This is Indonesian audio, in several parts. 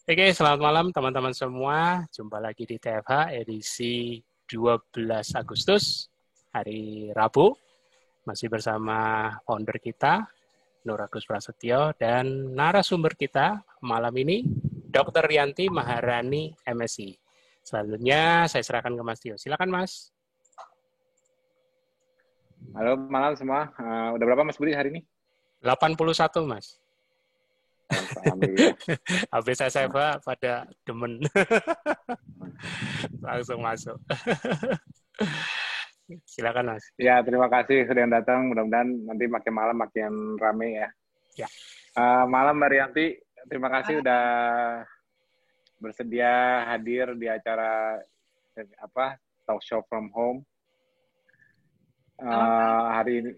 Oke, selamat malam teman-teman semua. Jumpa lagi di TFH edisi 12 Agustus, hari Rabu. Masih bersama founder kita, Nur Agus Prasetyo, dan narasumber kita malam ini, Dr. Rianti Maharani, MSI. Selanjutnya saya serahkan ke Mas Tio. Silakan, Mas. Halo, malam semua. Udah berapa Mas Budi hari ini? 81, Mas. Alhamdulillah. Habis saya pada demen. Langsung masuk. Silakan, Mas. Ya, terima kasih sudah datang. Mudah-mudahan nanti makin malam makin rame ya. Ya. Malam Mbak Rianti, terima kasih udah bersedia hadir di acara Talk Show from Home. Hari ini.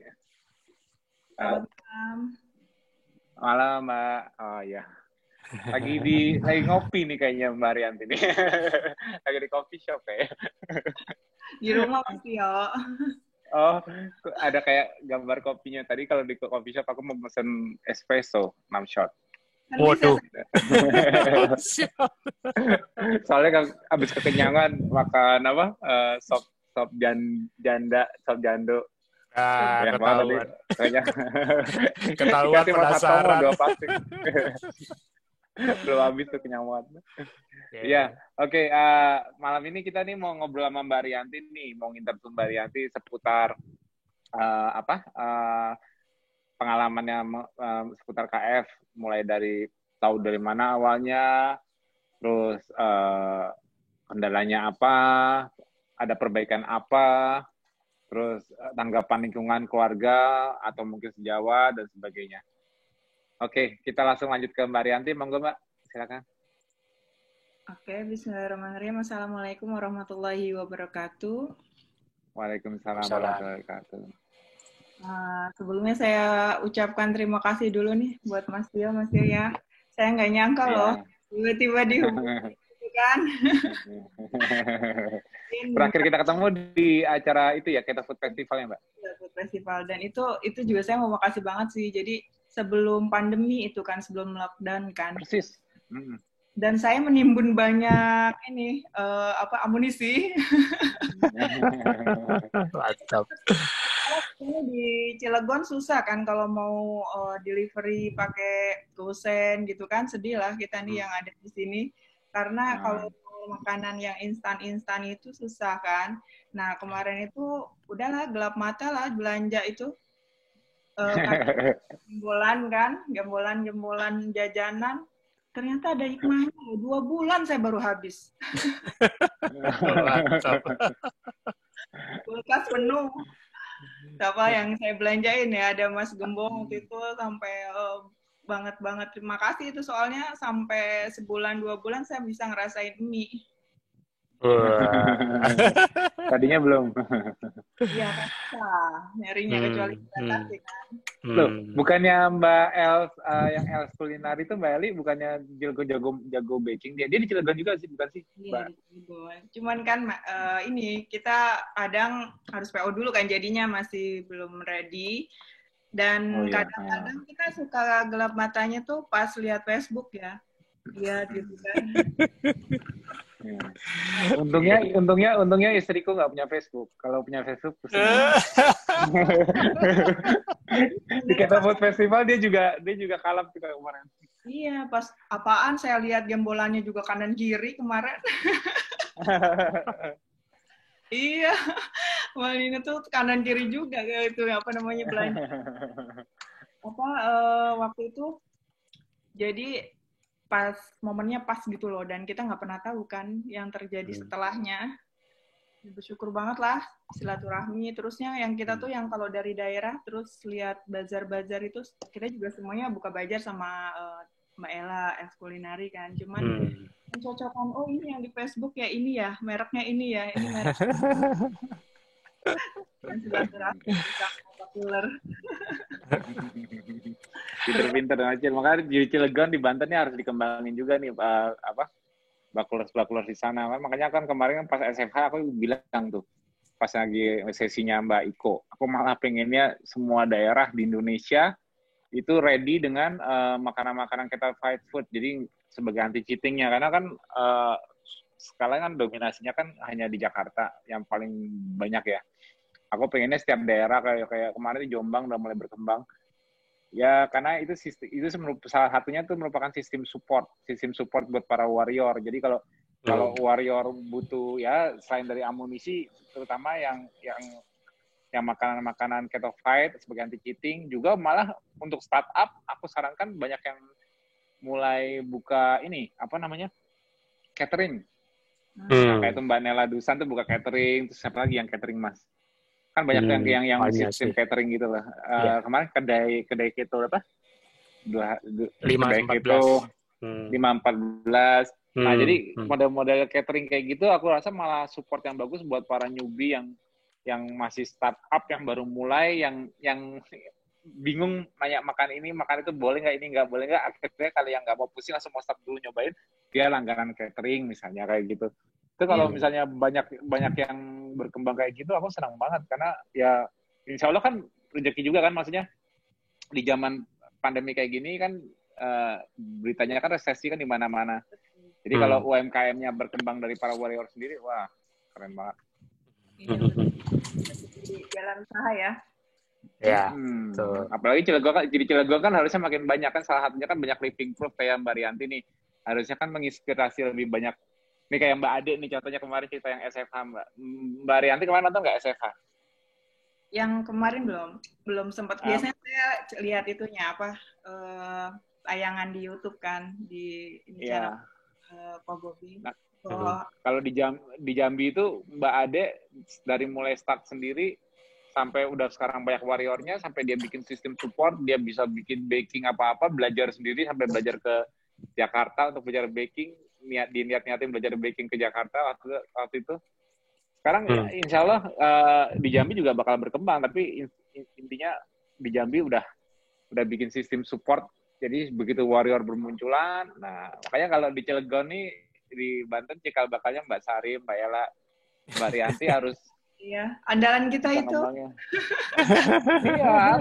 Malam Mbak. Oh ya. Lagi ngopi nih kayaknya Mbak Rianti nih. Lagi di coffee shop ya. Di rumah pasti ya. Oh, ada kayak gambar kopinya. Tadi kalau di coffee shop aku mau pesen espresso 6 shot. Waduh. Soalnya kan abis kekenyangan makan sop jando. Ah, yang ketahuan. Ketahuan penasaran. 2 plastik. Belum habis tuh kenyang banget. Iya, oke. Malam ini kita nih mau ngobrol sama Mbak Rianti nih, mau interview Mbak Rianti seputar pengalamannya seputar KF, mulai tahu dari mana awalnya, terus kendalanya apa, ada perbaikan apa, terus tanggapan lingkungan keluarga atau mungkin sejawat dan sebagainya. Oke, kita langsung lanjut ke Mbak Rianti. Monggo Mbak, silakan. Oke, bismillahirrahmanirrahim. Assalamualaikum warahmatullahi wabarakatuh. Waalaikumsalam warahmatullahi wabarakatuh. Sebelumnya saya ucapkan terima kasih dulu nih buat Mas Tio ya. Saya nggak nyangka loh, tiba-tiba dihubungi kan. Terakhir kita ketemu di acara itu ya, Keto Food Festival ya Mbak? Iya, Food Festival. Dan itu juga saya mau makasih banget sih. Jadi sebelum pandemi itu kan, sebelum lockdown kan. Persis. Dan saya menimbun banyak amunisi. Mantap. Di Cilegon susah kan kalau mau delivery pakai gosen gitu kan, sedih lah kita nih yang ada di sini. Karena kalau makanan yang instan itu susah kan. Nah kemarin itu udahlah gelap mata lah belanja itu. Gembolan jajanan. Ternyata ada hikmahnya. 2 bulan saya baru habis. Kulkas penuh. Apa yang saya belanjain ya, ada Mas Gembong waktu itu sampai banget. Terima kasih itu, soalnya sampai sebulan 2 bulan saya bisa ngerasain mie. Tadinya belum. Iya, nyarinya kecuali batasi kan. Loh, bukannya Mbak Els yang Els Kulinari itu Mbak Eli bukannya jago baking dia di Cilegon juga sih, bukan sih? Iya, di Cilegon. Cuman kan ini kita kadang harus PO dulu kan, jadinya masih belum ready. Dan kadang-kadang kita suka gelap matanya tuh pas lihat Facebook ya. Lihat gitu kan. Untungnya istriku nggak punya Facebook. Kalau punya Facebook, di Keto Food Festival dia juga kalap juga kemarin. Iya, pas apaan saya lihat gembolannya juga kanan kiri kemarin. Iya, ini tuh kanan kiri juga itu belanja. Waktu itu jadi pas momennya pas gitu loh, dan kita nggak pernah tahu kan yang terjadi setelahnya. Bersyukur banget lah silaturahmi. Terusnya yang kita tuh yang kalau dari daerah terus lihat bazar-bazar itu, kita juga semuanya buka bazar sama Mbak Ella Els Kulinari kan. Cuman mencocokkan, oh ini yang di Facebook ya ini ya, mereknya ini ya, ini merek. Dan silaturahmi bisa populer. Pinter-pinter aja. Makanya di Cilegon di Banten ini harus dikembangin juga nih bakulers di sana. Makanya kan kemarin pas SFH aku bilang tuh pas lagi sesinya Mbak Iko, aku malah pengennya semua daerah di Indonesia itu ready dengan makanan-makanan keto-fied food. Jadi sebagai anti cheating-nya, karena kan sekarang kan dominasinya kan hanya di Jakarta yang paling banyak ya. Aku pengennya setiap daerah kayak kemarin di Jombang udah mulai berkembang. Ya karena itu salah satunya tuh merupakan sistem support buat para warrior. Jadi kalau warrior butuh ya selain dari amunisi, terutama yang makanan-makanan keto-fied sebagai anti cheating, juga malah untuk startup aku sarankan banyak yang mulai buka ini catering. Kayak itu Mbak Nela Dusan tuh buka catering, terus siapa lagi yang catering Mas? Kan banyak yang sistem catering gitu lah. Kemarin kedai keto apa? 514. Nah, jadi model-model catering kayak gitu aku rasa malah support yang bagus buat para newbie yang masih startup, yang baru mulai, yang bingung nanya makan itu boleh nggak, ini nggak boleh nggak. Akhirnya kalau yang nggak mau pusing langsung mau start dulu nyobain, dia langganan catering misalnya kayak gitu. Itu kalau misalnya banyak yang berkembang kayak gitu, aku senang banget karena ya insya Allah kan rezeki juga kan, maksudnya di zaman pandemi kayak gini kan beritanya kan resesi kan di mana-mana. Jadi kalau UMKM-nya berkembang dari para warrior sendiri, wah keren banget. Di jalan usaha ya. Ya. Apalagi Cilegon kan harusnya makin banyak kan, salah satunya kan banyak living proof kayak Mbak Rianti nih, harusnya kan menginspirasi lebih banyak. Nih kayak Mbak Ade nih contohnya kemarin cerita yang SFH Mbak Rianti kemarin nonton nggak SFH? Yang kemarin belum sempat. Biasanya saya lihat itunya tayangan di YouTube kan di channel Pogobi. Nah, kalau di Jambi itu Mbak Ade dari mulai start sendiri sampai udah sekarang banyak warriornya, sampai dia bikin sistem support, dia bisa bikin baking apa-apa, belajar sendiri sampai belajar ke Jakarta untuk belajar baking, niatin belajar baking ke Jakarta waktu itu. Sekarang insya Allah di Jambi juga bakal berkembang, tapi intinya di Jambi udah bikin sistem support, jadi begitu warrior bermunculan. Nah makanya kalau di Cilegon nih, di Banten cikal bakalnya Mbak Sari, Mbak Ella, Mbak Rianti harus andalan kita itu. Iya,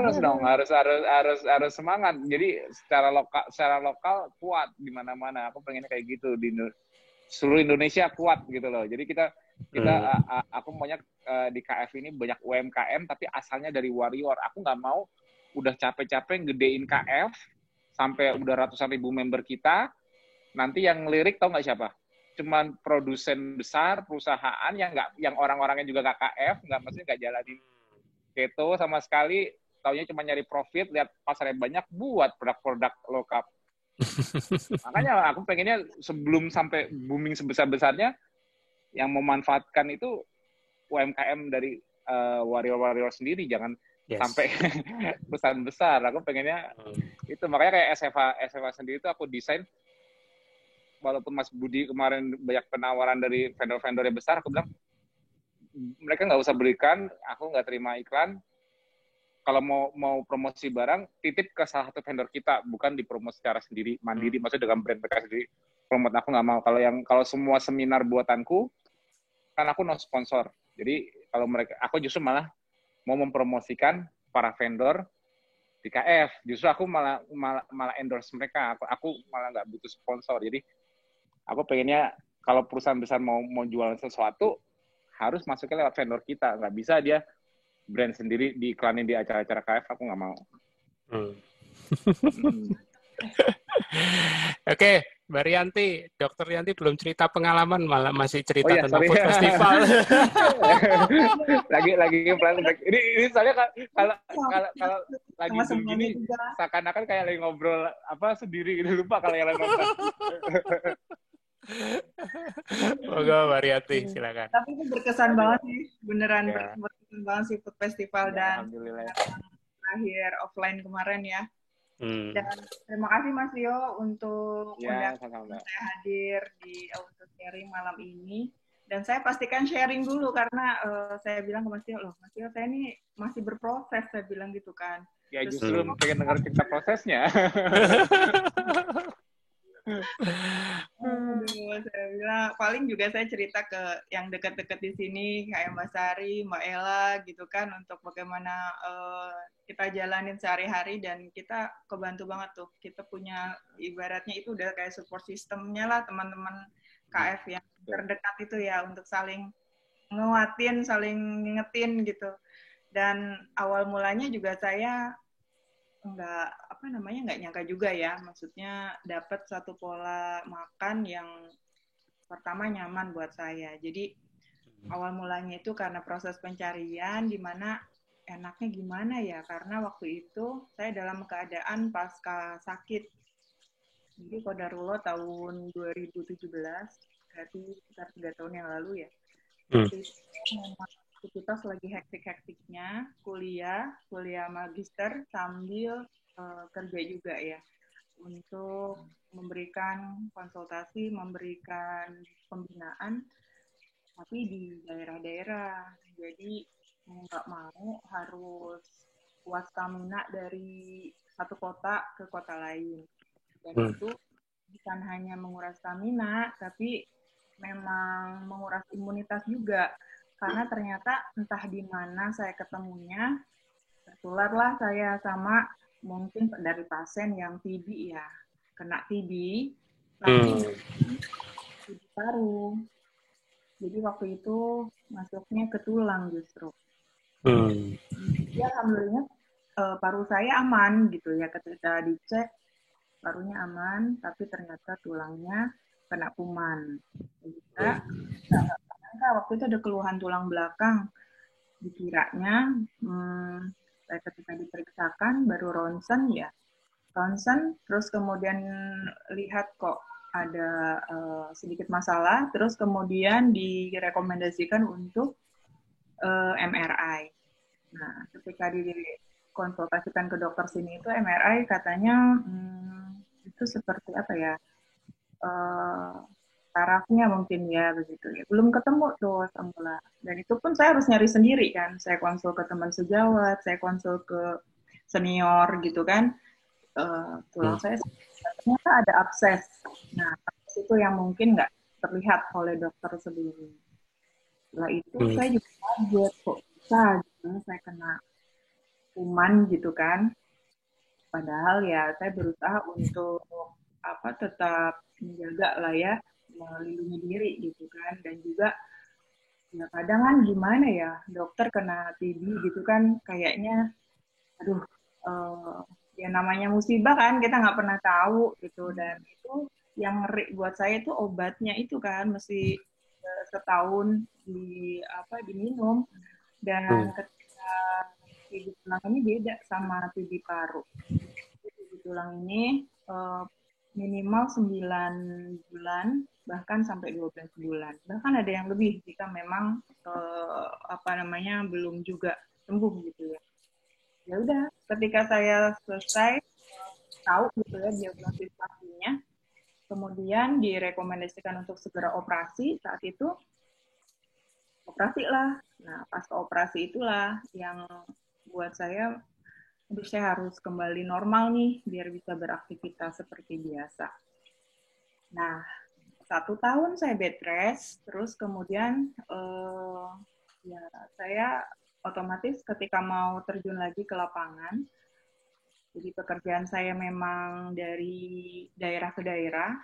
harus semangat. Jadi secara lokal kuat di mana-mana. Aku pengennya kayak gitu, di seluruh Indonesia kuat gitu loh. Jadi kita aku maunya di KF ini banyak UMKM tapi asalnya dari warrior. Aku nggak mau udah capek-capek gedein KF sampai udah ratusan ribu member kita, nanti yang lirik tau nggak siapa? Cuman produsen besar, perusahaan yang orang-orangnya juga nggak KF, maksudnya nggak jalanin keto sama sekali, taunya cuma nyari profit, lihat pasarnya banyak, buat produk-produk lokal. Makanya aku pengennya sebelum sampai booming sebesar-besarnya, yang memanfaatkan itu UMKM dari warrior-warrior sendiri, jangan sampai perusahaan besar. Aku pengennya itu, makanya kayak SFH sendiri itu aku desain. Walaupun Mas Budi kemarin banyak penawaran dari vendor-vendor yang besar, aku bilang, mereka nggak usah berikan, aku nggak terima iklan. Kalau mau promosi barang, titip ke salah satu vendor kita, bukan dipromosi secara sendiri, mandiri, maksudnya dengan brand mereka sendiri. Promote aku nggak mau. Kalau semua seminar buatanku, kan aku no sponsor. Jadi kalau aku justru malah mau mempromosikan para vendor di KF. Justru aku malah endorse mereka. Aku malah nggak butuh sponsor. Jadi aku pengennya kalau perusahaan besar mau jualan sesuatu, harus masuknya lewat vendor kita. Nggak bisa dia brand sendiri diiklanin di acara-acara KF, aku nggak mau. Oke, Mbak Rianti, Dokter Rianti belum cerita pengalaman, malah masih cerita tentang food festival. lagi flashback. Ini soalnya kalau lagi begini, seakan-akan kayak lagi ngobrol sendiri gitu, lupa kalau yang lain nonton. Moga Mbak Rianti, silakan. Tapi itu berkesan banget sih, beneran berkesan banget sih food festival dan terakhir offline kemarin ya. Dan terima kasih Mas Rio untuk undangan saya hadir di Auto Sharing malam ini. Dan saya pastikan sharing dulu karena saya bilang ke Mas Rio, Mas Rio saya ini masih berproses, saya bilang gitu kan. Ya justru pengen dengar cerita prosesnya. saya bilang paling juga saya cerita ke yang dekat-dekat di sini kayak Mbak Sari, Mbak Ella gitu kan untuk bagaimana kita jalanin sehari-hari dan kita kebantu banget tuh. Kita punya ibaratnya itu udah kayak support systemnya lah teman-teman KF yang terdekat itu ya untuk saling nguatin, saling ngingetin gitu. Dan awal mulanya juga saya nggak nyangka juga ya, maksudnya dapat satu pola makan yang pertama nyaman buat saya. Jadi awal mulanya itu karena proses pencarian di mana enaknya gimana ya, karena waktu itu saya dalam keadaan pasca sakit. Jadi Qadarullah tahun 2017, berarti sekitar 3 tahun yang lalu ya. Waktu itu memang aktivitas lagi hektik-hektiknya, kuliah magister sambil kerja juga ya, untuk memberikan konsultasi, memberikan pembinaan, tapi di daerah-daerah. Jadi mau nggak mau harus kuat stamina dari satu kota ke kota lain. Dan itu bukan hanya menguras stamina, tapi memang menguras imunitas juga. Karena ternyata entah di mana saya ketemunya, tertularlah saya sama mungkin dari pasien yang TB ya, kena TB, tapi TB paru. Jadi waktu itu masuknya ke tulang justru. Ya alhamdulillah paru saya aman gitu ya, ketika dicek parunya aman, tapi ternyata tulangnya kena kuman. Juga waktu itu ada keluhan tulang belakang, dikiranya saya ketika diperiksakan baru ronsen, terus kemudian lihat kok ada sedikit masalah, terus kemudian direkomendasikan untuk MRI. Nah, ketika dikonsultasikan ke dokter sini itu MRI katanya itu seperti apa ya, tarafnya mungkin ya begitu ya. Belum ketemu tuh semula. Dan itu pun saya harus nyari sendiri kan. Saya konsul ke teman sejawat, saya konsul ke senior gitu kan. Tulang saya ternyata ada abses. Nah, abses itu yang mungkin nggak terlihat oleh dokter sebelumnya. Setelah itu saya juga kaget kok bisa gitu, saya kena kuman gitu kan. Padahal ya saya berusaha untuk tetap menjaga lah ya, melindungi diri gitu kan. Dan juga ya kadang kan gimana ya, dokter kena TB gitu kan kayaknya aduh ya namanya musibah kan, kita nggak pernah tahu gitu. Dan itu yang ngeri buat saya itu obatnya itu kan mesti setahun diminum. Dan ketika TB tulang ini beda sama TB paru. TB tulang ini minimal 9 bulan, bahkan sampai 12 bulan. Bahkan ada yang lebih jika memang belum juga sembuh gitu ya. Ya udah, ketika saya selesai tahu gitu ya diagnosis pastinya, kemudian direkomendasikan untuk segera operasi. Saat itu operasi lah. Nah, pas operasi itulah yang buat saya harus kembali normal nih biar bisa beraktivitas seperti biasa. Nah, 1 tahun saya bed rest, terus kemudian saya otomatis ketika mau terjun lagi ke lapangan, jadi pekerjaan saya memang dari daerah ke daerah,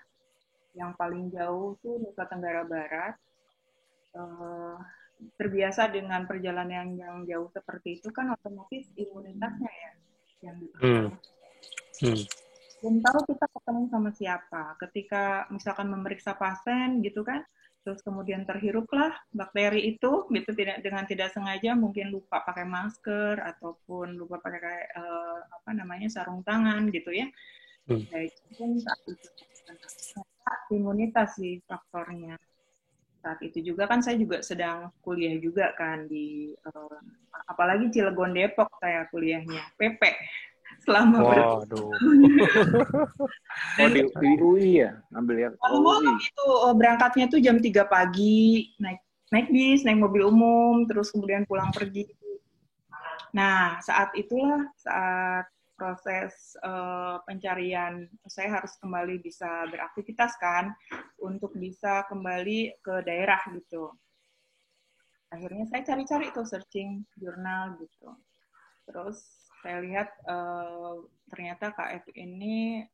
yang paling jauh tuh Nusa Tenggara Barat. Terbiasa dengan perjalanan yang jauh seperti itu kan otomatis imunitasnya ya yang belum tahu kita ketemu sama siapa. Ketika misalkan memeriksa pasien gitu kan, terus kemudian terhiruplah bakteri itu gitu tidak sengaja, mungkin lupa pakai masker ataupun lupa pakai sarung tangan gitu ya. Ya itu pun saat itu imunitas sih faktornya. Saat itu juga kan saya juga sedang kuliah juga kan di apalagi Cilegon Depok saya kuliahnya PP selama di UI ya, ambil yang UI. Itu berangkatnya tuh jam 3 pagi, naik bis, naik mobil umum, terus kemudian pulang pergi. Nah, saat itulah saat proses pencarian saya harus kembali bisa beraktivitas kan untuk bisa kembali ke daerah gitu. Akhirnya saya cari-cari tuh searching jurnal gitu. Terus saya lihat ternyata KF ini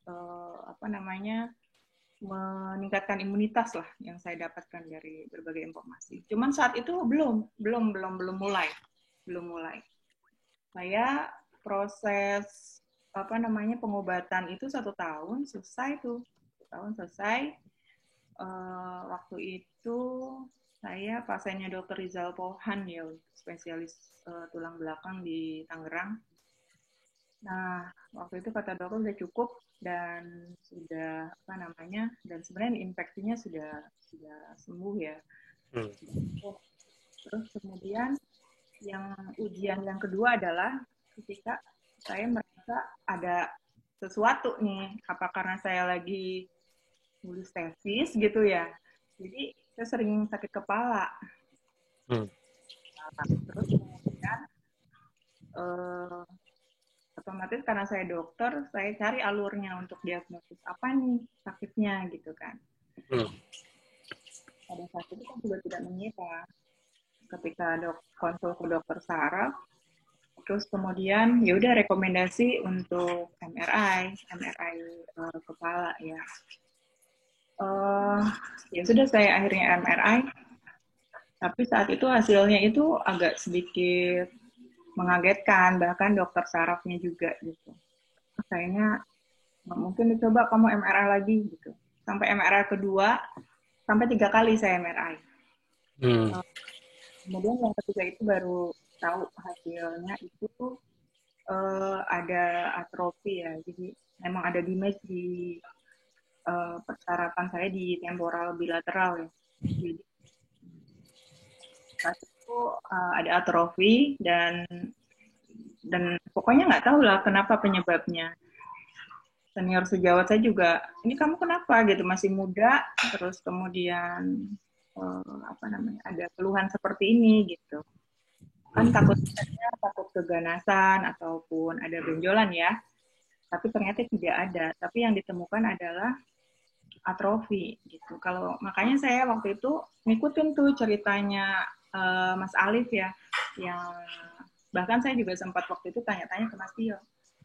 meningkatkan imunitas lah yang saya dapatkan dari berbagai informasi. Cuman saat itu belum mulai. Saya proses pengobatan itu 1 tahun selesai tuh. 1 tahun selesai. Waktu itu saya pasiennya Dr. Rizal Pohan ya, spesialis tulang belakang di Tangerang. Nah, waktu itu kata dokter sudah cukup dan sudah dan sebenarnya infeksinya sudah sembuh ya. Terus kemudian ujian yang kedua adalah ketika saya merasa ada sesuatu nih, apa karena saya lagi nulis tesis gitu ya. Jadi saya sering sakit kepala. Terus kemudian otomatis karena saya dokter, saya cari alurnya untuk diagnosis apa nih sakitnya gitu kan. Pada saat itu kan juga tidak mengira. Ketika konsul ke dokter saraf, terus kemudian ya udah rekomendasi untuk MRI kepala ya. Ya sudah saya akhirnya MRI. Tapi saat itu hasilnya itu agak sedikit mengagetkan, bahkan dokter sarafnya juga gitu. Kayaknya mungkin dicoba kamu MRI lagi gitu. Sampai MRI kedua, sampai 3 kali saya MRI. Kemudian yang ketiga itu baru tahu hasilnya itu ada atrofi ya. Jadi memang ada damage di persarafan saya di temporal bilateral ya. Jadi pas itu ada atrofi dan pokoknya nggak tahu lah kenapa penyebabnya. Senior sejawat saya juga, ini kamu kenapa gitu, masih muda, terus kemudian ada keluhan seperti ini gitu. Kan takut keganasan ataupun ada benjolan ya, tapi ternyata tidak ada. Tapi yang ditemukan adalah atrofi gitu. Kalau makanya saya waktu itu ngikutin tuh ceritanya Mas Alif ya, yang bahkan saya juga sempat waktu itu tanya-tanya ke Mas Tio.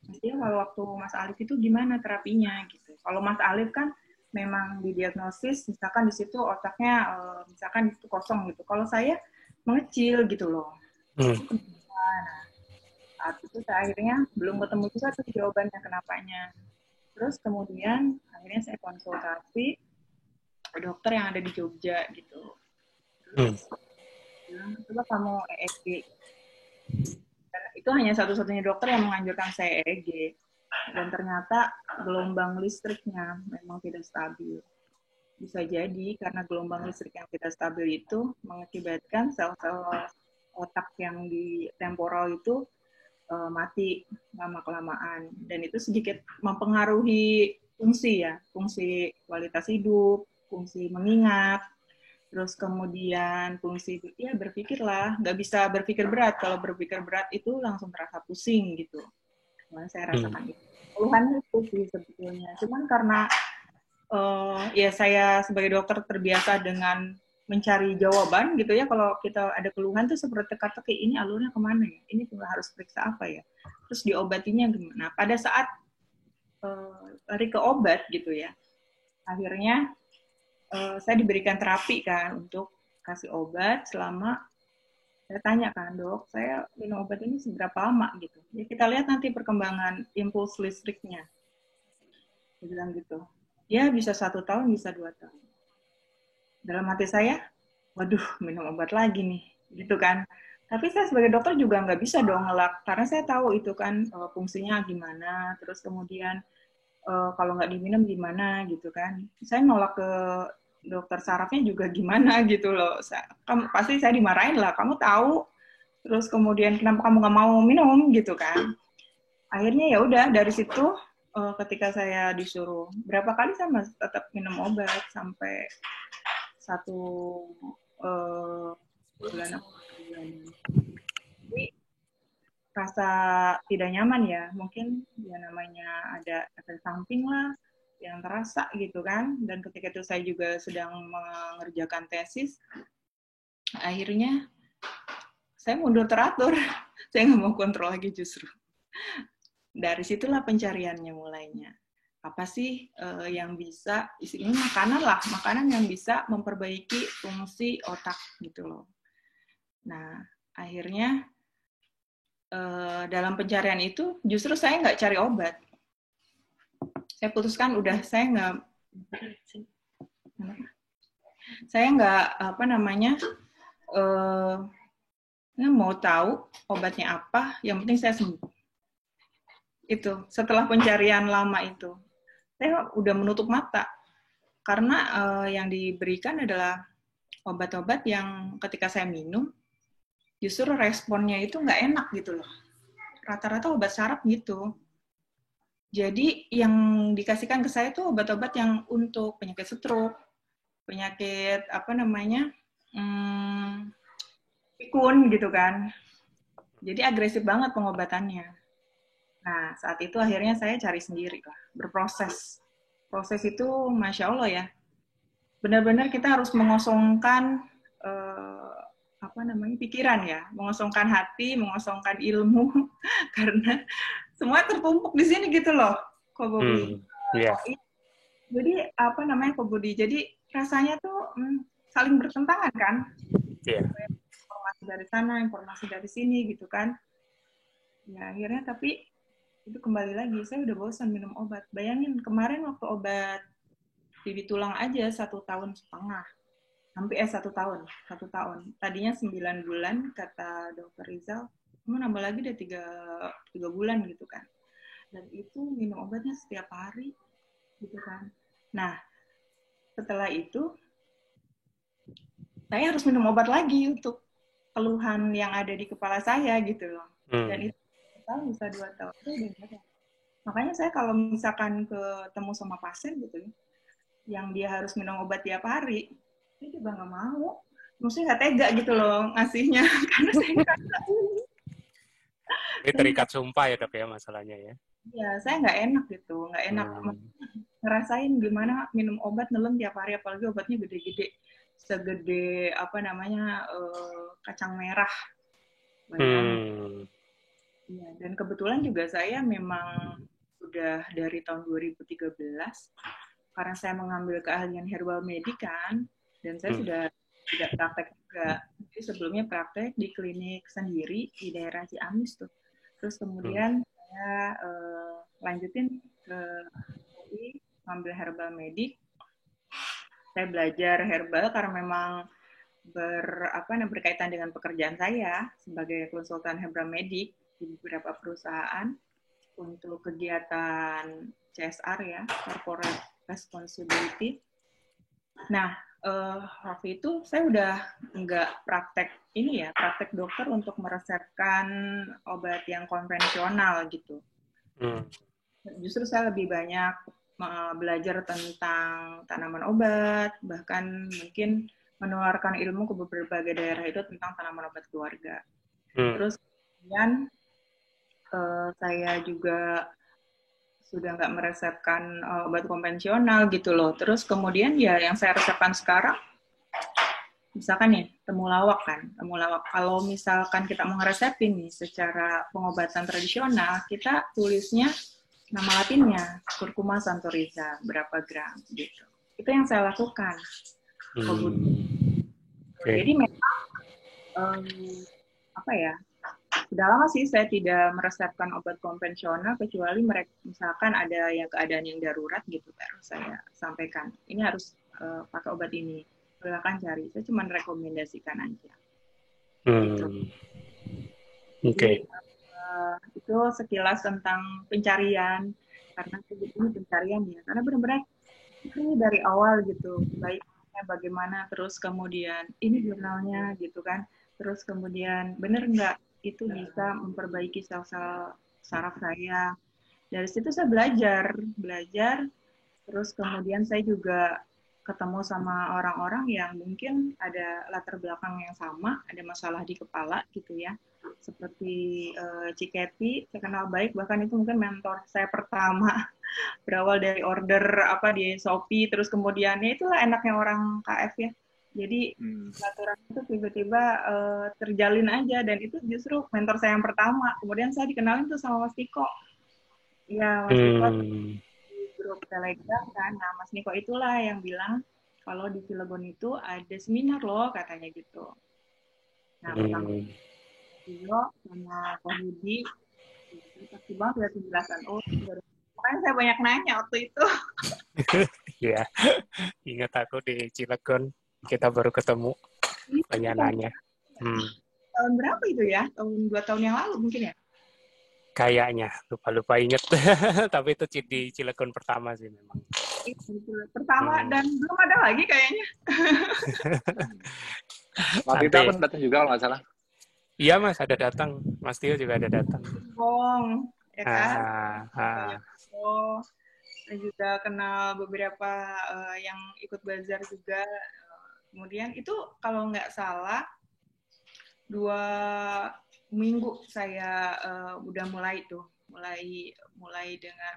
Mas Tio kalau waktu Mas Alif itu gimana terapinya gitu. Kalau Mas Alif kan memang didiagnosis, misalkan di situ otaknya misalkan itu kosong gitu. Kalau saya mengecil gitu loh. Nah, saat itu saya akhirnya belum ketemu juga tuh jawabannya kenapanya. Terus kemudian akhirnya saya konsultasi ke dokter yang ada di Jogja gitu. Terus bilang, coba kamu EEG. Dan itu hanya satu-satunya dokter yang menganjurkan saya EEG. Dan ternyata gelombang listriknya memang tidak stabil. Bisa jadi karena gelombang listrik yang tidak stabil itu mengakibatkan sel-sel otak yang di temporal itu mati lama-kelamaan. Dan itu sedikit mempengaruhi fungsi kualitas hidup, fungsi mengingat, terus kemudian fungsi berpikirlah, nggak bisa berpikir berat. Kalau berpikir berat itu langsung terasa pusing gitu. Nah, saya rasakan itu. Keluhannya itu sih sebetulnya. Cuman karena saya sebagai dokter terbiasa dengan mencari jawaban gitu ya, kalau kita ada keluhan tuh seperti teka-teki, ini alurnya kemana ya, ini harus periksa apa ya, terus diobatinya gimana. Pada saat lari ke obat gitu ya, akhirnya saya diberikan terapi kan untuk kasih obat selama, saya tanya kan, dok, saya minum obat ini seberapa lama gitu ya, kita lihat nanti perkembangan impuls listriknya. Dia bilang gitu, ya bisa 1 tahun, bisa 2 tahun. Dalam hati saya, waduh, minum obat lagi nih, gitu kan. Tapi saya sebagai dokter juga nggak bisa dong ngelak, karena saya tahu itu kan fungsinya gimana, terus kemudian kalau nggak diminum gimana gitu kan. Saya nolak ke dokter sarafnya juga gimana gitu loh. Pasti saya dimarahin lah, kamu tahu, terus kemudian kenapa kamu nggak mau minum gitu kan. Akhirnya ya udah dari situ ketika saya disuruh berapa kali saya masih tetap minum obat sampai 1 bulan. Jadi rasa tidak nyaman ya, mungkin ya namanya ada efek samping lah, yang terasa gitu kan. Dan ketika itu saya juga sedang mengerjakan tesis, akhirnya saya mundur teratur. Saya nggak mau kontrol lagi justru. Dari situlah pencariannya mulainya. Apa sih yang bisa, ini makanan lah, makanan yang bisa memperbaiki fungsi otak gitu loh. Nah, akhirnya dalam pencarian itu justru saya nggak cari obat. Saya putuskan udah saya nggak apa namanya mau tahu obatnya apa, yang penting saya sembuh. Itu setelah pencarian lama itu, saya udah menutup mata karena yang diberikan adalah obat-obat yang ketika saya minum justru responnya itu nggak enak gitu loh. Rata-rata obat saraf gitu. Jadi yang dikasihkan ke saya itu obat-obat yang untuk penyakit stroke, penyakit apa namanya pikun gitu kan. Jadi agresif banget pengobatannya. Nah saat itu akhirnya saya cari sendiri lah, berproses. Proses itu masya Allah ya, benar-benar kita harus mengosongkan apa namanya pikiran ya, mengosongkan hati, mengosongkan ilmu karena semua tertumpuk di sini gitu loh, Ko Budi. Yeah. Jadi apa namanya Ko Budi? Jadi rasanya tuh saling bertentangan kan? Yeah. Informasi dari sana, informasi dari sini gitu kan? Ya akhirnya tapi itu kembali lagi, saya udah bosan minum obat. Bayangin kemarin waktu obat bibit tulang aja 1,5 tahun. Hampir 1 tahun. Tadinya 9 bulan, kata dokter Rizal, kamu nambah lagi udah 3 bulan gitu kan. Dan itu minum obatnya setiap hari gitu kan. Nah, setelah itu, saya harus minum obat lagi untuk keluhan yang ada di kepala saya gitu loh. Dan itu bisa 2 tahun. Makanya saya kalau misalkan ketemu sama pasien gitu ya, yang dia harus minum obat tiap hari, saya juga nggak mau. Maksudnya nggak tega gitu loh ngasihnya, karena saya nggak tahu. Ini terikat sumpah ya dok ya masalahnya ya? Iya, saya nggak enak gitu, nggak enak ngerasain gimana minum obat nelen tiap hari, apalagi obatnya gede-gede, segede apa namanya kacang merah. Ya, dan kebetulan juga saya memang sudah dari tahun 2013 karena saya mengambil keahlian herbal medik kan, dan saya sudah tidak praktek juga. Jadi sebelumnya praktek di klinik sendiri di daerah Ciamis tuh. Terus kemudian saya lanjutin ke UI, ngambil herbal medik. Saya belajar herbal karena memang berkaitan dengan pekerjaan saya sebagai konsultan herbal medik di beberapa perusahaan untuk kegiatan CSR ya, corporate responsibility. Nah, waktu itu saya udah nggak praktek dokter untuk meresepkan obat yang konvensional gitu. Justru saya lebih banyak belajar tentang tanaman obat, bahkan mungkin menularkan ilmu ke berbagai daerah itu tentang tanaman obat keluarga. Terus kemudian saya juga sudah nggak meresepkan obat konvensional gitu loh. Terus kemudian ya yang saya resepkan sekarang, misalkan nih temulawak kan. Temulawak, kalau misalkan kita mau ngeresepin nih secara pengobatan tradisional, kita tulisnya nama latinnya, Curcuma santoriza, berapa gram gitu. Itu yang saya lakukan. Jadi memang sudah lama sih saya tidak meresepkan obat konvensional, kecuali mereka misalkan ada yang keadaan yang darurat gitu baru saya sampaikan. Ini harus pakai obat ini, silakan cari. Saya cuma rekomendasikan aja. Gitu. Oke. Itu sekilas tentang pencarian, karena ini pencarian ya, karena benar-benar ini dari awal gitu, baiknya bagaimana, terus kemudian ini jurnalnya gitu kan, terus kemudian benar nggak itu bisa memperbaiki sel-sel saraf saya. Dari situ saya belajar, terus kemudian saya juga ketemu sama orang-orang yang mungkin ada latar belakang yang sama, ada masalah di kepala gitu ya. Seperti Ciketi, saya kenal baik, bahkan itu mungkin mentor saya pertama Berawal dari order apa di Shopee, terus kemudian ya itulah enaknya orang KF ya. Jadi silaturahmi itu tiba-tiba terjalin aja, dan itu justru mentor saya yang pertama. Kemudian saya dikenalin tuh sama Mas Niko. Iya, Mas Niko di grup Telegram kan. Nah, Mas Niko itulah yang bilang kalau di Cilegon itu ada seminar loh, katanya gitu. Nah, pertama Tio sama Ko Budi, pasti banget ya penjelasan. Oh, makanya saya banyak nanya waktu itu. Iya, ingat aku di Cilegon, kita baru ketemu, banyak nanya. Tahun berapa itu ya? Tahun 2 tahun yang lalu mungkin ya? Kayaknya, lupa inget. Tapi itu di Cilegon pertama sih memang. Pertama dan belum ada lagi kayaknya. Waktu itu aku datang juga kalau nggak salah. Iya Mas, ada datang. Mas Tio juga ada datang. Bong, ya kan? Oh. Saya juga kenal beberapa yang ikut bazar juga. Kemudian itu kalau nggak salah 2 minggu saya udah mulai dengan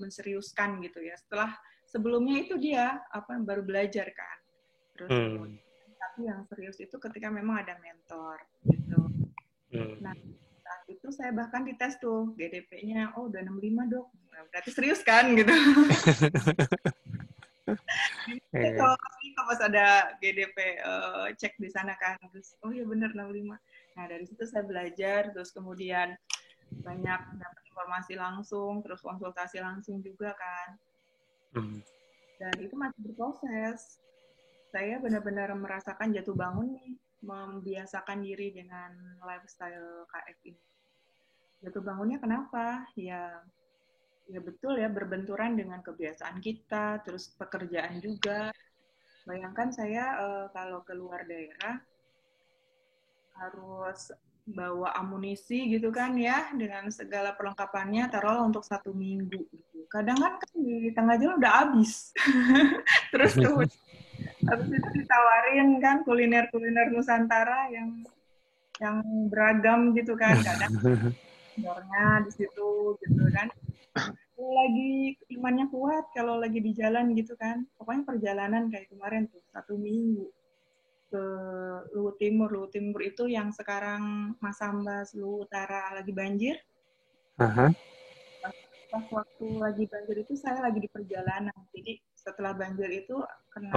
menseriuskan gitu ya. Sebelumnya itu dia baru belajar kan. Terus tapi yang serius itu ketika memang ada mentor gitu. Nah, saat itu saya bahkan dites tuh GDP-nya, oh udah 65 dok. Nah, berarti serius kan gitu. Kalau pas ada GDP cek di sana kan, terus oh ya benar 65. Nah dari situ saya belajar, terus kemudian banyak dapat informasi langsung, terus konsultasi langsung juga kan. Dan itu masih berproses. Saya benar-benar merasakan jatuh bangun nih, membiasakan diri dengan lifestyle KF ini. Jatuh bangunnya kenapa? Ya betul ya, berbenturan dengan kebiasaan kita, terus pekerjaan juga. Bayangkan saya kalau keluar daerah harus bawa amunisi gitu kan ya, dengan segala perlengkapannya, taruhlah untuk 1 minggu. Gitu. Kadang kan di tengah jalan udah habis. Terus kemudian habis itu ditawarin kan kuliner-kuliner Nusantara yang beragam gitu kan, kadang seniornya di situ gitu kan. Lagi imannya kuat kalau lagi di jalan gitu kan. Pokoknya perjalanan kayak kemarin tuh 1 minggu ke Luhut Timur. Luhut Timur itu yang sekarang Masambas, Luhut Utara lagi banjir. Pas waktu lagi banjir itu saya lagi di perjalanan. Jadi setelah banjir itu kena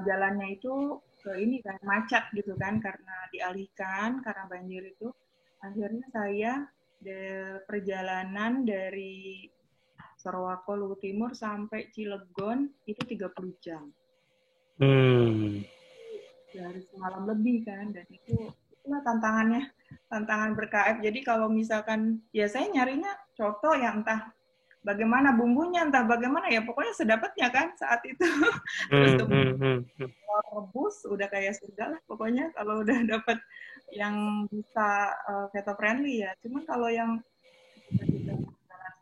jalannya itu ke ini kan macet gitu kan, karena dialihkan karena banjir itu. Akhirnya saya perjalanan dari Sorowako Luhut Timur sampai Cilegon itu 30 jam. Dari semalam lebih kan, dan itulah tantangan ber-KF. Jadi kalau misalkan ya saya nyarinya coto yang entah bagaimana bumbunya, entah bagaimana ya pokoknya sedapatnya kan saat itu. Terus kemudian rebus udah kayak surga lah pokoknya kalau udah dapat yang bisa keto friendly ya. Cuman kalau yang kita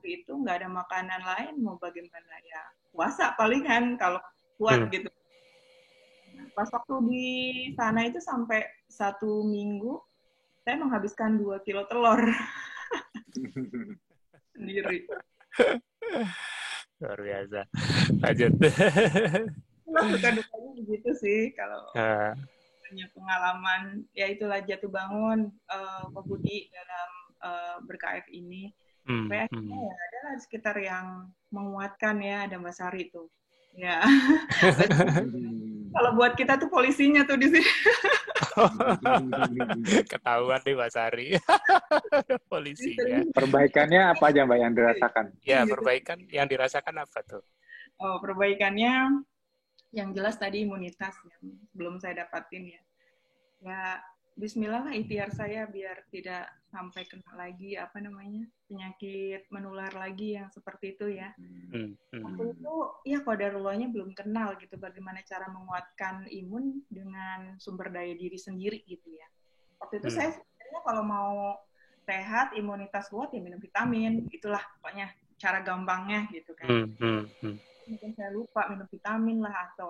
itu nggak ada makanan lain, mau bagaimana ya puasa palingan kalau kuat gitu. Nah, pas waktu di sana itu sampai 1 minggu saya menghabiskan 2 kilo telur sendiri. Luar biasa. Lanjut. Suka dukanya begitu sih kalau punya pengalaman, ya itulah jatuh bangun Pak Budi dalam ber-KF ini. Sampai akhirnya ya adalah sekitar yang menguatkan ya, ada Mbak Sari tuh. Ya. Kalau buat kita tuh polisinya tuh di sini. Ketahuan nih Mbak Sari. Polisinya. Perbaikannya apa aja Mbak yang dirasakan? Ya, perbaikan yang dirasakan apa tuh? Oh, perbaikannya yang jelas tadi imunitas yang belum saya dapatin ya. Ya, bismillah lah ikhtiar saya biar tidak sampai kena lagi penyakit menular lagi yang seperti itu ya. Waktu itu ya qadarullahnya belum kenal gitu bagaimana cara menguatkan imun dengan sumber daya diri sendiri gitu ya. Waktu itu saya sebenarnya kalau mau sehat, imunitas kuat ya minum vitamin, itulah pokoknya cara gampangnya gitu kan. Mungkin saya lupa minum vitamin lah atau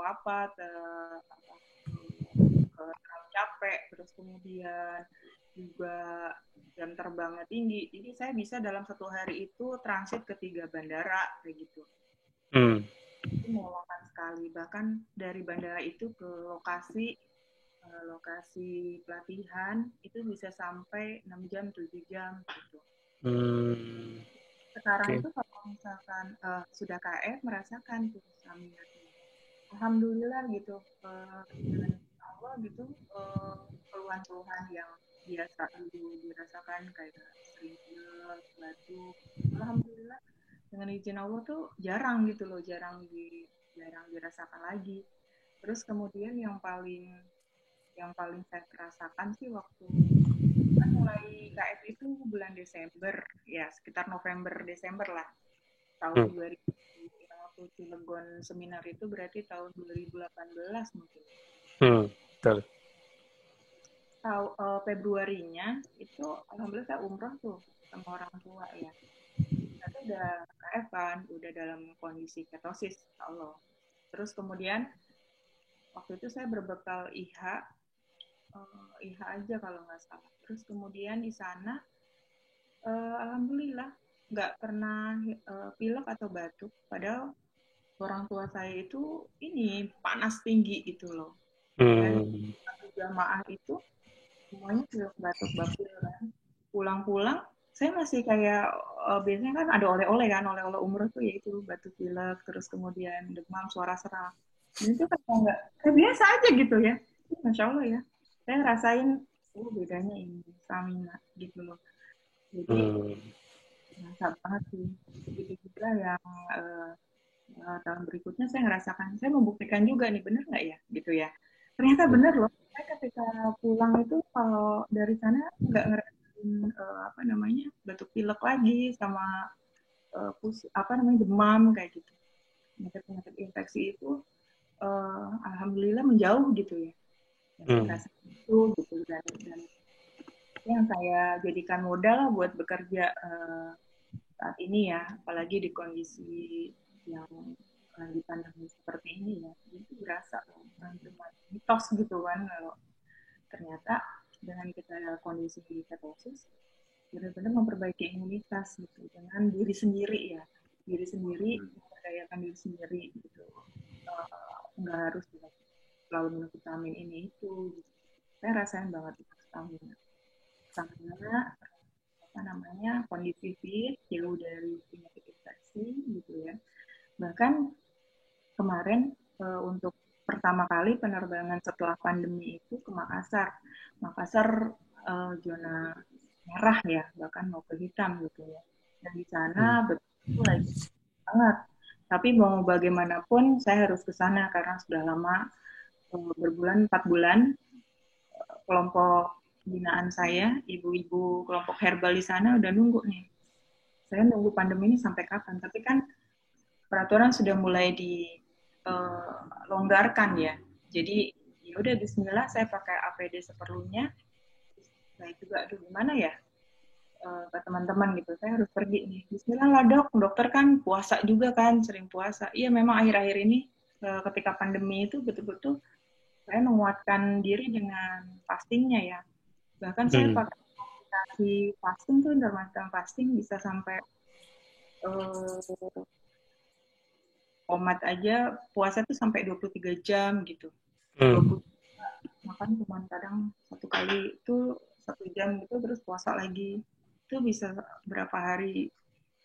terlalu capek, terus kemudian juga jam terbangnya tinggi. Jadi saya bisa dalam 1 hari itu transit ke 3 bandara kayak gitu. Itu melelahkan sekali. Bahkan dari bandara itu ke lokasi pelatihan itu bisa sampai 6 jam, 7 jam gitu. Sekarang itu kalau misalkan sudah KF merasakan tuh staminanya. Alhamdulillah gitu. Dengan Allah gitu keluhan-keluhan yang biasa dulu dirasakan kayak sering pilek, batuk. Alhamdulillah dengan izin Allah tuh jarang gitu loh, jarang dirasakan lagi. Terus kemudian yang paling saya rasakan sih waktu kan mulai KF itu bulan Desember, ya sekitar November Desember lah tahun 2000. Waktu Cilegon seminar itu berarti tahun 2018 mungkin. Betul. Februarinya itu alhamdulillah saya umroh tuh sama orang tua ya. Itu udah KF kan, udah dalam kondisi ketosis, Allah. Terus kemudian waktu itu saya berbekal IH aja kalau nggak salah. Terus kemudian di sana alhamdulillah nggak pernah pilek atau batuk. Padahal orang tua saya itu ini panas tinggi gitu loh. Dan jamaah itu semuanya pilek batuk kan. Pulang-pulang saya masih kayak biasanya kan ada oleh-oleh kan, oleh-oleh umroh tuh yaitu batuk pilek, terus kemudian demam, suara serak. Dan itu kan nggak kayak biasa aja gitu ya. Masya Allah ya. Saya ngerasain bedanya ini stamina gitu loh. Jadi mantap banget sih. Begitu juga yang tahun berikutnya saya ngerasakan, saya membuktikan juga nih bener nggak ya gitu ya. Ternyata bener loh. Saya ketika pulang itu kalau dari sana nggak ngerasain batuk pilek lagi sama demam kayak gitu. Penyakit infeksi itu alhamdulillah menjauh gitu ya. Rasa itu gitu dan yang saya jadikan modal buat bekerja saat ini ya, apalagi di kondisi yang lagi pandemi seperti ini ya, itu berasa cuma mitos gitu kan kalau ternyata dengan kita kondisi ketosis benar-benar memperbaiki imunitas gitu dengan diri sendiri ya, memperdayakan diri sendiri gitu, nggak harus selalu minum vitamin ini itu gitu. Saya rasain banget itu stamina kondisi fit, jauh dari penyakit infeksi gitu ya. Bahkan kemarin untuk pertama kali penerbangan setelah pandemi itu ke Makassar zona merah ya, bahkan mau ke hitam gitu ya. Dan di sana betul lagi banget. Tapi mau bagaimanapun saya harus ke sana karena sudah lama 4 bulan kelompok binaan saya, ibu-ibu kelompok herbal di sana udah nunggu nih. Saya nunggu pandemi ini sampai kapan? Tapi kan peraturan sudah mulai dilonggarkan ya. Jadi ya udah Bismillah saya pakai APD seperlunya. Saya juga gimana ya ke teman-teman gitu. Saya harus pergi nih. Bismillah lah dok, dokter kan puasa juga kan, sering puasa. Iya memang akhir-akhir ini ketika pandemi itu betul-betul saya menguatkan diri dengan fastingnya ya. Bahkan saya pakai aplikasi fasting tuh, intermittent fasting bisa sampai omat aja puasa tuh sampai 23 jam gitu. 20 makan cuma kadang 1 kali itu 1 jam gitu, terus puasa lagi. Itu bisa berapa hari.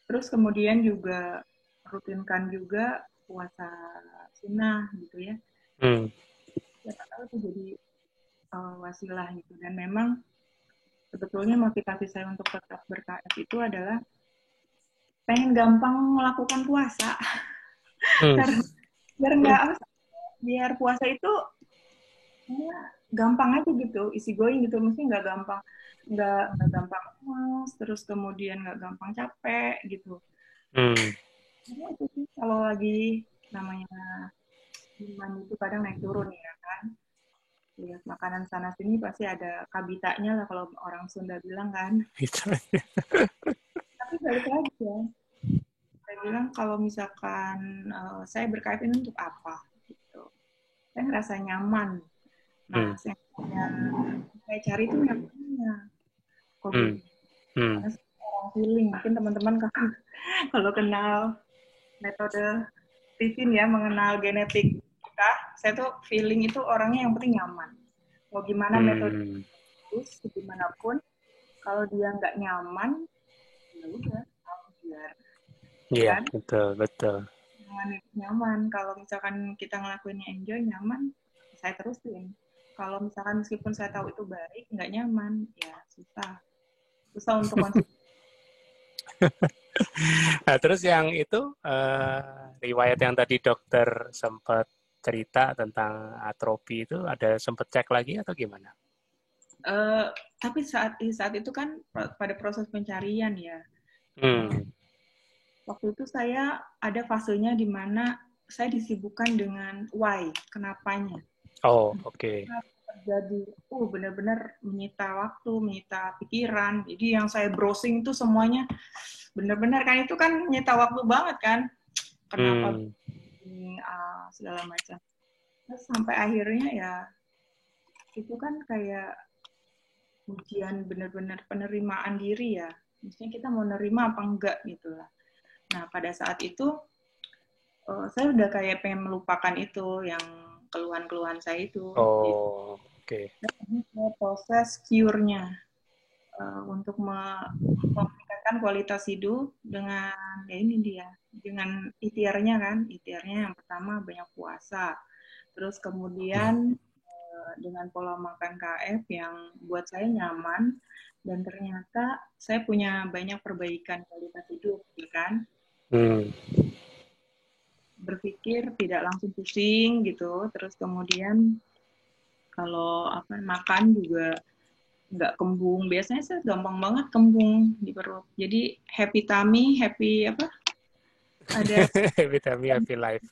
Terus kemudian juga rutinkan juga puasa sunnah gitu ya. Ya tahu itu jadi wasilah gitu. Dan memang sebetulnya motivasi saya untuk tetap ber-KF itu adalah pengen gampang melakukan puasa. biar puasa itu ya, gampang aja gitu, easy going gitu, mesti nggak gampang mas, terus kemudian nggak gampang capek gitu. Karena itu sih kalau lagi namanya iman itu kadang naik turun ya kan. Lihat makanan sana sini pasti ada kabitanya lah kalau orang Sunda bilang kan. Tapi balik lagi ya. Saya bilang kalau misalkan saya ber-KF ini untuk apa gitu. Saya ngerasa nyaman. Nah, yang saya cari itu nyamannya. cognitive. Hmm. Karena orang feeling, mungkin teman-teman kalau kenal metode Tiffin ya, mengenal genetik kita, saya tuh feeling itu orangnya yang penting nyaman. Mau gimana metode terus, dimanapun, kalau dia nggak nyaman, ya udah, biar. Iya, Kan? betul. Nyaman. Kalau misalkan kita ngelakuinnya enjoy, nyaman, saya terusin. Kalau misalkan meskipun saya tahu itu baik, nggak nyaman, ya susah untuk konsisten. Nah, terus yang itu riwayat yang tadi dokter sempat cerita tentang atrofi itu ada sempat cek lagi atau gimana? Tapi saat itu kan pada proses pencarian ya. Waktu itu saya ada fasenya di mana saya disibukkan dengan why, kenapanya. Oh, oke. Terjadi, benar-benar menyita waktu, menyita pikiran. Jadi yang saya browsing itu semuanya benar-benar kan itu kan menyita waktu banget kan. Kenapa ini segala macam. Terus sampai akhirnya ya itu kan kayak ujian benar-benar penerimaan diri ya. Maksudnya kita mau nerima apa enggak gitu lah. Nah, pada saat itu saya udah kayak pengen melupakan itu yang keluhan-keluhan saya itu. Oh, oke. Proses cure-nya untuk meningkatkan kualitas hidup dengan ya ini dia, dengan ikhtiarnya kan. Ikhtiarnya yang pertama banyak puasa. Terus kemudian dengan pola makan KF yang buat saya nyaman dan ternyata saya punya banyak perbaikan kualitas hidup, ya kan? Berpikir tidak langsung pusing gitu, terus kemudian kalau makan juga nggak kembung. Biasanya saya gampang banget kembung di perut. Jadi happy tummy, happy apa? Ada happy tummy, happy life.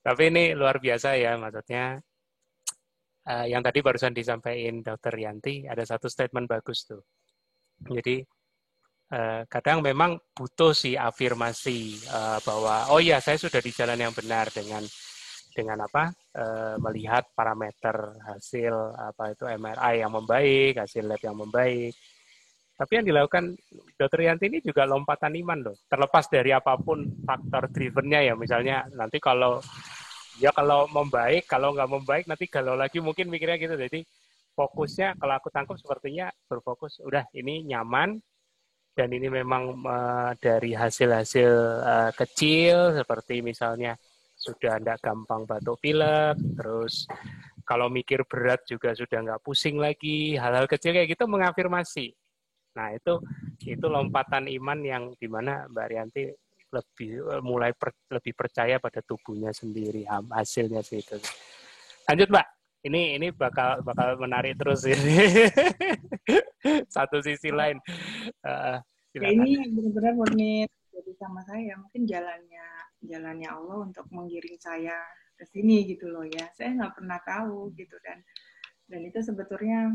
Tapi ini luar biasa ya, maksudnya yang tadi barusan disampaikan Dr. Yanti, ada satu statement bagus tuh. Jadi kadang memang butuh sih afirmasi bahwa oh ya saya sudah di jalan yang benar dengan melihat parameter hasil itu MRI yang membaik, hasil lab yang membaik. Tapi yang dilakukan Dr. Yanti ini juga lompatan iman loh. Terlepas dari apapun faktor drivennya ya, misalnya nanti kalau membaik, kalau nggak membaik nanti galau lagi, mungkin mikirnya gitu. Jadi fokusnya kalau aku tangkap sepertinya berfokus udah ini nyaman dan ini memang dari hasil-hasil kecil seperti misalnya sudah nggak gampang batuk pilek, terus kalau mikir berat juga sudah nggak pusing lagi, hal-hal kecil kayak gitu mengafirmasi. Nah itu lompatan iman yang dimana Mbak Rianti lebih percaya pada tubuhnya sendiri, hasilnya sih itu. Lanjut Mbak, ini bakal menarik terus ini. Satu sisi lain. Ya ini benar-benar murni jadi sama saya, mungkin jalannya Allah untuk menggiring saya ke sini gitu loh ya. Saya nggak pernah tahu gitu dan itu sebetulnya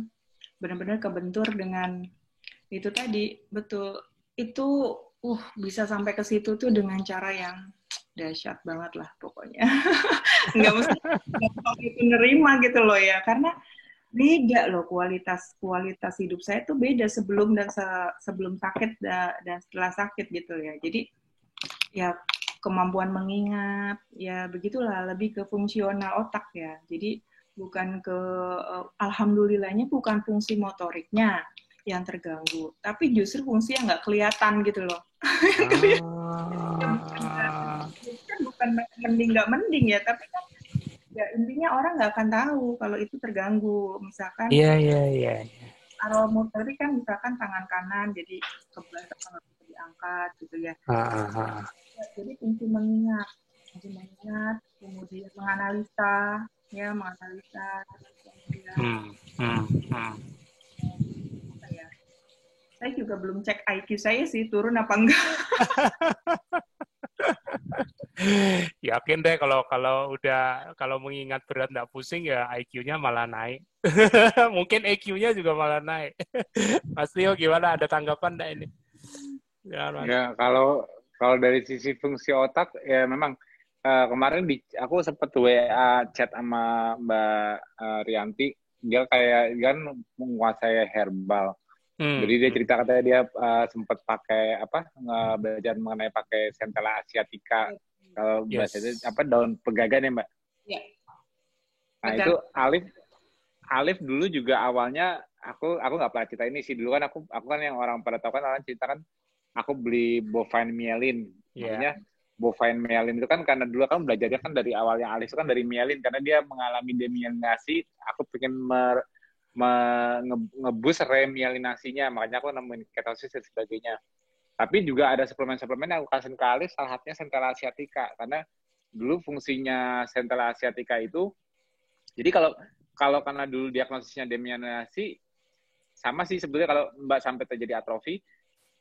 benar-benar kebentur dengan itu tadi, betul. Itu bisa sampai ke situ tuh dengan cara yang dahsyat banget lah pokoknya. Nggak mesti menerima gitu loh ya, karena beda loh kualitas hidup saya tuh beda sebelum dan sebelum sakit dan setelah sakit gitu ya. Jadi ya kemampuan mengingat ya begitulah, lebih ke fungsional otak ya. Jadi bukan ke alhamdulillahnya bukan fungsi motoriknya yang terganggu, tapi justru fungsi yang nggak kelihatan gitu loh. Kan bukan mending nggak mending ya, tapi kan ya intinya orang nggak akan tahu kalau itu terganggu. Misalkan kalau motorik kan misalkan tangan kanan jadi kebelakang tangan diangkat gitu ya. Jadi fungsi mengingat, kemudian menganalisa. Saya juga belum cek IQ saya sih turun apa enggak. Yakin deh kalau mengingat berat nggak pusing ya IQ-nya malah naik. Mungkin EQ-nya juga malah naik. Mas Tio gimana, ada tanggapan enggak ini? Ya kalau dari sisi fungsi otak ya memang kemarin aku sempat WA chat sama Mbak Rianti dia kayak kan menguasai herbal. Jadi dia cerita katanya dia sempat pakai belajar mengenai pakai Centella asiatica. Kalau bahasanya daun pegagan ya, Mbak. Iya. Nah, itu Alif dulu juga awalnya aku nggak pernah cerita ini sih. Dulu kan aku kan yang orang pada tahu kan orang cerita kan aku beli bovine myelin. Maksudnya bovine myelin itu kan karena dulu kan belajarnya kan dari awalnya Alif itu kan dari myelin karena dia mengalami demyelinasi. Aku pengen ngebus remyelinasinya, makanya aku nemuin ketosis dan sebagainya. Tapi juga ada suplemen-suplemen yang aku kasih ke Alif, salah satunya Centella asiatica, karena dulu fungsinya Centella asiatica itu, jadi kalau karena dulu diagnosisnya demyelinasi, sama sih sebetulnya kalau Mbak sampai terjadi atrofi,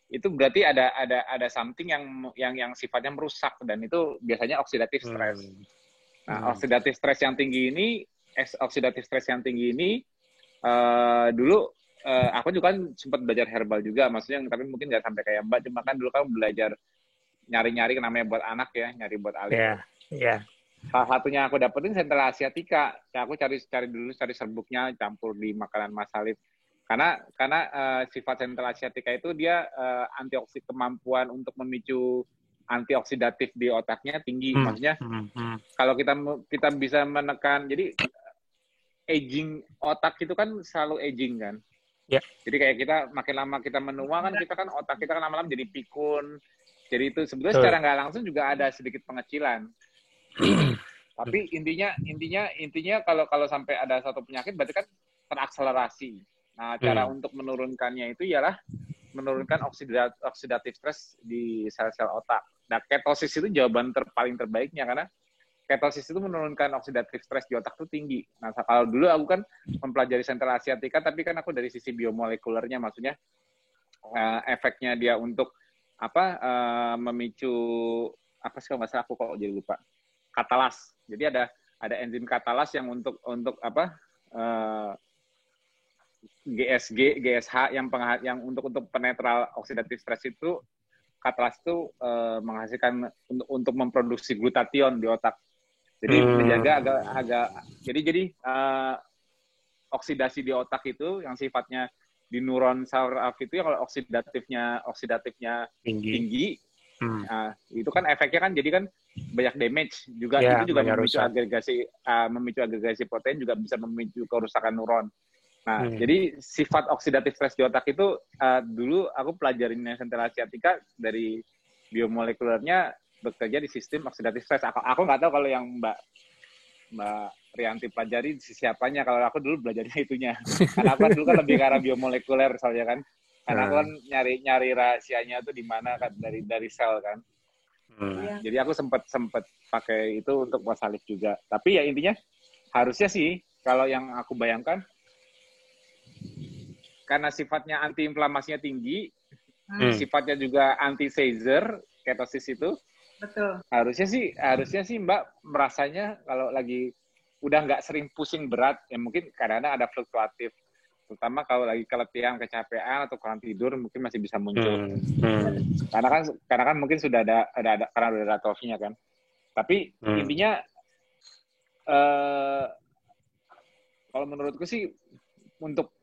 itu berarti ada something yang sifatnya merusak, dan itu biasanya oxidative stress. Nah, oxidative stress yang tinggi ini, dulu aku juga kan sempat belajar herbal juga, maksudnya tapi mungkin nggak sampai kayak Mbak, cuma kan dulu kan belajar nyari-nyari namanya buat anak ya, nyari buat Alif. Salah satunya aku dapetin Centella asiatica. Ya, aku cari serbuknya, campur di makanan Mas Alif. Karena sifat Centella asiatica itu dia kemampuan untuk memicu antioksidatif di otaknya tinggi. Maksudnya kalau kita bisa menekan, jadi aging otak itu kan selalu aging kan. Jadi kayak kita makin lama kita menua kan kita kan otak kita kan lama-lama jadi pikun. Jadi itu sebetulnya secara nggak langsung juga ada sedikit pengecilan. Tapi intinya kalau sampai ada satu penyakit berarti kan terakselerasi. Nah, cara untuk menurunkannya itu ialah menurunkan oxidative stress di sel-sel otak. Nah, ketosis itu jawaban paling terbaiknya karena ketosis itu menurunkan oxidative stress di otak itu tinggi. Nah, kalau dulu aku kan mempelajari Centella asiatica, tapi kan aku dari sisi biomolekulernya, maksudnya efeknya dia untuk memicu apa sih kalau nggak salah aku kok jadi lupa. Katalas. Jadi ada enzim katalas yang untuk GSG, GSH yang untuk penetral oxidative stress itu katalas itu menghasilkan untuk memproduksi glutathione di otak. Jadi menjaga agak jadi oksidasi di otak itu yang sifatnya di neuron saraf itu ya kalau oksidatifnya tinggi. Nah, itu kan efeknya kan jadi kan banyak damage juga, itu juga memicu agregasi protein, juga bisa memicu kerusakan neuron. Nah, jadi sifat oksidatif stress di otak itu dulu aku pelajarin Centella asiatica dari biomolekulernya bekerja di sistem oksidatif stress. Aku nggak tahu kalau yang Mbak Rianti pelajari siapanya. Kalau aku dulu belajarnya itunya. Karena aku dulu kan lebih ke arah biomolekuler soalnya kan. Karena aku kan nyari rahasianya tuh di mana kan dari sel kan. Nah, jadi aku sempat pakai itu untuk Mas Alif juga. Tapi ya intinya harusnya sih kalau yang aku bayangkan karena sifatnya antiinflamasinya tinggi, sifatnya juga anti-seizure, ketosis itu. Betul. Harusnya sih Mbak merasanya kalau lagi udah nggak sering pusing berat, ya mungkin kadang-kadang ada fluktuatif. Terutama kalau lagi keletihan, kecapean atau kurang tidur mungkin masih bisa muncul. Karena kan mungkin sudah ada karena udah ada atrofinya kan. Tapi intinya kalau menurutku sih untuk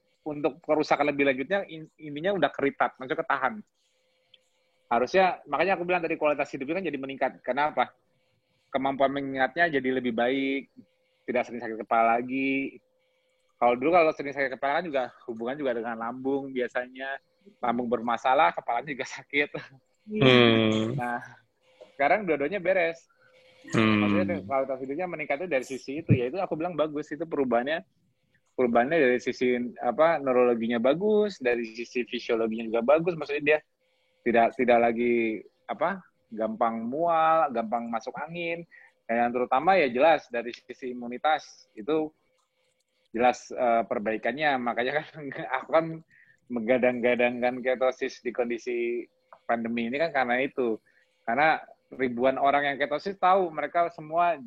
kerusakan lebih lanjutnya intinya udah keritat, maksudnya ketahan. Harusnya makanya aku bilang tadi kualitas hidupnya kan jadi meningkat. Kenapa? Kemampuan mengingatnya jadi lebih baik, tidak sering sakit kepala lagi. Kalau dulu kalau sering sakit kepala kan juga hubungan juga dengan lambung biasanya. Lambung bermasalah, kepalanya juga sakit. Nah, sekarang dua-duanya beres. Maksudnya kualitas hidupnya meningkat itu dari sisi itu, ya itu aku bilang bagus, itu perubahannya dari sisi neurologinya bagus, dari sisi fisiologinya juga bagus. Maksudnya dia tidak lagi gampang mual, gampang masuk angin. Dan yang terutama ya jelas dari sisi imunitas itu jelas perbaikannya. Makanya kan aku kan menggadang-gadangkan ketosis di kondisi pandemi ini kan karena itu. Karena ribuan orang yang ketosis tahu mereka semua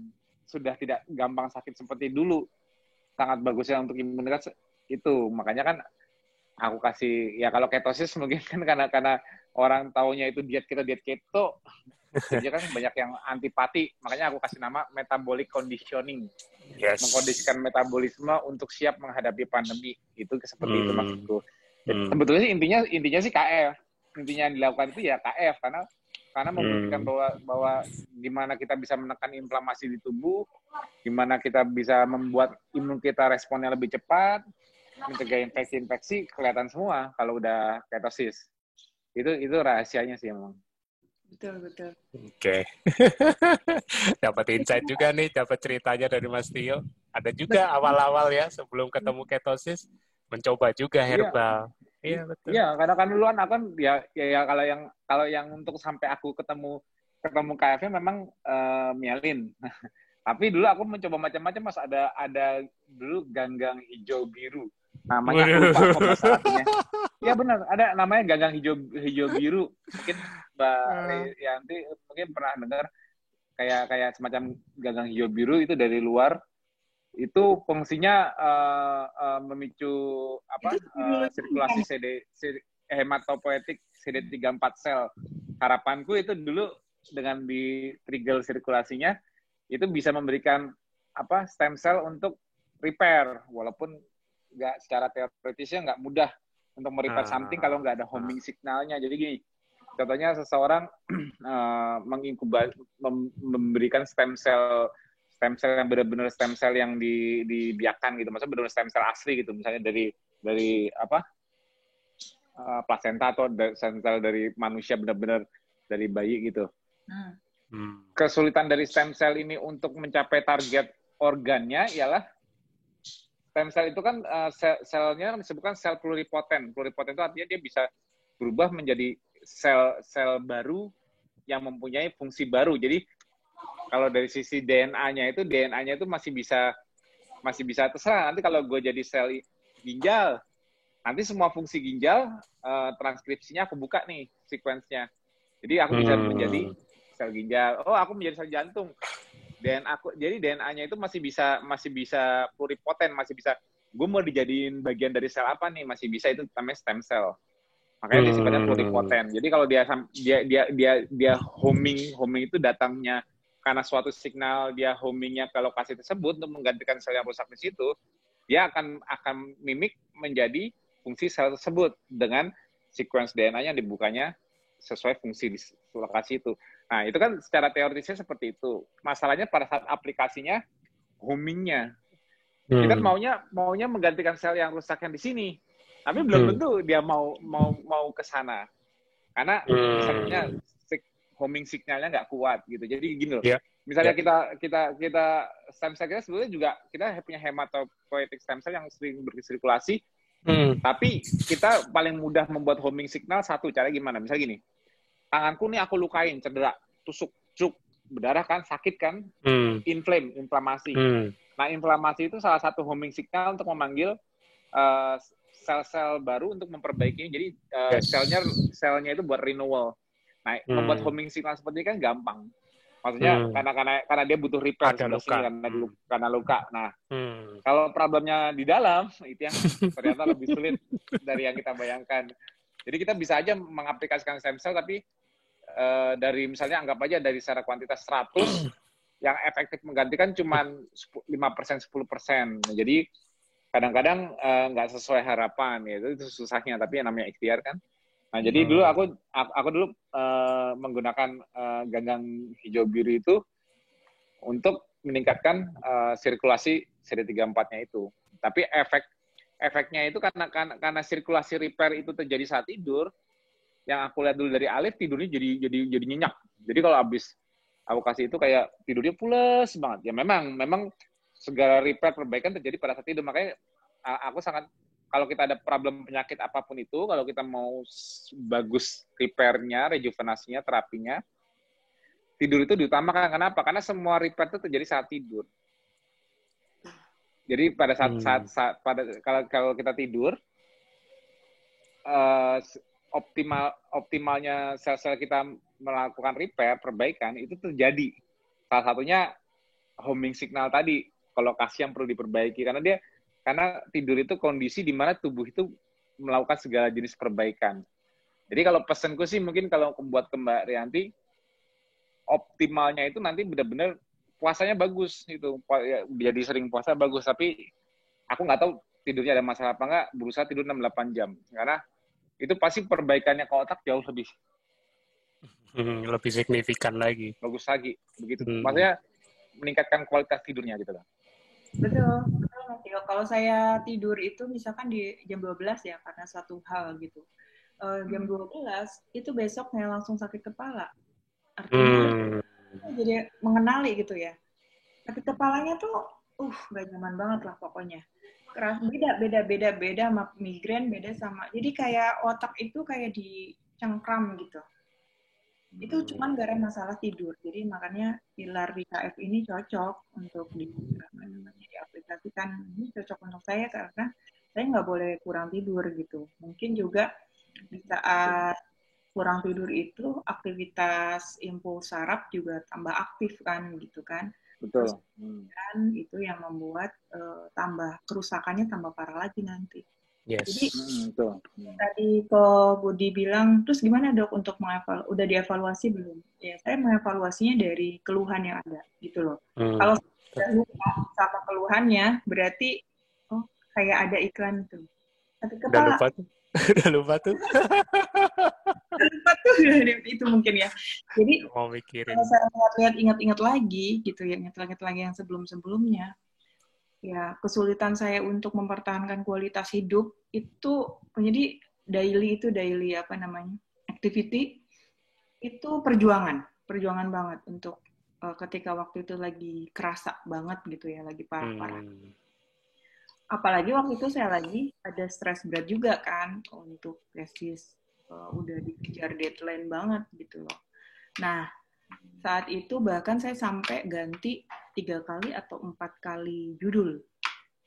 sudah tidak gampang sakit seperti dulu. Sangat bagusnya untuk imunitas itu. Makanya kan aku kasih, ya kalau ketosis mungkin kan karena orang taunya itu diet keto, jadi kan banyak yang antipati, makanya aku kasih nama metabolic conditioning. Yes. Mengkondisikan metabolisme untuk siap menghadapi pandemi. Itu seperti itu maksudku. Sebetulnya sih intinya sih KF. Intinya yang dilakukan itu ya KF karena membuktikan bahwa gimana kita bisa menekan inflamasi di tubuh, gimana kita bisa membuat imun kita responnya lebih cepat, mencegah infeksi kelihatan semua kalau udah ketosis. Itu rahasianya sih emang. Betul. Oke. Dapat insight juga nih, dapat ceritanya dari Mas Tio. Ada juga awal-awal ya sebelum ketemu ketosis mencoba juga herbal. Iya betul. Iya, karena kan duluan aku kan ya kalau yang untuk sampai aku ketemu KF-nya memang myelin. Tapi dulu aku mencoba macam-macam, Mas. Ada dulu ganggang hijau biru. Namanya aku lupa apa bahasa artinya. Iya benar, ada namanya ganggang hijau biru. Mungkin Mbak Rianti mungkin pernah dengar kayak semacam ganggang hijau biru itu dari luar. Itu fungsinya memicu sirkulasi hematopoietik CD34 sel. Harapanku itu dulu dengan di trigger sirkulasinya itu bisa memberikan stem cell untuk repair, walaupun nggak secara teoritisnya nggak mudah untuk merepair something kalau nggak ada homing signalnya. Jadi gini, contohnya seseorang memberikan stem cell yang benar-benar stem cell yang dibiarkan gitu, maksudnya benar-benar stem cell asli gitu, misalnya dari plasenta atau stem cell dari manusia benar-benar dari bayi gitu. Kesulitan dari stem cell ini untuk mencapai target organnya ialah stem cell itu kan selnya disebutkan sel pluripoten. Pluripoten itu artinya dia bisa berubah menjadi sel baru yang mempunyai fungsi baru. Jadi kalau dari sisi DNA-nya itu masih bisa terserah. Nanti kalau gue jadi sel ginjal, nanti semua fungsi ginjal transkripsinya aku buka nih sequence-nya. Jadi aku bisa menjadi sel ginjal. Oh, aku menjadi sel jantung. Jadi DNA-nya itu masih bisa pluripoten, masih bisa. Gue mau dijadiin bagian dari sel apa nih? Masih bisa, itu namanya stem cell. Makanya disebutnya pluripoten. Jadi kalau dia homing itu datangnya karena suatu signal dia homingnya ke lokasi tersebut untuk menggantikan sel yang rusak di situ, dia akan mimik menjadi fungsi sel tersebut dengan sequence DNA-nya yang dibukanya sesuai fungsi di lokasi itu. Nah, itu kan secara teoritisnya seperti itu. Masalahnya pada saat aplikasinya, homingnya. Kita maunya menggantikan sel yang rusak yang di sini, tapi belum tentu dia mau ke sana. Karena misalnya homing signalnya nggak kuat gitu. Jadi gini loh. Misalnya kita stem cell kita sebetulnya juga kita punya hematopoietic stem cell yang sering bersirkulasi. Tapi kita paling mudah membuat homing signal satu cara gimana? Misalnya gini. Tanganku nih aku lukain, cedera, tusuk, berdarah kan, sakit kan, inflamasi. Nah, inflamasi itu salah satu homing signal untuk memanggil sel-sel baru untuk memperbaikinya. Jadi selnya itu buat renewal. Nah, membuat homing signal seperti ini kan gampang. Maksudnya karena dia butuh repair karena luka. Nah, kalau problemnya di dalam itu yang ternyata lebih sulit dari yang kita bayangkan. Jadi kita bisa aja mengaplikasikan stem cell, tapi dari misalnya anggap aja dari secara kuantitas 100, yang efektif menggantikan cuma 5%, 10%. Jadi kadang-kadang nggak sesuai harapan, ya itu susahnya, tapi yang namanya ikhtiar kan. Nah, jadi dulu aku dulu menggunakan ganggang hijau biru itu untuk meningkatkan sirkulasi CD34-nya itu. Tapi efeknya itu karena sirkulasi repair itu terjadi saat tidur, yang aku lihat dulu dari Alif tidurnya jadi nyenyak. Jadi kalau habis aku kasih itu kayak tidurnya pules banget. Ya memang segala repair perbaikan terjadi pada saat tidur. Makanya aku sangat, kalau kita ada problem penyakit apapun itu, kalau kita mau bagus repairnya, rejuvenasinya, terapinya, tidur itu diutamakan. Kenapa? Karena semua repair itu terjadi saat tidur. Jadi pada saat kalau kita tidur, optimalnya sel-sel kita melakukan repair, perbaikan, itu terjadi. Salah satunya homing signal tadi, lokasi yang perlu diperbaiki. Karena tidur itu kondisi di mana tubuh itu melakukan segala jenis perbaikan. Jadi kalau pesanku sih mungkin kalau buat ke Mbak Rianti, optimalnya itu nanti benar-benar puasanya bagus itu, jadi sering puasa bagus, tapi aku nggak tahu tidurnya ada masalah apa nggak, berusaha tidur 6-8 jam. Karena itu pasti perbaikannya ke otak jauh lebih signifikan lagi. bagus lagi. Begitu. Maksudnya meningkatkan kualitas tidurnya gitu loh. Betul, betul Mas Tio. Kalau saya tidur itu misalkan di jam 12 ya, karena satu hal gitu. Jam 12 itu besoknya langsung sakit kepala. Artinya jadi mengenali gitu ya. Sakit kepalanya tuh, gak nyaman banget lah pokoknya. Keras, beda sama migrain, beda sama. Jadi kayak otak itu kayak dicengkram gitu. Itu cuman gara masalah tidur. Jadi makanya pilar BKF ini cocok untuk diaplikasikan. Ini cocok untuk saya karena saya nggak boleh kurang tidur gitu. Mungkin juga di saat kurang tidur itu aktivitas impuls saraf juga tambah aktif kan gitu kan. Betul. Dan itu yang membuat tambah kerusakannya tambah parah lagi nanti. Yes. Jadi tadi Ko Budi bilang, terus gimana dok untuk udah dievaluasi belum? Ya saya mengevaluasinya dari keluhan yang ada gitu loh. Kalau sudah lupa sama keluhannya, berarti kayak ada iklan tuh. Sakit kepala. Udah lupa tuh. Itu mungkin ya. Jadi mau mikirin. Kalau saya ingat-ingat lagi gitu ya, ingat-ingat lagi yang sebelumnya. Ya, kesulitan saya untuk mempertahankan kualitas hidup itu menjadi daily activity itu perjuangan banget untuk ketika waktu itu lagi kerasa banget gitu ya, lagi parah-parah. Apalagi waktu itu saya lagi ada stres berat juga kan untuk tesis, udah dikejar deadline banget gitu loh. Nah, saat itu bahkan saya sampai ganti 3 kali atau 4 kali judul,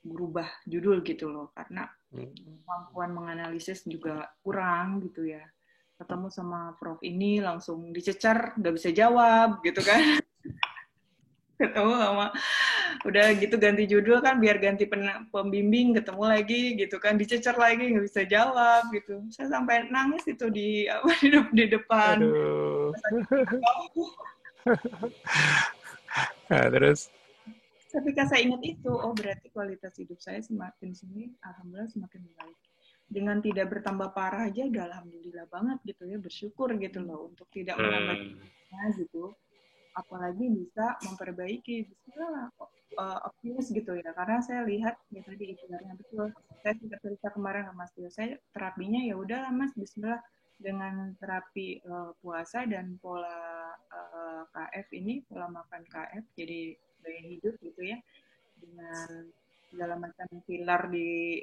berubah judul gitu loh, karena kemampuan menganalisis juga kurang gitu ya. Ketemu sama prof ini langsung dicecar, nggak bisa jawab gitu kan. Ketemu sama, udah gitu ganti judul kan, biar ganti pembimbing, ketemu lagi gitu kan, dicecar lagi, nggak bisa jawab gitu. Saya sampai nangis itu di depan. Nah, terus ketika saya ingat itu, berarti kualitas hidup saya semakin sini, alhamdulillah semakin baik. Dengan tidak bertambah parah aja udah alhamdulillah banget gitu ya, bersyukur gitu loh untuk tidak menambahnya gitu. Apalagi bisa memperbaiki, bismillah, optimis gitu ya. Karena saya lihat ya tadi ikhtiarnya betul. Saya sudah cerita kemarin sama Mas Tio, saya terapinya ya udahlah Mas, bismillah, dengan terapi puasa dan pola KF ini, pola makan KF, jadi gaya hidup gitu ya, dengan segala macam pilar di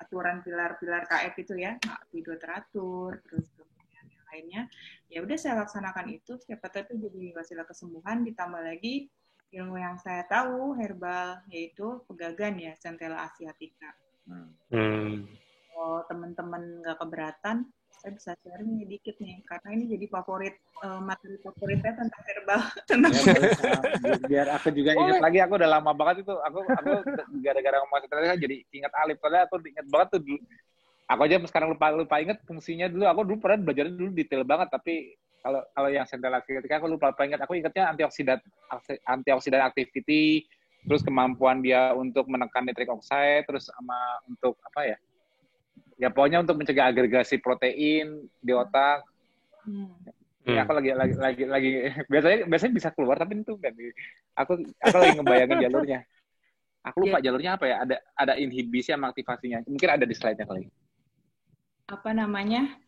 aturan pilar-pilar KF itu ya, tidur teratur, terus kemudian yang lainnya, ya udah saya laksanakan itu, siapa tahu jadi wasilah kesembuhan, ditambah lagi ilmu yang saya tahu herbal, yaitu pegagan ya, Centella asiatica. Kalau teman-teman nggak keberatan, saya bisa sharing dikit nih, karena ini jadi materi favorit saya tentang herbal. Biar aku juga ingat lagi, aku udah lama banget itu, aku gara-gara ngomong Centella jadi ingat Alif, soalnya aku ingat banget tuh dulu. Aku aja sekarang lupa ingat fungsinya dulu, aku dulu pernah belajar dulu detail banget, tapi kalau yang Centella ketika aku lupa ingat, aku ingatnya antioksidan activity, terus kemampuan dia untuk menekan nitric oxide, terus sama untuk apa ya? Ya pokoknya untuk mencegah agregasi protein di otak. Ya, aku lagi biasanya bisa keluar tapi itu kan aku lagi ngebayangin jalurnya. Aku lupa jalurnya apa ya? Ada inhibisi sama aktivasinya. Mungkin ada di slide-nya kali. Apa namanya?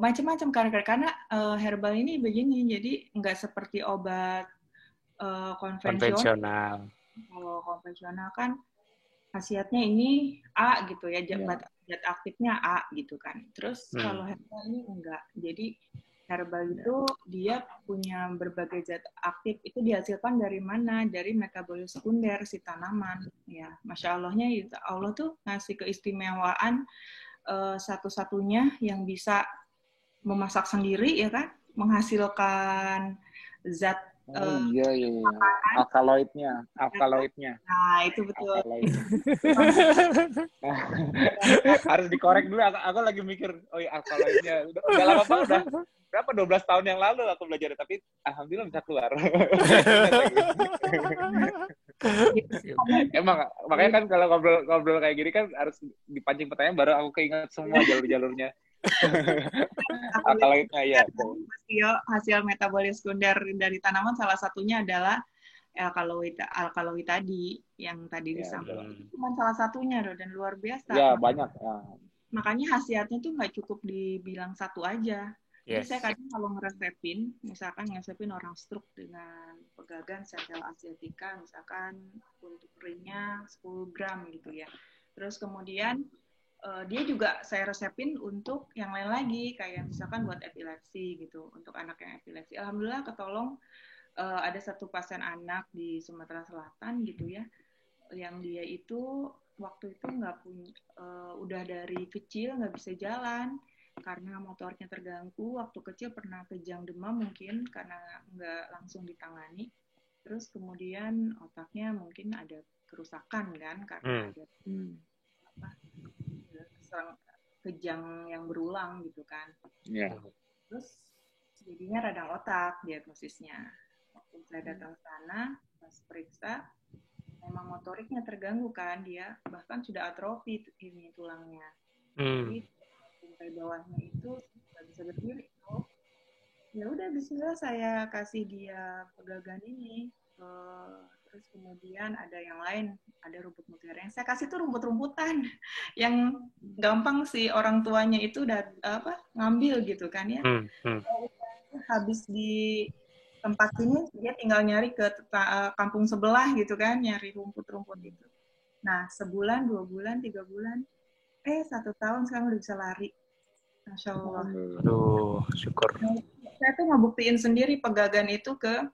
Macam-macam karena herbal ini begini, jadi nggak seperti obat konvensional. Kalau konvensional kan khasiatnya ini A gitu ya, zat aktifnya A gitu kan. Terus kalau herbal ini enggak. Jadi herbal itu dia punya berbagai zat aktif, itu dihasilkan dari mana? Dari metabolis sekunder si tanaman. Ya, Masya Allahnya Allah tuh ngasih keistimewaan satu-satunya yang bisa memasak sendiri ya kan, menghasilkan zat Iya. Alkaloidnya. Nah, itu betul. Harus dikorek dulu. Aku lagi mikir, oh iya alkaloidnya. Udah lama banget, berapa 12 tahun yang lalu aku belajar, tapi alhamdulillah bisa keluar. Emang makanya kan kalau ngobrol kayak gini kan harus dipancing pertanyaan baru aku keinget semua jalur-jalurnya. Alkaloidnya ya. Hasil metabolis sekunder dari tanaman salah satunya adalah alkaloid tadi yang tadi disampaikan. Cuma salah satunya dan luar biasa. Ya, banyak. Makanya khasiatnya tuh nggak cukup dibilang satu aja. Jadi saya kadang kalau ngeresepin, misalkan ngeresepin orang stroke dengan pegagan Centella asiatica, misalkan untuk keringnya 10 gram gitu ya. Terus kemudian dia juga saya resepin untuk yang lain lagi, kayak misalkan buat epilepsi gitu, untuk anak yang epilepsi. Alhamdulillah ketolong, ada satu pasien anak di Sumatera Selatan gitu ya, yang dia itu waktu itu nggak punya, udah dari kecil nggak bisa jalan karena motornya terganggu. Waktu kecil pernah kejang demam mungkin karena nggak langsung ditangani. Terus kemudian otaknya mungkin ada kerusakan kan karena ada kejang yang berulang gitu kan. Terus jadinya radang otak diagnosisnya. Waktu saya datang ke sana, pas periksa, memang motoriknya terganggu kan, dia bahkan sudah atrofi ini tulangnya. Jadi sampai bawahnya itu nggak bisa berdiri. Ya udah, bismillah saya kasih dia pegagan ini. Terus kemudian ada yang lain, ada rumput mutiara. Yang saya kasih tuh rumput-rumputan yang gampang sih orang tuanya itu udah ngambil gitu kan ya. Habis di tempat ini dia tinggal nyari ke kampung sebelah gitu kan, nyari rumput-rumput itu. Nah, sebulan, 2 bulan, 3 bulan, 1 tahun sekarang udah bisa lari. Masya Allah. Aduh, syukur. Saya tuh ngebuktiin sendiri pegagan itu ke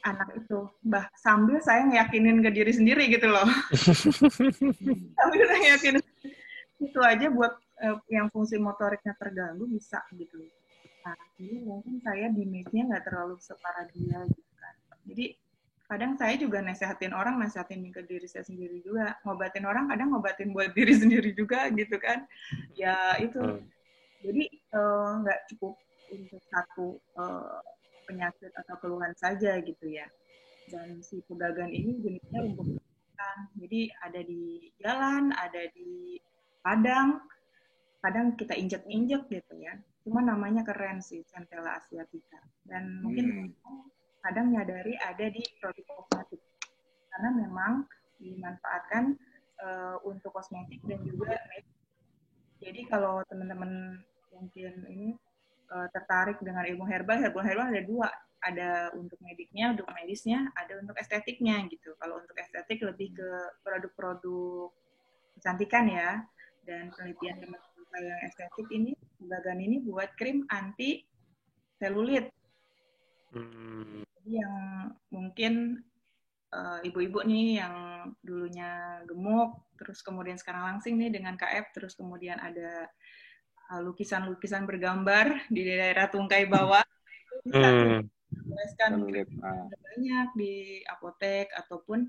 anak itu, sambil saya ngeyakinin ke diri sendiri gitu loh. Sambil saya ngeyakinin itu aja buat yang fungsi motoriknya terganggu bisa gitu. Nah, ini mungkin saya damage-nya nggak terlalu separah dia gitu kan. Jadi kadang saya juga nasehatin ke diri saya sendiri juga. Ngobatin orang kadang ngobatin buat diri sendiri juga gitu kan. Ya itu. Jadi nggak cukup untuk satu penyakit atau keluhan saja gitu ya. Dan si pegagan ini jenisnya rumput ikan. Jadi ada di jalan, ada di padang, kadang kita injek-injek gitu ya. Cuma namanya keren sih, Centella asiatica. Dan mungkin kadang nyadari ada di produk kosmetik. Karena memang dimanfaatkan untuk kosmetik dan juga medis. Jadi kalau teman-teman mungkin ini tertarik dengan ilmu herbal ada 2. Ada untuk medisnya, ada untuk estetiknya gitu. Kalau untuk estetik lebih ke produk-produk kecantikan ya. Dan penelitian teman-teman yang estetik ini, pegagan ini buat krim anti selulit. Jadi yang mungkin ibu-ibu nih yang dulunya gemuk, terus kemudian sekarang langsing nih dengan KF, terus kemudian ada lukisan-lukisan bergambar di daerah tungkai bawah, itu bisa tuliskan banyak di apotek ataupun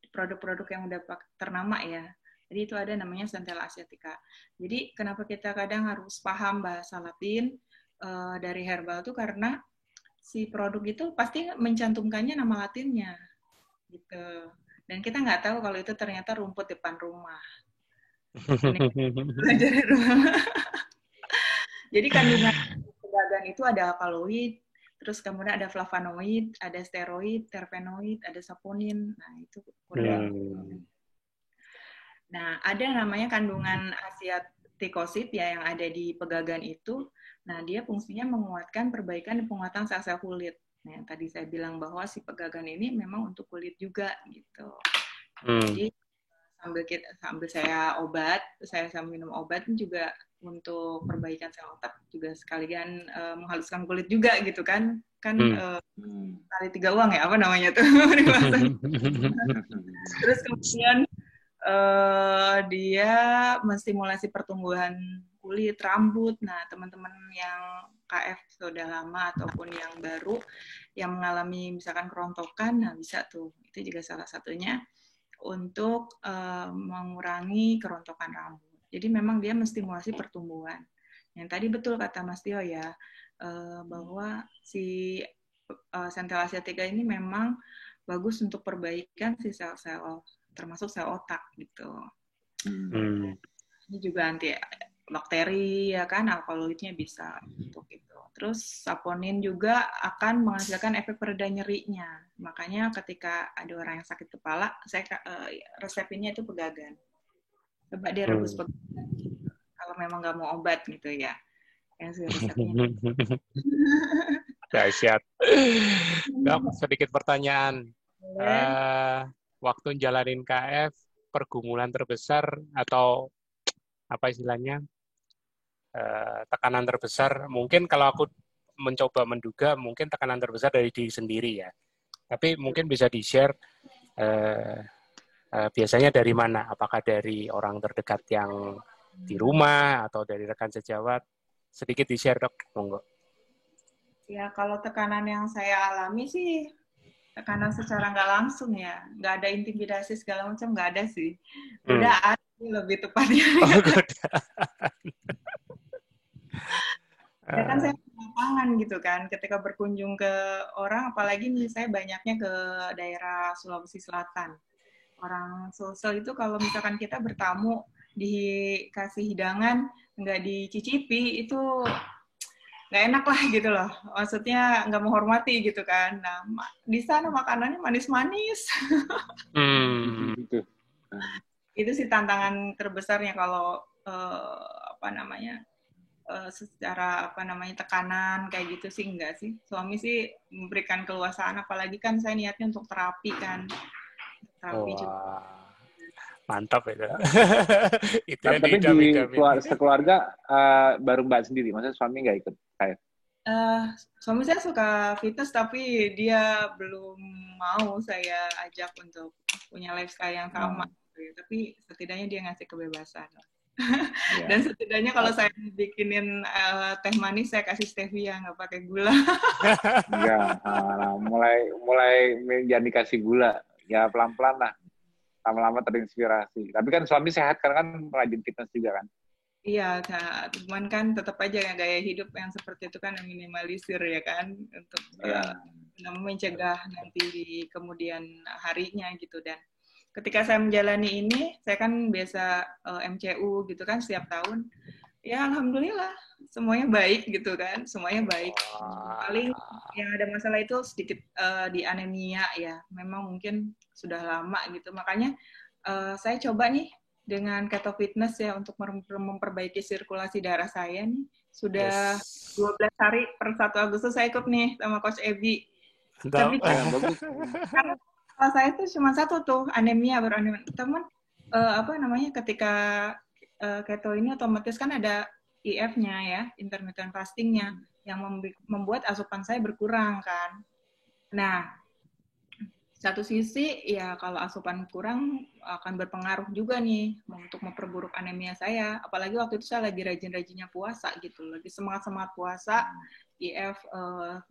di produk-produk yang udah ternama ya. Jadi itu ada namanya Centella asiatica. Jadi kenapa kita kadang harus paham bahasa Latin dari herbal itu karena si produk itu pasti mencantumkannya nama Latinnya gitu. Dan kita nggak tahu kalau itu ternyata rumput depan rumah. Jadi kandungan pegagan itu ada alkaloid, terus kemudian ada flavonoid, ada steroid, terpenoid, ada saponin. Nah, itu kurang. Nah, ada namanya kandungan asiatikosid ya yang ada di pegagan itu. Nah, dia fungsinya menguatkan perbaikan dan penguatan sel-sel kulit. Nah, yang tadi saya bilang bahwa si pegagan ini memang untuk kulit juga gitu. Jadi sambil saya minum obat juga untuk perbaikan sel otak juga sekalian menghaluskan kulit juga gitu kan kali 3 uang ya apa namanya tuh. Terus kemudian dia menstimulasi pertumbuhan kulit, rambut. Nah, teman-teman yang KF sudah lama ataupun yang baru yang mengalami misalkan kerontokan, nah bisa tuh. Itu juga salah satunya untuk mengurangi kerontokan rambut. Jadi memang dia menstimulasi pertumbuhan. Yang tadi betul kata Mas Tio ya, bahwa si Centella asiatica ini memang bagus untuk perbaikan si sel-sel, termasuk sel otak gitu. Ini juga anti bakteri ya kan, alkaloidnya bisa untuk itu. Terus saponin juga akan menghasilkan efek pereda nyerinya. Makanya ketika ada orang yang sakit kepala, saya resepinnya itu pegagan. Coba dia rebus pegagan. Kalau memang nggak mau obat gitu ya. Yang resepnya. Dahsyat. Dok, sedikit pertanyaan. Waktu jalanin KF, pergumulan terbesar atau apa istilahnya, tekanan terbesar, mungkin kalau aku mencoba menduga, mungkin tekanan terbesar dari diri sendiri ya. Tapi mungkin bisa di-share biasanya dari mana? Apakah dari orang terdekat yang di rumah atau dari rekan sejawat? Sedikit di-share, Dok. Monggo. Ya, kalau tekanan yang saya alami sih, tekanan secara nggak langsung ya. Nggak ada intimidasi segala macam, nggak ada sih. Godaan lebih tepatnya. Oh, godaan. Ya kan saya di lapangan gitu kan, ketika berkunjung ke orang, apalagi nih saya banyaknya ke daerah Sulawesi Selatan. Orang Sulsel itu kalau misalkan kita bertamu, dikasih hidangan, nggak dicicipi, itu nggak enak lah gitu loh. Maksudnya nggak menghormati gitu kan. Nah, di sana makanannya manis-manis. Itu sih tantangan terbesarnya kalau secara tekanan kayak gitu sih enggak sih. Suami sih memberikan keluasaan, apalagi kan saya niatnya untuk terapi kan. Terapi juga. Mantap itu. Itu tapi di sekeluarga baru Mbak sendiri, maksudnya suami nggak ikut kayak? Suami saya suka fitness tapi dia belum mau saya ajak untuk punya lifestyle yang sama. Tapi setidaknya dia ngasih kebebasan. Yeah. Dan setidaknya kalau saya bikinin teh manis, saya kasih stevia, nggak pakai gula. Enggak, mulai jangan dikasih gula, ya pelan-pelan lah. Lama-lama terinspirasi. Tapi kan suami sehat karena kan rajin fitness juga kan? Iya, cuman kan tetap aja gaya hidup yang seperti itu kan minimalisir ya kan, untuk mencegah nanti di kemudian harinya gitu. Dan ketika saya menjalani ini, saya kan biasa MCU gitu kan setiap tahun. Ya alhamdulillah semuanya baik gitu kan, semuanya baik. Paling yang ada masalah itu sedikit di anemia ya, memang mungkin sudah lama gitu. Makanya saya coba nih dengan Keto Fitness ya untuk memperbaiki sirkulasi darah saya nih. Sudah 12 hari per 1 Agustus saya ikut nih sama Coach Ebi. Tapi bagus. Karena kalau saya tuh cuma satu tuh, anemia, baru anemia. Teman, ketika keto ini otomatis kan ada IF-nya ya, intermittent fasting-nya, yang membuat asupan saya berkurang kan. Nah, satu sisi ya kalau asupan kurang akan berpengaruh juga nih untuk memperburuk anemia saya. Apalagi waktu itu saya lagi rajin-rajinnya puasa gitu, lagi semangat-semangat puasa, IF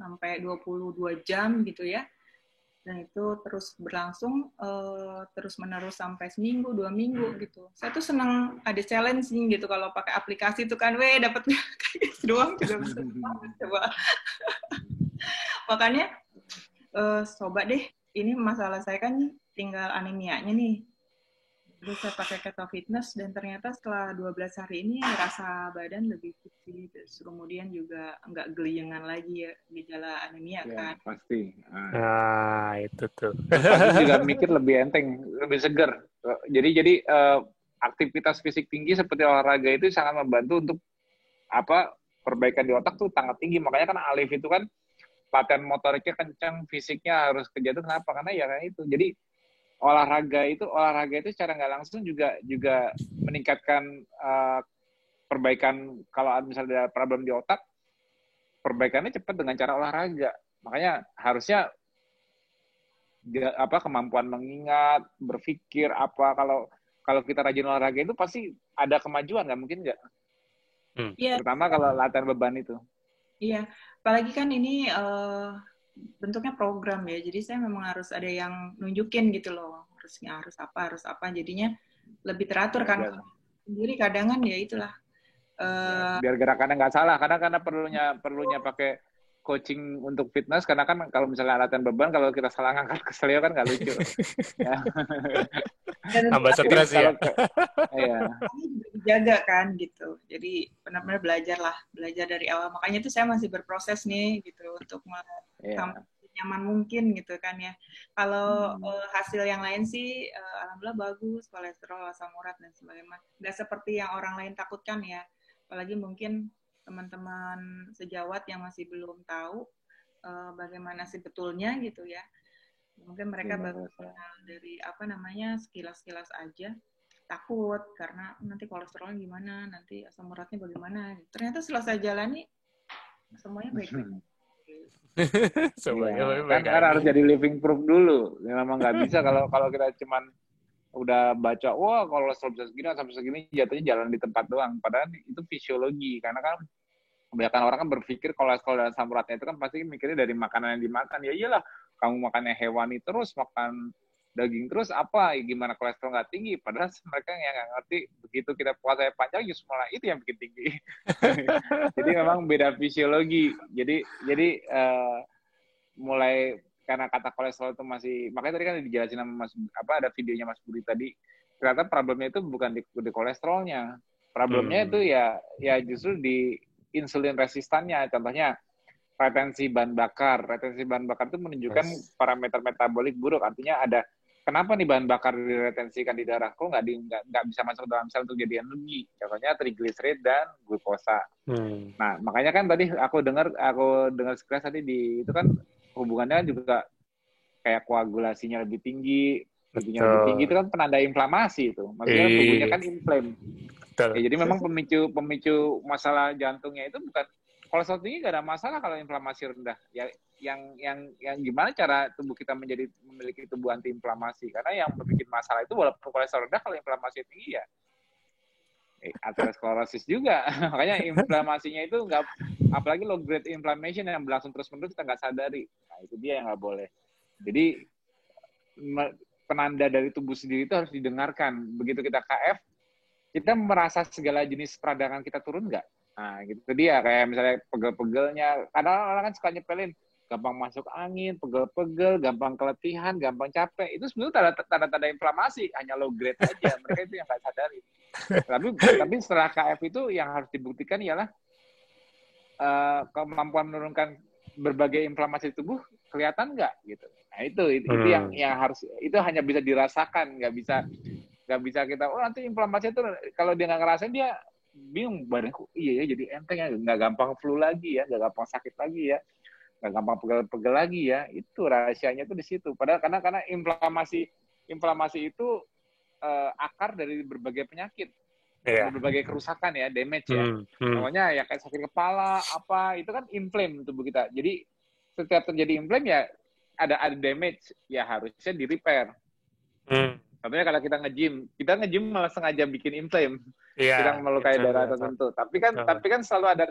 sampai 22 jam gitu ya. Dan itu terus berlangsung terus-menerus sampai seminggu, 2 minggu gitu. Saya tuh senang ada challenge gitu kalau pakai aplikasi itu kan, dapat kayak gitu doang juga bisa coba. Makanya coba deh, ini masalah saya kan tinggal anemianya nih. Terus saya pakai Keto Fitness dan ternyata setelah 12 hari ini rasa badan lebih putih, terus kemudian juga nggak geliyengan lagi ya gejala anemia kan. Pasti. Itu tuh. Pasti juga mikir lebih enteng, lebih segar. Jadi aktivitas fisik tinggi seperti olahraga itu sangat membantu untuk perbaikan di otak tuh sangat tinggi. Makanya kan Alif itu kan latihan motoriknya kencang, fisiknya harus kerja tuh kenapa? Karena ya kayak itu. Jadi olahraga itu secara nggak langsung juga meningkatkan perbaikan. Kalau misalnya ada problem di otak, perbaikannya cepat dengan cara olahraga. Makanya harusnya kemampuan mengingat, berpikir kalau kita rajin olahraga itu pasti ada kemajuan, nggak mungkin nggak? Iya, Terutama kalau latihan beban itu. iya. Apalagi kan ini bentuknya program ya. Jadi saya memang harus ada yang nunjukin gitu loh. Harus apa. Jadinya lebih teratur Ya, kan. biar, Sendiri kadang kan ya itulah. biar gerakannya nggak salah. Karena perlunya pakai coaching untuk fitness. Karena kan kalau misalnya latihan beban, kalau kita salah ngangkat keselio kan nggak lucu. Ya. Tambah Jadi stres ya. iya. juga dijaga kan gitu. Jadi benar-benar belajar dari awal. Makanya itu saya masih berproses nih gitu untuk Iya. nyaman mungkin gitu kan ya. Kalau hasil yang lain sih alhamdulillah bagus, kolesterol, asam urat dan sebagainya. Nggak seperti yang orang lain takutkan ya. Apalagi mungkin teman-teman sejawat yang masih belum tahu bagaimana sebetulnya gitu ya. Mungkin mereka baru kenal dari sekilas-sekilas aja, takut karena nanti kolesterolnya gimana, nanti asam uratnya bagaimana. Ternyata setelah saya jalani semuanya baik-baik. Semuanya Iya, baik-baik kan aja. harus jadi living proof dulu. Ya, memang nggak bisa kalau kita cuman udah baca, wah kolesterol bisa segini sampai segini, jatuhnya jalan di tempat doang. Padahal itu fisiologi, karena kan kebanyakan orang kan berpikir kolesterol dan asam uratnya itu kan pasti mikirnya dari makanan yang dimakan. Ya iyalah, kamu makannya hewani terus, makan daging terus, apa gimana kolesterol nggak tinggi? Padahal mereka yang nggak ngerti, begitu kita puasa panjang justru malah itu yang bikin tinggi. Jadi memang beda fisiologi. Jadi mulai karena kata kolesterol itu masih, makanya tadi kan dijelasin sama Mas, ada videonya Mas Budi tadi, ternyata problemnya itu bukan di kolesterolnya, problemnya itu ya justru di insulin resistannya. Contohnya retensi bahan bakar itu menunjukkan parameter metabolik buruk, artinya ada kenapa nih bahan bakar diretensikan di darah, kok nggak bisa masuk dalam sel untuk jadi energi, contohnya trigliserid dan glukosa. Nah makanya kan tadi aku dengar sekilas tadi itu kan hubungannya juga kayak koagulasinya lebih tinggi, itu kan penanda inflamasi itu. Maksudnya tubuhnya kan inflame. Ya, jadi memang pemicu masalah jantungnya itu bukan kolesterol tinggi, nggak ada masalah kalau inflamasi rendah. Ya, yang gimana cara tubuh kita memiliki tubuh anti inflamasi? Karena yang bikin masalah itu walaupun kolesterol rendah, kalau inflamasi tinggi ya aterosklerosis juga. Makanya inflamasinya itu nggak, apalagi low grade inflammation yang berlangsung terus-menerus kita nggak sadari. Nah itu dia yang nggak boleh. Jadi penanda dari tubuh sendiri itu harus didengarkan. Begitu kita KF, kita merasa segala jenis peradangan kita turun nggak? Nah gitu dia, kayak misalnya pegel-pegelnya. Kadang orang kan suka nyepelin, gampang masuk angin, pegel-pegel, gampang keletihan, gampang capek. Itu sebenarnya tanda-tanda inflamasi, hanya low grade aja. Mereka itu yang nggak sadari. Tapi setelah KF itu yang harus dibuktikan ialah kemampuan menurunkan berbagai inflamasi tubuh kelihatan nggak gitu. Nah itu yang harus, itu hanya bisa dirasakan, nggak bisa kita nanti inflamasi itu kalau dia nggak ngerasain dia bingung, badanku iya ya jadi enteng ya, nggak gampang flu lagi ya, nggak gampang sakit lagi ya, nggak gampang pegel-pegel lagi ya. Itu rahasianya tuh di situ. Padahal karena inflamasi itu akar dari berbagai penyakit, berbagai kerusakan ya, damage ya. Namanya ya kayak sakit kepala, apa itu kan inflame tubuh kita. Jadi setiap terjadi inflame ya ada damage, ya harusnya di repair. Contohnya kalau kita nge-gym malah sengaja bikin inflame, kita melukai darah tertentu. Tapi kan selalu ada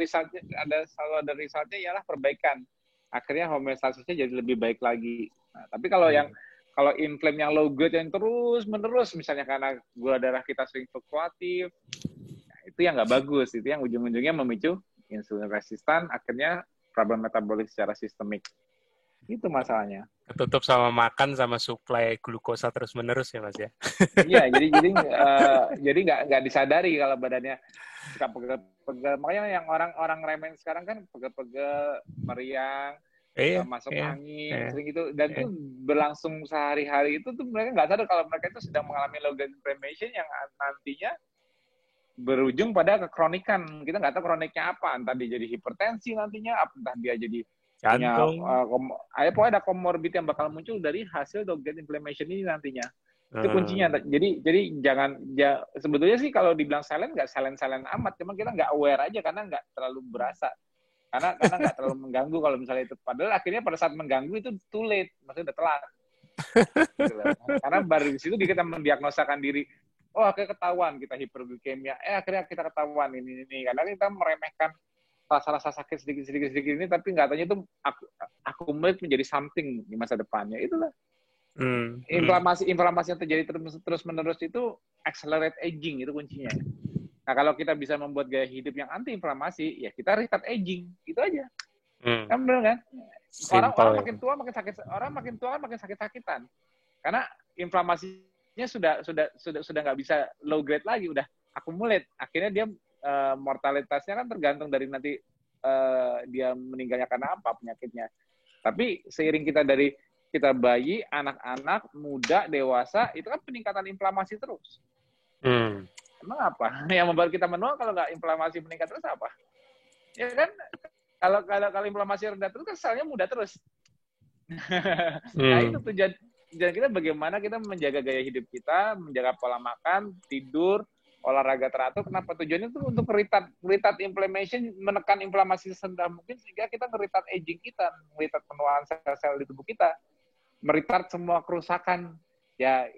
resultnya ialah perbaikan. Akhirnya homeostasisnya jadi lebih baik lagi. Nah, tapi kalau inflame yang low grade yang terus-menerus, misalnya karena gula darah kita sering fluktuatif, nah, itu yang nggak bagus. Itu yang ujung-ujungnya memicu insulin resistan, akhirnya problem metabolik secara sistemik. Itu masalahnya. Ketutup sama makan sama suplai glukosa terus-menerus ya Mas ya? Iya, jadi nggak disadari kalau badannya suka pegel-pegel. Makanya yang orang remen sekarang kan pegel-pegel, meriang, masuk angin, sering itu, dan itu berlangsung sehari-hari. Itu tuh mereka nggak sadar kalau mereka itu sedang mengalami low grade inflammation yang nantinya berujung pada kekronikan. Kita nggak tahu kroniknya apa, entah dia jadi hipertensi nantinya, entah dia jadi jantung, pokoknya ada komorbid yang bakal muncul dari hasil low grade inflammation ini nantinya. Itu kuncinya. Jadi jangan, sebetulnya sih kalau dibilang silent, nggak silent amat, cuma kita nggak aware aja karena nggak terlalu berasa. Karena nggak terlalu mengganggu kalau misalnya itu. Padahal akhirnya pada saat mengganggu itu too late, maksudnya udah telat. Gitu. Karena baru di situ kita mendiagnosakan diri, oh akhirnya ketahuan kita hiperglikemia, akhirnya kita ketahuan ini. Karena kita meremehkan rasa-rasa sakit sedikit ini, tapi nggak tanya itu akumulasi menjadi something di masa depannya. Itulah inflamasi yang terjadi terus-menerus itu accelerate aging, itu kuncinya. Nah kalau kita bisa membuat gaya hidup yang anti inflamasi, ya kita retard aging, itu aja. Kan benar kan? Orang makin tua makin sakit, orang makin tua makin sakit-sakitan. Karena inflamasinya sudah nggak bisa low grade lagi, udah accumulate. Akhirnya dia mortalitasnya kan tergantung dari nanti dia meninggalnya karena apa penyakitnya. Tapi seiring kita bayi, anak-anak, muda, dewasa, itu kan peningkatan inflamasi terus. Emang apa? Yang membuat kita menua kalau nggak inflamasi meningkat terus apa? Ya kan? Kalau inflamasi rendah terus kan selnya muda terus. Nah itu tujuan kita, bagaimana kita menjaga gaya hidup kita, menjaga pola makan, tidur, olahraga teratur. Kenapa tujuannya itu untuk retard inflammation, menekan inflamasi serendah mungkin sehingga kita nge-retard aging kita, nge-retard penuaan sel-sel di tubuh kita, meretard semua kerusakan. Ya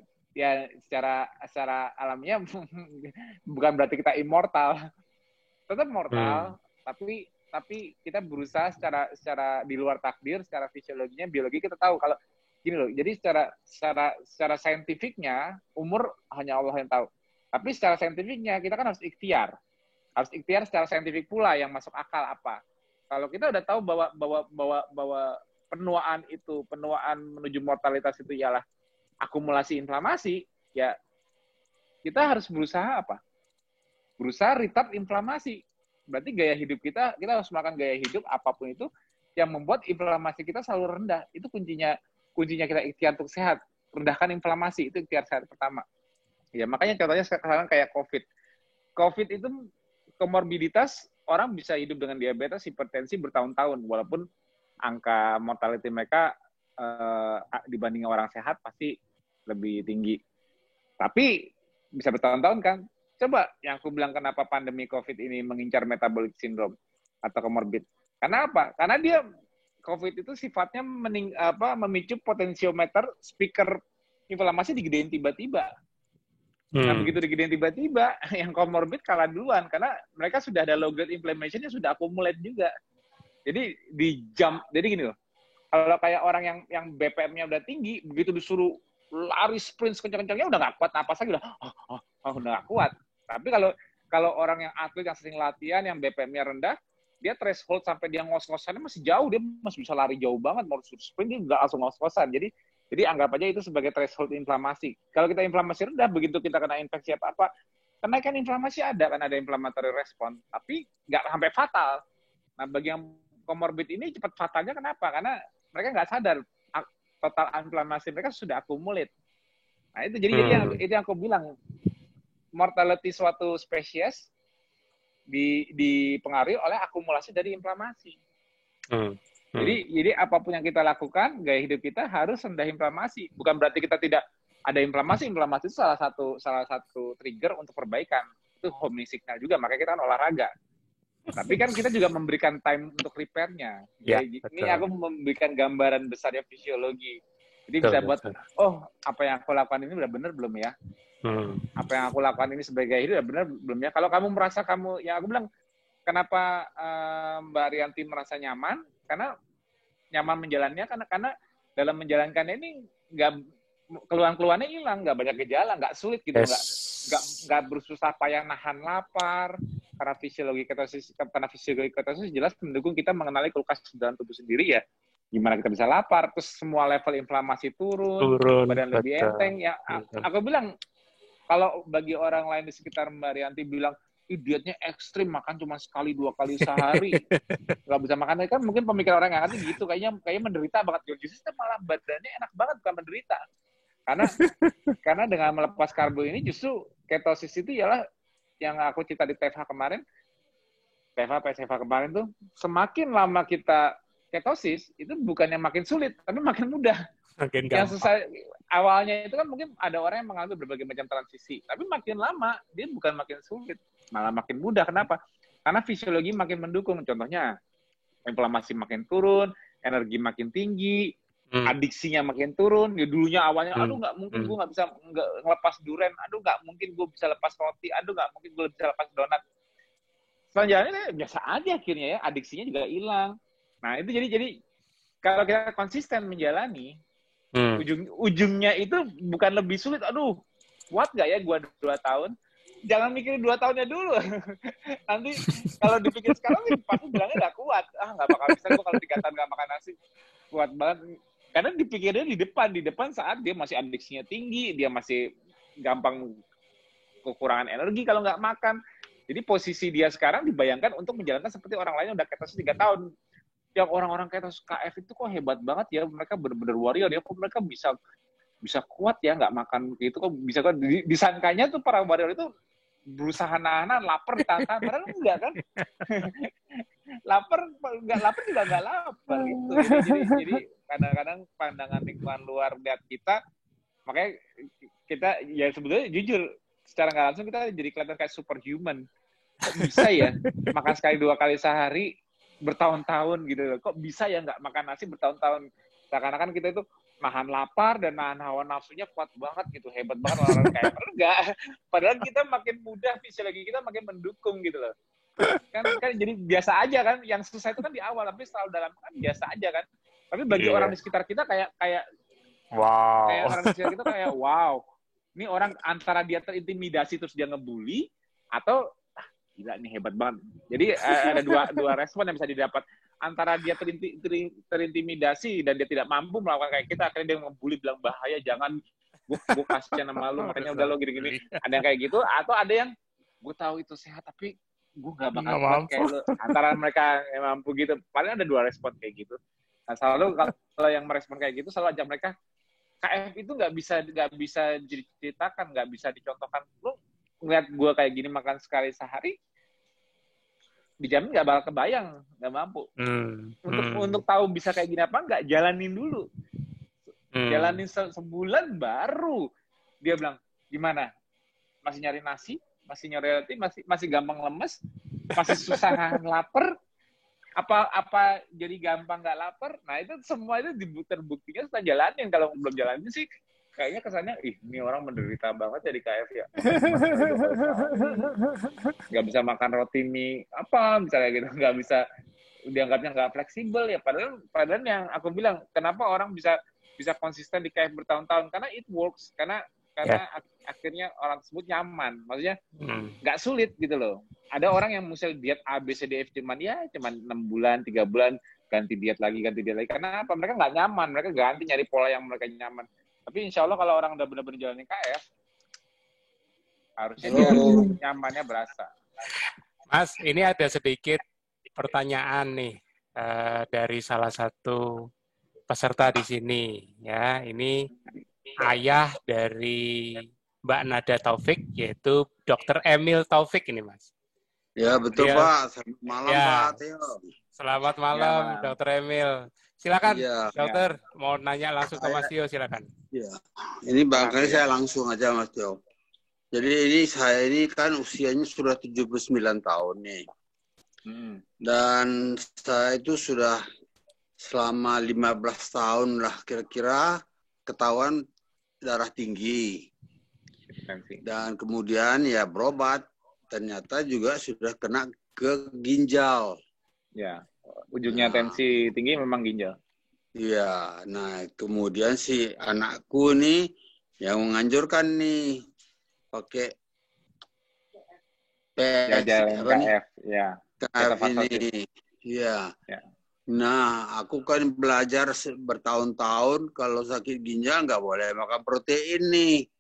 secara alamiah bukan berarti kita immortal, tetap mortal, tapi kita berusaha secara di luar takdir, secara fisiologinya, biologi kita tahu kalau gini loh. Jadi secara saintifiknya umur hanya Allah yang tahu. Tapi secara saintifiknya kita kan harus ikhtiar secara saintifik pula yang masuk akal apa. Kalau kita udah tahu bahwa penuaan menuju mortalitas itu ialah akumulasi inflamasi, ya kita harus berusaha apa? Berusaha retard inflamasi. Berarti gaya hidup kita harus melakukan gaya hidup apapun itu yang membuat inflamasi kita selalu rendah. Itu kuncinya kita ikhtiar untuk sehat. Rendahkan inflamasi, itu ikhtiar sehat pertama. Ya, makanya contohnya sekarang kayak COVID. COVID itu komorbiditas, orang bisa hidup dengan diabetes, hipertensi bertahun-tahun, walaupun angka mortality mereka dibanding orang sehat pasti lebih tinggi. Tapi bisa bertahun-tahun kan? Coba yang aku bilang kenapa pandemi COVID ini mengincar metabolic syndrome atau komorbid. Karena apa? Karena dia COVID itu sifatnya memicu potensiometer speaker inflamasi digedein tiba-tiba. Nah, begitu digedein tiba-tiba, yang komorbid kalah duluan karena mereka sudah ada low grade inflammation-nya sudah accumulate juga. Jadi jadi gini loh. Kalau kayak orang yang BPM-nya udah tinggi, begitu disuruh lari sprint kencang-kencangnya udah nggak kuat, napas lagi udah udah nggak kuat. Tapi kalau orang yang atlet yang sering latihan, yang BPM-nya rendah, dia threshold sampai dia ngos-ngosannya masih jauh, dia masih bisa lari jauh banget, mau sprint dia nggak langsung ngos-ngosan. Jadi anggap aja itu sebagai threshold inflamasi. Kalau kita inflamasi rendah, begitu kita kena infeksi apa-apa, kenaikan inflamasi ada, kan ada inflammatory response, tapi nggak sampai fatal. Nah, bagi yang komorbid ini cepat fatalnya kenapa? Karena mereka nggak sadar total inflamasi mereka sudah accumulate. Nah, itu jadi itu yang aku bilang, mortality suatu spesies dipengaruhi oleh akumulasi dari inflamasi. Jadi apapun yang kita lakukan, gaya hidup kita harus rendah inflamasi. Bukan berarti kita tidak ada inflamasi. Inflamasi itu salah satu trigger untuk perbaikan. Itu homing signal juga, makanya kita kan olahraga. Tapi kan kita juga memberikan time untuk repair-nya. Ya, ini aku memberikan gambaran besarnya fisiologi. Jadi bisa buat, apa yang aku lakukan ini udah benar belum ya? Apa yang aku lakukan ini sebagai gaya hidup udah benar belum ya? Kalau kamu merasa ya aku bilang, kenapa Mbak Rianti merasa nyaman? Karena nyaman menjalannya, karena dalam menjalankannya ini nggak keluhan-keluhannya hilang, nggak banyak gejala, nggak sulit gitu, nggak bersusah payah nahan lapar, karena fisiologi ketosis jelas mendukung kita mengenali kulkas dalam tubuh sendiri ya, gimana kita bisa lapar, terus semua level inflamasi turun badan lebih enteng ya. Aku bilang kalau bagi orang lain di sekitar Mbak Rianti bilang dietnya ekstrim, makan cuma sekali 2 kali sehari, nggak bisa makan, kan mungkin pemikiran orang yang ngerti gitu, kayaknya menderita banget. Justru malah badannya enak banget, bukan menderita. Karena dengan melepas karbo ini justru ketosis itu ialah yang aku cerita di PSH kemarin tuh, semakin lama kita ketosis itu bukannya makin sulit, tapi makin mudah. Makin yang susah awalnya itu kan mungkin ada orang yang mengalami berbagai macam transisi, tapi makin lama dia bukan makin sulit, malah makin mudah. Kenapa? Karena fisiologi makin mendukung. Contohnya inflamasi makin turun, energi makin tinggi, Adiksinya makin turun. Ya dulunya awalnya, aduh nggak mungkin gue nggak bisa ngelepas duren, aduh nggak mungkin gue bisa lepas roti, aduh nggak mungkin gue bisa lepas donat. Selanjutnya biasa aja akhirnya ya, adiksinya juga hilang. Nah itu jadi kalau kita konsisten menjalani, ujungnya itu bukan lebih sulit. Aduh, kuat nggak ya gue 2 tahun? Jangan mikirin 2 tahunnya dulu. Nanti kalau dipikir sekarang sih pasti bilangnya nggak kuat. Nggak bakal bisa gue kalau 3 tahun nggak makan nasi. Kuat banget. Karena dipikirnya di depan saat dia masih adiksinya tinggi, dia masih gampang kekurangan energi kalau nggak makan. Jadi posisi dia sekarang dibayangkan untuk menjalankan seperti orang lain yang udah ketosis 3 tahun. Yang orang-orang ketosis KF itu kok hebat banget ya, mereka benar-benar warrior ya, kok mereka bisa kuat ya nggak makan gitu, kok bisa kan disangkanya tuh para warrior itu berusaha nahan lapar ditahan, padahal enggak kan. Nggak lapar juga nggak lapar gitu. Jadi kadang-kadang pandangan lingkungan luar lihat kita, makanya kita ya sebetulnya jujur secara nggak langsung kita jadi kelihatan kayak superhuman. Kok bisa ya makan sekali 2 kali sehari bertahun-tahun gitu loh. Kok bisa ya nggak makan nasi bertahun-tahun. Seakan-akan kita itu nahan lapar dan nahan hawa nafsunya kuat banget gitu, hebat banget orang kayak enggak. Padahal kita makin mudah, fisiologi kita makin mendukung gitu loh. Kan jadi biasa aja kan, yang susah itu kan di awal, tapi setelah dalam kan biasa aja kan. Tapi bagi orang di sekitar kita kayak wow. Kayak orang di sekitar kita kayak wow. Ini orang antara dia terintimidasi terus dia ngebully atau gila nih hebat banget. Jadi ada dua respon yang bisa didapat. Antara dia terintimidasi dan dia tidak mampu melakukan kayak kita, akhirnya dia ngebully bilang bahaya, jangan gue kasihan sama lu, makanya udah lo gini-gini. Ada yang kayak gitu, atau ada yang gue tahu itu sehat tapi gue gak bakal kuat kayak lu. Antara mereka yang mampu gitu. Paling ada 2 respon kayak gitu. Nah, selalu kalau yang merespon kayak gitu selalu ajak mereka, KF itu nggak bisa diceritakan, nggak bisa dicontohkan. Lu ngeliat gue kayak gini makan sekali sehari, dijamin nggak bakal kebayang, nggak mampu. Untuk tahu bisa kayak gini apa nggak, jalanin dulu. Jalanin sebulan baru dia bilang gimana, masih nyari nasi, masih nyari roti, masih gampang lemes, masih susah lapar, apa jadi gampang nggak lapar. Nah itu semua itu terbuktinya setelah jalanin. Kalau belum jalanin sih kayaknya kesannya, ini orang menderita banget jadi KF ya. Nggak bisa makan roti mie apa misalnya gitu, nggak bisa, dianggapnya nggak fleksibel ya. Padahal yang aku bilang, kenapa orang bisa konsisten di KF bertahun-tahun, karena it works, karena akhirnya orang tersebut nyaman, maksudnya nggak sulit gitu loh. Ada orang yang misalnya diet A, B, C, D, F cuman 6 bulan, 3 bulan, ganti diet lagi. Karena apa? Mereka nggak nyaman, mereka ganti nyari pola yang mereka nyaman. Tapi insya Allah kalau orang udah benar-benar jalanin KF, harusnya dia nyamannya berasa. Mas, ini ada sedikit pertanyaan nih dari salah satu peserta di sini. Ya, ini ayah dari Mbak Nada Taufik, yaitu Dr. Emil Taufik ini, Mas. Ya, betul, Pak. Selamat malam, Pak Theo. Selamat malam, Dr. Emil. Silakan, Dokter. Mau nanya langsung ke Mas Tio, silakan. Ya. Ini barangkali saya langsung aja, Mas Tio. Jadi saya ini kan usianya sudah 79 tahun nih. Dan saya itu sudah selama 15 tahun lah kira-kira ketahuan darah tinggi. Dan kemudian ya berobat, ternyata juga sudah kena ke ginjal. Ya, ujungnya tensi tinggi memang ginjal. Iya, nah kemudian si anakku nih yang menganjurkan nih pakai KF, ya. KF ini. Iya. Ya. Nah, aku kan belajar bertahun-tahun kalau sakit ginjal nggak boleh makan protein nih.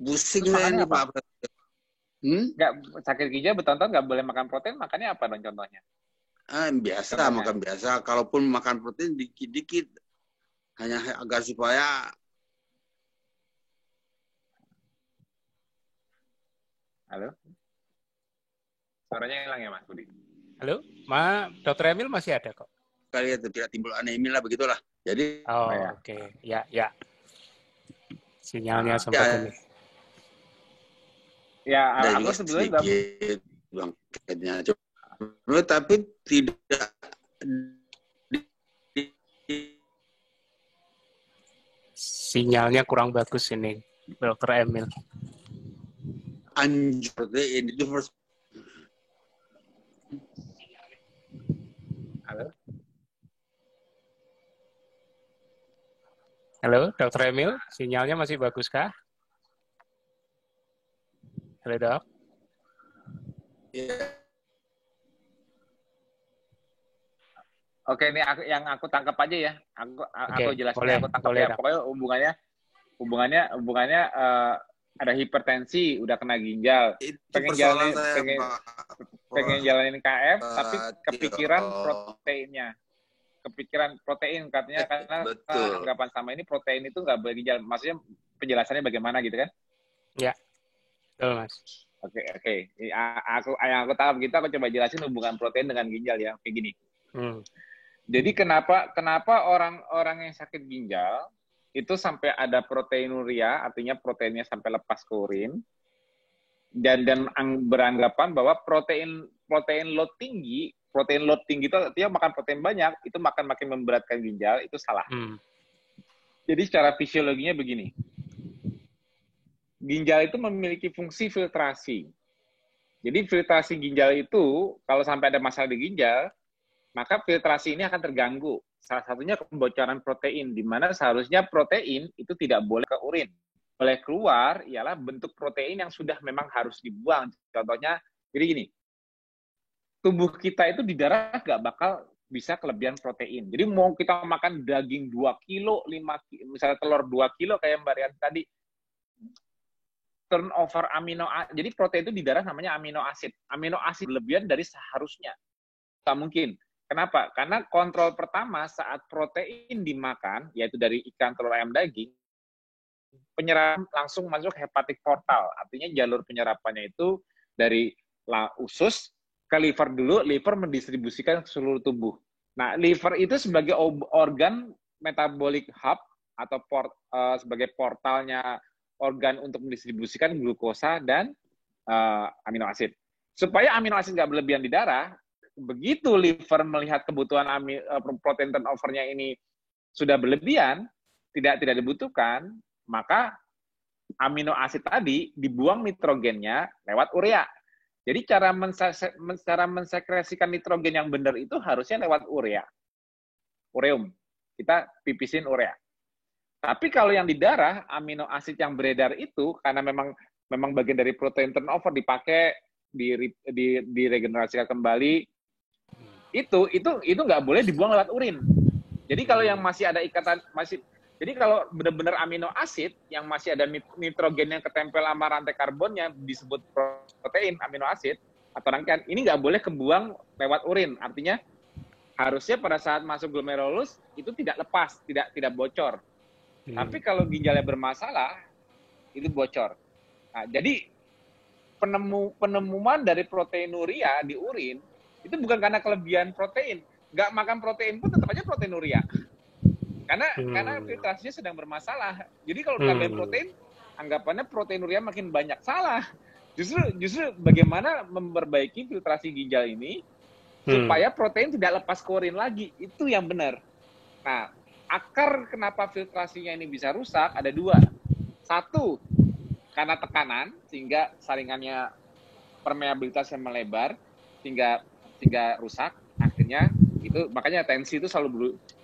Pusing saya nih, Pak. Nggak, sakit ginjal bertahun-tahun nggak boleh makan protein, makannya apa dong contohnya? Biasa, makan biasa. Kalaupun makan protein dikit-dikit. Hanya agar supaya... Halo? Suaranya hilang ya, Mas Budi? Halo? Dr. Emil masih ada kok. Kali itu tidak timbul anemia lah, begitulah. Jadi... Oke. Ya. Sinyalnya sempat ini. Ya, aku sebelumnya bangkitnya tapi tidak Sinyalnya kurang bagus ini, Dr. Emil. Anjir, protein itu first. Halo, Dr. Emil, sinyalnya masih bagus kah? Halo, Dok. Yeah. Oke, ini yang aku tangkap aja ya. Aku jelasin, boleh, aku tangkap boleh, ya. Pokoknya hubungannya ada hipertensi, udah kena ginjal. Pengen jalanin KF, tapi kepikiran proteinnya. Kepikiran protein katanya karena anggapan sama ini protein itu nggak berginjal. Maksudnya penjelasannya bagaimana gitu kan? Ya, betul Mas. Oke. Yang aku tangkap gitu, aku coba jelasin hubungan protein dengan ginjal ya. Kayak gini. Jadi kenapa orang yang sakit ginjal itu sampai ada proteinuria, artinya proteinnya sampai lepas ke urin, dan beranggapan bahwa protein load tinggi itu artinya makan protein banyak, itu makin memberatkan ginjal, itu salah. Jadi secara fisiologinya begini, ginjal itu memiliki fungsi filtrasi. Jadi filtrasi ginjal itu, kalau sampai ada masalah di ginjal, maka filtrasi ini akan terganggu. Salah satunya kebocoran protein, di mana seharusnya protein itu tidak boleh ke urin. Boleh keluar ialah bentuk protein yang sudah memang harus dibuang. Contohnya, jadi gini, tubuh kita itu di darah nggak bakal bisa kelebihan protein. Jadi mau kita makan daging 2 kilo, 5 kilo, misalnya telur 2 kilo kayak Mbak Rian tadi, turnover jadi protein itu di darah namanya amino asid. Amino asid berlebihan dari seharusnya. Tak mungkin. Kenapa? Karena kontrol pertama saat protein dimakan, yaitu dari ikan, telur, ayam, daging, penyerapan langsung masuk hepatic portal. Artinya jalur penyerapannya itu dari usus ke liver dulu, liver mendistribusikan ke seluruh tubuh. Nah, liver itu sebagai organ metabolic hub atau sebagai portalnya organ untuk mendistribusikan glukosa dan amino asid. Supaya amino asid nggak berlebihan di darah, begitu liver melihat kebutuhan protein turnover-nya ini sudah berlebihan, tidak dibutuhkan, maka amino asid tadi dibuang nitrogennya lewat urea. Jadi cara mensekresikan nitrogen yang benar itu harusnya lewat ureum. Kita pipisin urea. Tapi kalau yang di darah, amino asid yang beredar itu karena memang bagian dari protein turnover dipakai diregenerasikan kembali, itu nggak boleh dibuang lewat urin. Jadi kalau yang masih ada ikatan jadi kalau benar-benar amino asid yang masih ada nitrogen yang ketempel sama rantai karbonnya disebut protein amino asid atau rangkaian, ini nggak boleh kebuang lewat urin. Artinya harusnya pada saat masuk glomerulus itu tidak lepas, tidak bocor. Tapi kalau ginjalnya bermasalah itu bocor. Nah, jadi penemuan dari proteinuria di urin itu bukan karena kelebihan protein. Nggak makan protein pun tetap aja proteinuria. Karena filtrasinya sedang bermasalah. Jadi kalau tambahin protein, anggapannya proteinuria makin banyak. Salah. Justru bagaimana memperbaiki filtrasi ginjal ini supaya protein tidak lepas ke urin lagi. Itu yang benar. Nah, akar kenapa filtrasinya ini bisa rusak ada 2. 1, karena tekanan sehingga saringannya permeabilitasnya melebar sehingga rusak. Akhirnya itu makanya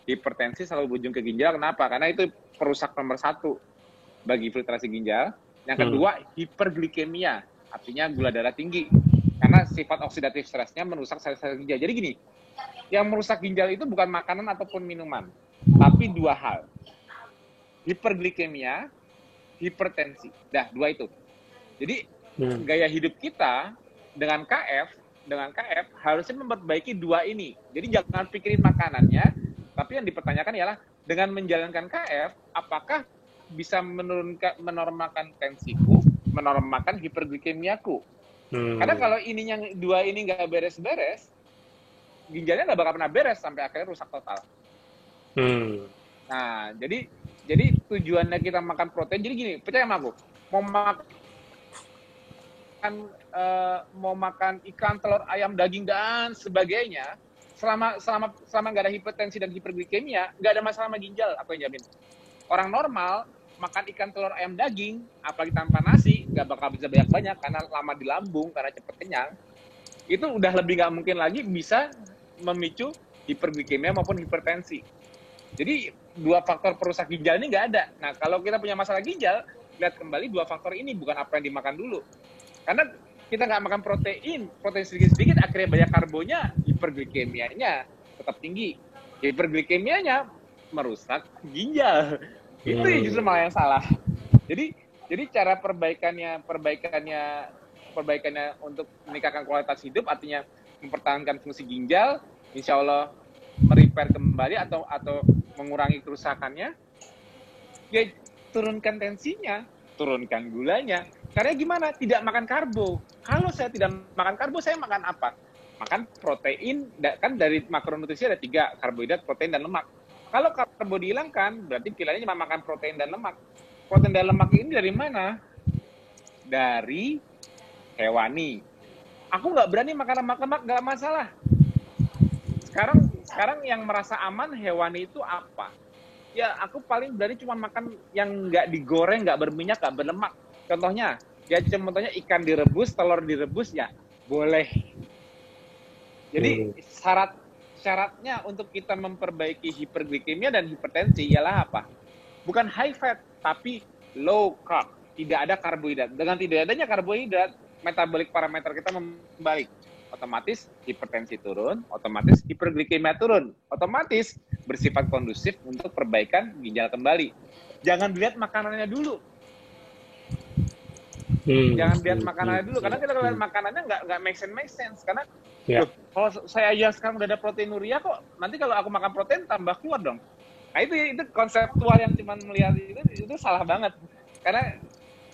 hipertensi selalu berujung ke ginjal. Kenapa? Karena itu perusak nomor 1 bagi filtrasi ginjal. Yang kedua, hiperglikemia, artinya gula darah tinggi. Karena sifat oksidatif stresnya merusak sel-sel ginjal. Jadi gini, yang merusak ginjal itu bukan makanan ataupun minuman, tapi 2 hal. Hiperglikemia, hipertensi. 2 itu. Jadi gaya hidup kita dengan KF harusnya memperbaiki 2 ini. Jadi jangan pikirin makanannya, tapi yang dipertanyakan ialah dengan menjalankan KF, apakah bisa menormalkan tensiku, menormalkan hiperglikemiaku. Karena kalau 2 ini nggak beres-beres, ginjalnya nggak bakal pernah beres sampai akhirnya rusak total. Nah, jadi tujuannya kita makan protein. Jadi gini, percaya sama aku, mau makan ikan, telur, ayam, daging dan sebagainya, selama nggak ada hipertensi dan hiperglikemia, nggak ada masalah sama ginjal, aku yang jamin. Orang normal makan ikan, telur, ayam, daging, apalagi tanpa nasi, nggak bakal bisa banyak-banyak karena lama di lambung, karena cepet kenyang. Itu udah lebih nggak mungkin lagi bisa memicu hiperglikemia maupun hipertensi. Jadi 2 faktor perusak ginjal ini nggak ada. Nah, kalau kita punya masalah ginjal, lihat kembali 2 faktor ini, bukan apa yang dimakan dulu. Karena kita nggak makan protein sedikit-sedikit, akhirnya banyak karbonya, hiperglikemianya tetap tinggi. Hiperglikemianya merusak ginjal. Itu justru malah yang salah. Jadi cara perbaikannya untuk meningkatkan kualitas hidup, artinya mempertahankan fungsi ginjal, insya Allah merepair kembali atau mengurangi kerusakannya, ya turunkan tensinya, turunkan gulanya. Karena gimana? Tidak makan karbo. Kalau saya tidak makan karbo, saya makan apa? Makan protein, kan dari makronutrisi ada 3, karbohidrat, protein, dan lemak. Kalau karbo dihilangkan, berarti pilihannya cuma makan protein dan lemak. Protein dan lemak ini dari mana? Dari hewani. Aku nggak berani makan lemak-lemak, nggak masalah. Sekarang yang merasa aman hewani itu apa? Ya, aku paling berani cuma makan yang nggak digoreng, nggak berminyak, nggak berlemak. Contohnya ikan direbus, telur direbus, ya boleh. Jadi syaratnya untuk kita memperbaiki hiperglikemia dan hipertensi ialah apa? Bukan high fat, tapi low carb. Tidak ada karbohidrat. Dengan tidak adanya karbohidrat, metabolik parameter kita membaik. Otomatis hipertensi turun, otomatis hiperglikemia turun. Otomatis bersifat kondusif untuk perbaikan ginjal kembali. Jangan dilihat makanannya dulu. Jangan lihat makanannya dulu, karena kita lihat makanannya nggak make sense. Karena loh, kalau saya aja sekarang udah ada proteinuria kok, nanti kalau aku makan protein tambah kuat dong. Nah itu konseptual yang cuma melihat itu salah banget. Karena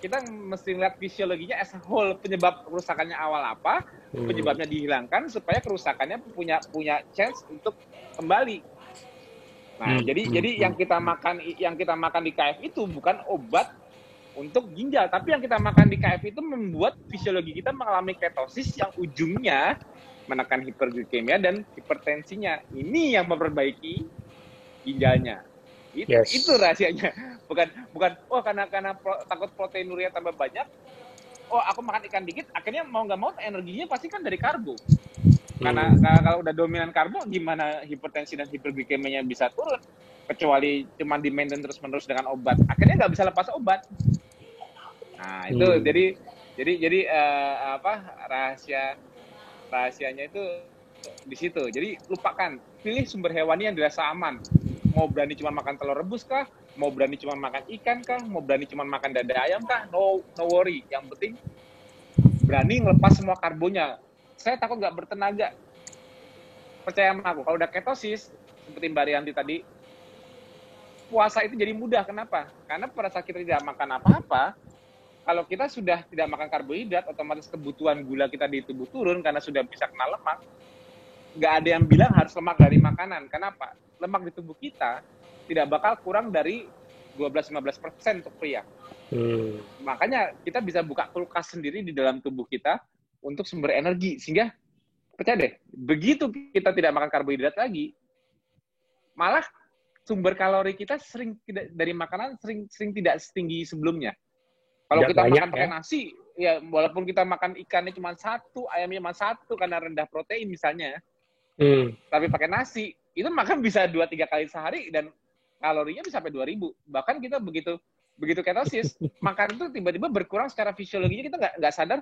kita mesti lihat fisiologinya as a whole, penyebab kerusakannya awal apa, penyebabnya dihilangkan supaya kerusakannya punya chance untuk kembali. Nah, jadi yang kita makan di KF itu bukan obat untuk ginjal, tapi yang kita makan di KF itu membuat fisiologi kita mengalami ketosis yang ujungnya menekan hiperglikemia dan hipertensinya. Ini yang memperbaiki ginjalnya. Itu rahasianya. Bukan karena takut proteinuria tambah banyak. Aku makan ikan dikit, akhirnya mau nggak mau energinya pasti kan dari karbo. Karena kalau udah dominan karbo, gimana hipertensi dan hiperglikemianya bisa turun? Kecuali cuma di maintain terus-menerus dengan obat. Akhirnya nggak bisa lepas obat. Nah, itu jadi rahasianya itu di situ. Jadi lupakan, pilih sumber hewani yang dirasa aman. Mau berani cuma makan telur rebus kah? Mau berani cuma makan ikan kah? Mau berani cuma makan dada ayam kah? No worry. Yang penting berani ngelepas semua karbonya. Saya takut nggak bertenaga. Percaya sama aku, kalau udah ketosis, seperti Mbak Rianti tadi, puasa itu jadi mudah. Kenapa? Karena pada saat kita tidak makan apa-apa, kalau kita sudah tidak makan karbohidrat, otomatis kebutuhan gula kita di tubuh turun karena sudah bisa kena lemak. Nggak ada yang bilang harus lemak dari makanan. Kenapa? Lemak di tubuh kita tidak bakal kurang dari 12-15% untuk pria. Makanya kita bisa buka kulkas sendiri di dalam tubuh kita untuk sumber energi. Sehingga, percaya deh, begitu kita tidak makan karbohidrat lagi, malah sumber kalori kita dari makanan sering tidak setinggi sebelumnya. Kalau kita makan pakai nasi, ya walaupun kita makan ikannya cuma 1, ayamnya cuma 1 karena rendah protein misalnya, tapi pakai nasi, itu makan bisa 2-3 kali sehari dan kalorinya bisa sampai 2000. Bahkan kita begitu ketosis, makan itu tiba-tiba berkurang secara fisiologinya, kita nggak sadar,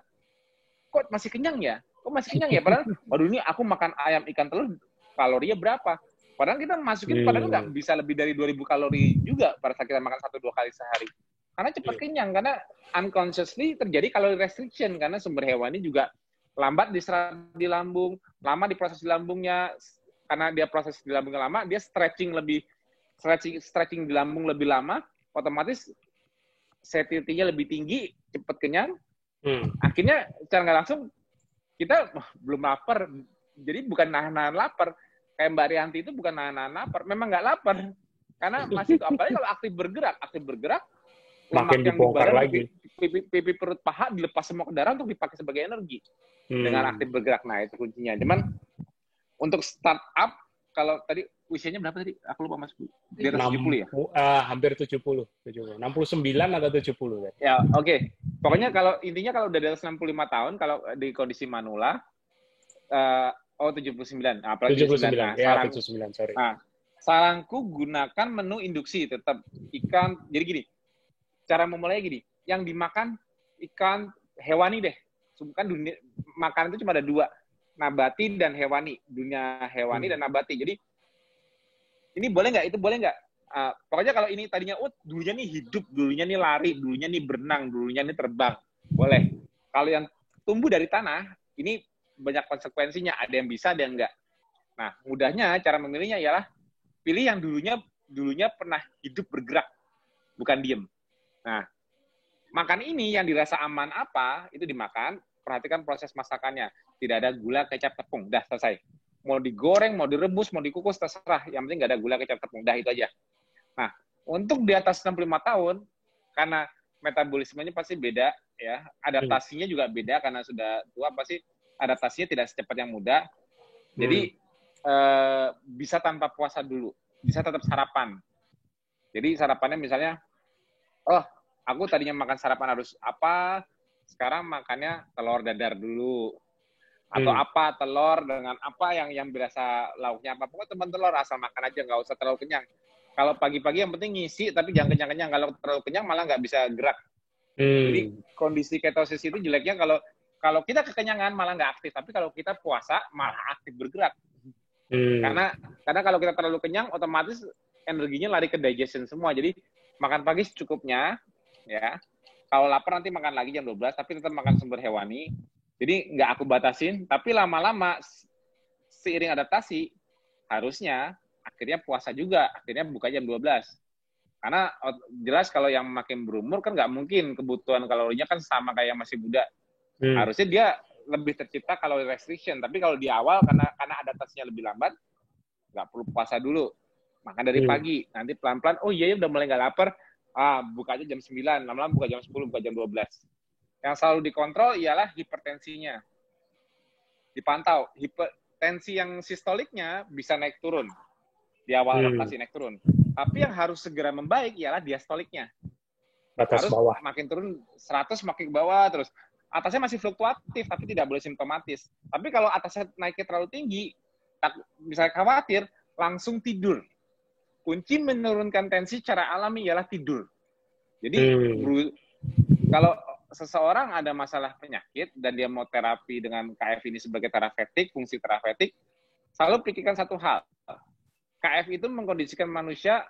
kok masih kenyang ya? Padahal, waduh ini aku makan ayam, ikan, telur, kalorinya berapa? Padahal kita masukin, padahal nggak bisa lebih dari 2000 kalori juga pada saat kita makan 1-2 kali sehari. Karena cepat kenyang, karena unconsciously terjadi calorie restriction, karena sumber hewani juga lambat diserap di lambung, lama diproses di lambungnya, karena dia proses di lambungnya lama, dia stretching di lambung lebih lama, otomatis satiety-nya lebih tinggi, cepat kenyang, akhirnya secara nggak langsung kita belum lapar, jadi bukan nahan lapar, kayak Mbak Rianti itu bukan nahan lapar, memang nggak lapar, karena masih itu, apalagi kalau aktif bergerak, lemak yang dibakar lagi, pipi perut paha dilepas semua ke darah untuk dipakai sebagai energi dengan aktif bergerak. Nah itu kuncinya. Cuman untuk startup, kalau tadi usianya berapa tadi? Aku lupa Mas. Di atas 70 ya? Hampir 70. 69 atau 70 kan? Ya, oke. Pokoknya kalau udah di atas 65 tahun, kalau di kondisi manula, 79. Apalagi 79. Nah, Ya, 79, sorry. Nah, saranku gunakan menu induksi, tetap ikan. Jadi gini, cara memulai gini, yang dimakan ikan hewani deh. Kan dunia makanan itu cuma ada 2, nabati dan hewani. Dunia hewani dan nabati. Jadi ini boleh nggak? Itu boleh nggak? Pokoknya kalau ini tadinya dulunya nih hidup, dulunya nih lari, dulunya nih berenang, dulunya nih terbang, boleh. Kalau yang tumbuh dari tanah, ini banyak konsekuensinya. Ada yang bisa, ada yang enggak. Nah, mudahnya cara memilihnya ialah pilih yang dulunya pernah hidup bergerak, bukan diem. Nah, makan ini yang dirasa aman apa, itu dimakan, perhatikan proses masakannya. Tidak ada gula, kecap, tepung. Dah, selesai. Mau digoreng, mau direbus, mau dikukus, terserah. Yang penting nggak ada gula, kecap, tepung. Dah, itu aja. Nah, untuk di atas 65 tahun, karena metabolismenya pasti beda, ya, adaptasinya juga beda, karena sudah tua, pasti adaptasinya tidak secepat yang muda. Jadi, bisa tanpa puasa dulu. Bisa tetap sarapan. Jadi, sarapannya misalnya, aku tadinya makan sarapan harus apa, sekarang makannya telur dadar dulu. Atau apa, telur dengan apa yang berasa lauknya apa. Pokoknya teman telur, asal makan aja, nggak usah terlalu kenyang. Kalau pagi-pagi yang penting ngisi, tapi jangan kenyang-kenyang. Kalau terlalu kenyang malah nggak bisa gerak. Jadi kondisi ketosis itu jeleknya kalau kita kekenyangan malah nggak aktif. Tapi kalau kita puasa malah aktif bergerak. Karena kalau kita terlalu kenyang, otomatis energinya lari ke digestion semua. Jadi makan pagi secukupnya, ya. Kalau lapar nanti makan lagi jam 12, tapi tetap makan sumber hewani. Jadi nggak aku batasin, tapi lama-lama seiring adaptasi, harusnya akhirnya puasa juga, akhirnya buka jam 12. Karena jelas kalau yang makin berumur kan nggak mungkin kebutuhan kalorinya kan sama kayak yang masih muda. Harusnya dia lebih tercipta kalori restriction, tapi kalau di awal karena adaptasinya lebih lambat, nggak perlu puasa dulu. Makan dari pagi, nanti pelan-pelan, iya udah mulai nggak lapar, buka aja jam 9, lama-lama buka jam 10, buka jam 12. Yang selalu dikontrol ialah hipertensinya. Dipantau. Tensi yang sistoliknya bisa naik turun. Di awal adaptasi naik turun. Tapi yang harus segera membaik ialah diastoliknya. Batas harus bawah. Makin turun 100 makin ke bawah terus. Atasnya masih fluktuatif tapi tidak boleh simptomatis. Tapi kalau atasnya naiknya terlalu tinggi, misalnya khawatir, langsung tidur. Kunci menurunkan tensi secara alami ialah tidur. Jadi kalau seseorang ada masalah penyakit dan dia mau terapi dengan KF ini sebagai terapeutik, fungsi terapeutik, selalu pikirkan satu hal. KF itu mengkondisikan manusia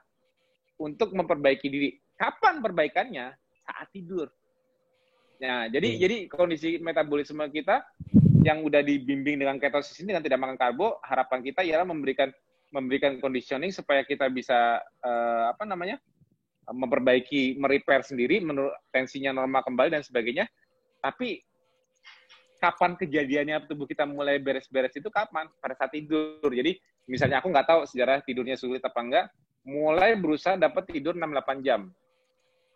untuk memperbaiki diri. Kapan perbaikannya? Saat tidur. Nah, jadi kondisi metabolisme kita yang udah dibimbing dengan ketosis ini dengan tidak makan karbo, harapan kita ialah memberikan conditioning supaya kita bisa memperbaiki, merepair sendiri, menurut tensinya normal kembali dan sebagainya. Tapi kapan kejadiannya tubuh kita mulai beres-beres itu kapan? Pada saat tidur. Jadi misalnya aku nggak tahu sejarah tidurnya sulit apa enggak, mulai berusaha dapat tidur 6-8 jam.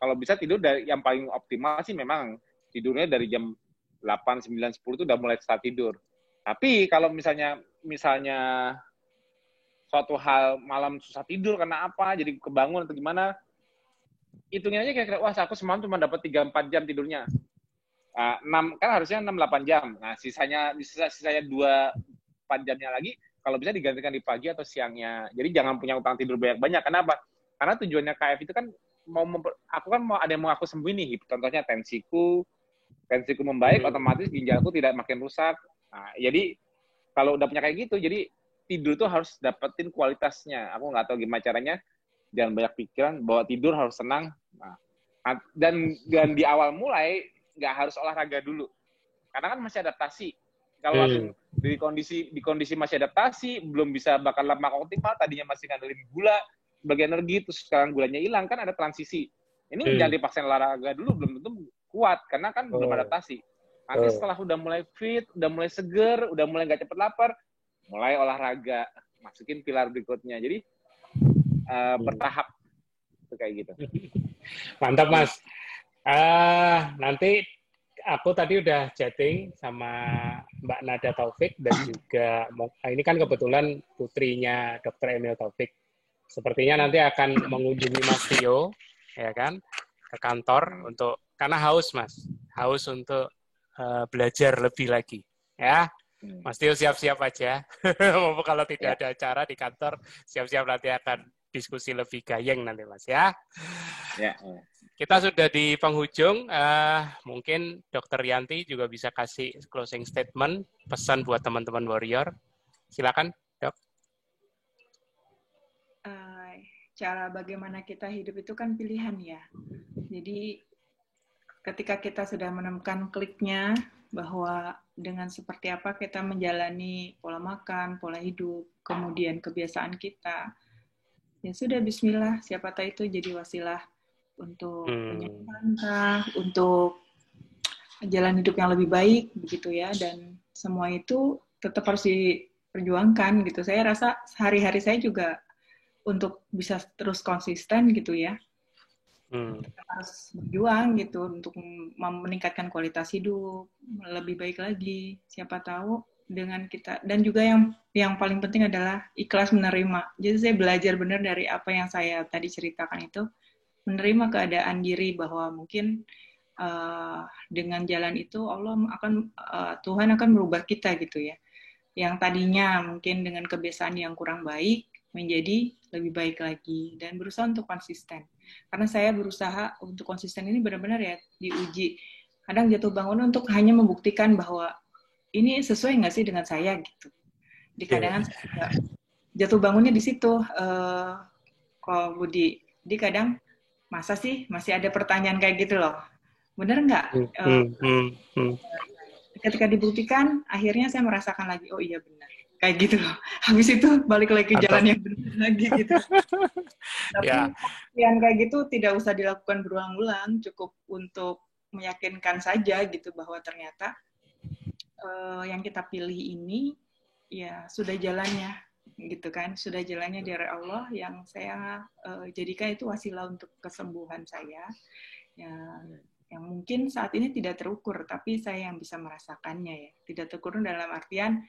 Kalau bisa tidur dari yang paling optimal sih memang tidurnya dari jam 8, 9, 10 itu udah mulai start tidur. Tapi kalau misalnya suatu hal malam susah tidur karena apa, jadi kebangun atau gimana, hitungin aja kira-kira, wah aku semalam cuma dapat 3-4 jam tidurnya. 6, kan harusnya 6-8 jam. Nah, sisanya 2-4 jamnya lagi, kalau bisa digantikan di pagi atau siangnya. Jadi jangan punya utang tidur banyak-banyak. Kenapa? Karena tujuannya KF itu kan aku kan mau ada yang mau aku sembuhin nih. Contohnya tensiku membaik, otomatis ginjalku tidak makin rusak. Nah, jadi kalau udah punya kayak gitu, jadi tidur tuh harus dapetin kualitasnya. Aku nggak tahu gimana caranya. Jangan banyak pikiran, bahwa tidur harus tenang. Nah, dan di awal mulai nggak harus olahraga dulu, karena kan masih adaptasi. Kalau langsung di kondisi masih adaptasi, belum bisa bakal lemak optimal, tadinya masih ngandelin gula sebagai energi, terus sekarang gulanya hilang, kan ada transisi. Ini jangan dipaksain olahraga dulu, belum tentu kuat, karena kan belum adaptasi. Nanti setelah udah mulai fit, udah mulai seger, udah mulai nggak cepet lapar, mulai olahraga, masukin pilar berikutnya. Jadi bertahap, itu kayak gitu. Mantap Mas. Nanti aku tadi udah chatting sama Mbak Nada Taufik dan juga ini kan kebetulan putrinya Dr. Emil Taufik. Sepertinya nanti akan mengunjungi Mas Tio, ya kan, ke kantor karena haus untuk belajar lebih lagi, ya. Mas Tio siap-siap aja. Kalau tidak ada acara di kantor, siap-siap nanti akan diskusi lebih gayeng nanti, Mas, ya. Ya. Kita sudah di penghujung, mungkin Dr. Yanti juga bisa kasih closing statement, pesan buat teman-teman Warrior. Silakan, Dok. Cara bagaimana kita hidup itu kan pilihan ya. Jadi ketika kita sudah menemukan kliknya, bahwa dengan seperti apa kita menjalani pola makan, pola hidup, kemudian kebiasaan kita, ya sudah bismillah, siapa tahu itu jadi wasilah untuk penyembuhan, untuk jalan hidup yang lebih baik, begitu ya. Dan semua itu tetap harus diperjuangkan gitu. Saya rasa hari-hari saya juga untuk bisa terus konsisten gitu ya. Harus berjuang gitu untuk meningkatkan kualitas hidup, lebih baik lagi. Siapa tahu dengan kita, dan juga yang paling penting adalah ikhlas menerima. Jadi saya belajar benar dari apa yang saya tadi ceritakan itu, menerima keadaan diri bahwa mungkin dengan jalan itu Tuhan akan merubah kita gitu ya. Yang tadinya mungkin dengan kebiasaan yang kurang baik menjadi lebih baik lagi, dan berusaha untuk konsisten. Karena saya berusaha untuk konsisten ini benar-benar ya diuji. Kadang jatuh bangun untuk hanya membuktikan bahwa ini sesuai nggak sih dengan saya gitu. Di kadang jatuh bangunnya di situ, kok Budi. Di kadang masa sih masih ada pertanyaan kayak gitu loh. Bener nggak? Ketika dibuktikan, akhirnya saya merasakan lagi, oh iya benar. Kayak gitu loh. Habis itu balik lagi ke jalan yang benar lagi gitu. Tapi yang kayak gitu tidak usah dilakukan berulang-ulang, cukup untuk meyakinkan saja gitu bahwa ternyata yang kita pilih ini ya sudah jalannya gitu kan, sudah jalannya dari Allah yang saya jadikan itu wasilah untuk kesembuhan saya ya, yang mungkin saat ini tidak terukur, tapi saya yang bisa merasakannya ya. Tidak terukur dalam artian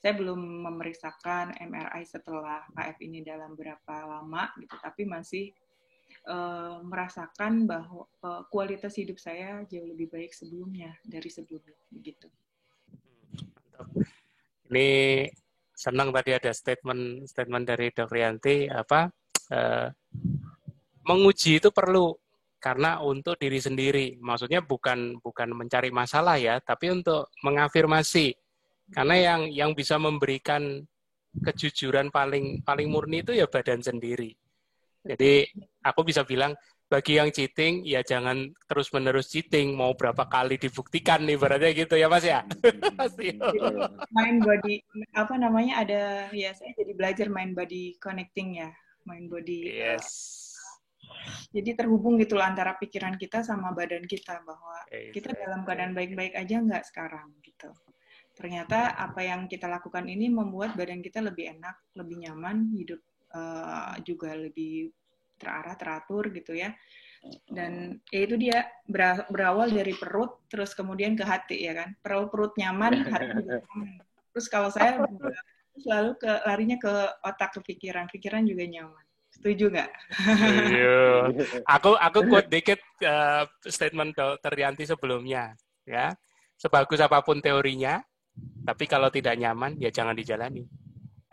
saya belum memeriksakan MRI setelah KF ini dalam berapa lama gitu, tapi masih merasakan bahwa kualitas hidup saya jauh lebih baik dari sebelumnya begitu. Ini senang tadi ada statement dari Dr. Yanti menguji itu perlu karena untuk diri sendiri. Maksudnya bukan mencari masalah ya, tapi untuk mengafirmasi. Karena yang bisa memberikan kejujuran paling murni itu ya badan sendiri. Jadi aku bisa bilang bagi yang cheating ya jangan terus-menerus cheating, mau berapa kali dibuktikan nih berarti gitu ya Mas ya. Main body ada ya, saya jadi belajar main body connecting ya, main body. Yes. Jadi terhubung gitu loh antara pikiran kita sama badan kita, bahwa kita dalam keadaan baik-baik aja nggak sekarang gitu. Ternyata apa yang kita lakukan ini membuat badan kita lebih enak, lebih nyaman, hidup juga lebih terarah, teratur gitu ya. Dan ya itu dia berawal dari perut, terus kemudian ke hati ya kan. Perut nyaman, hati juga nyaman. Terus kalau saya selalu larinya ke otak, ke pikiran juga nyaman. Setuju nggak? Aku quote dikit statement Dr. Yanti sebelumnya ya. Sebagus apapun teorinya, tapi kalau tidak nyaman ya jangan dijalani.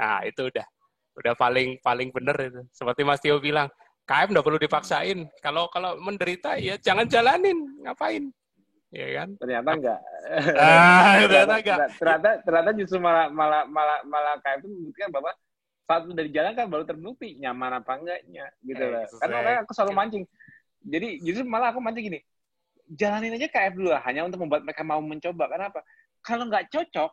Nah itu udah paling benar itu. Seperti Mas Tio bilang, KM nggak perlu dipaksain. Kalau menderita ya jangan jalanin, ngapain? Ya kan? Ternyata enggak. Ternyata justru malah KM itu membuktikan bahwa saat udah dijalankan baru terbukti nyaman apa enggaknya gitu loh. Karena aku selalu mancing. Jadi justru malah aku mancing gini. Jalanin aja KF dulu lah, hanya untuk membuat mereka mau mencoba. Kenapa? Kalau nggak cocok,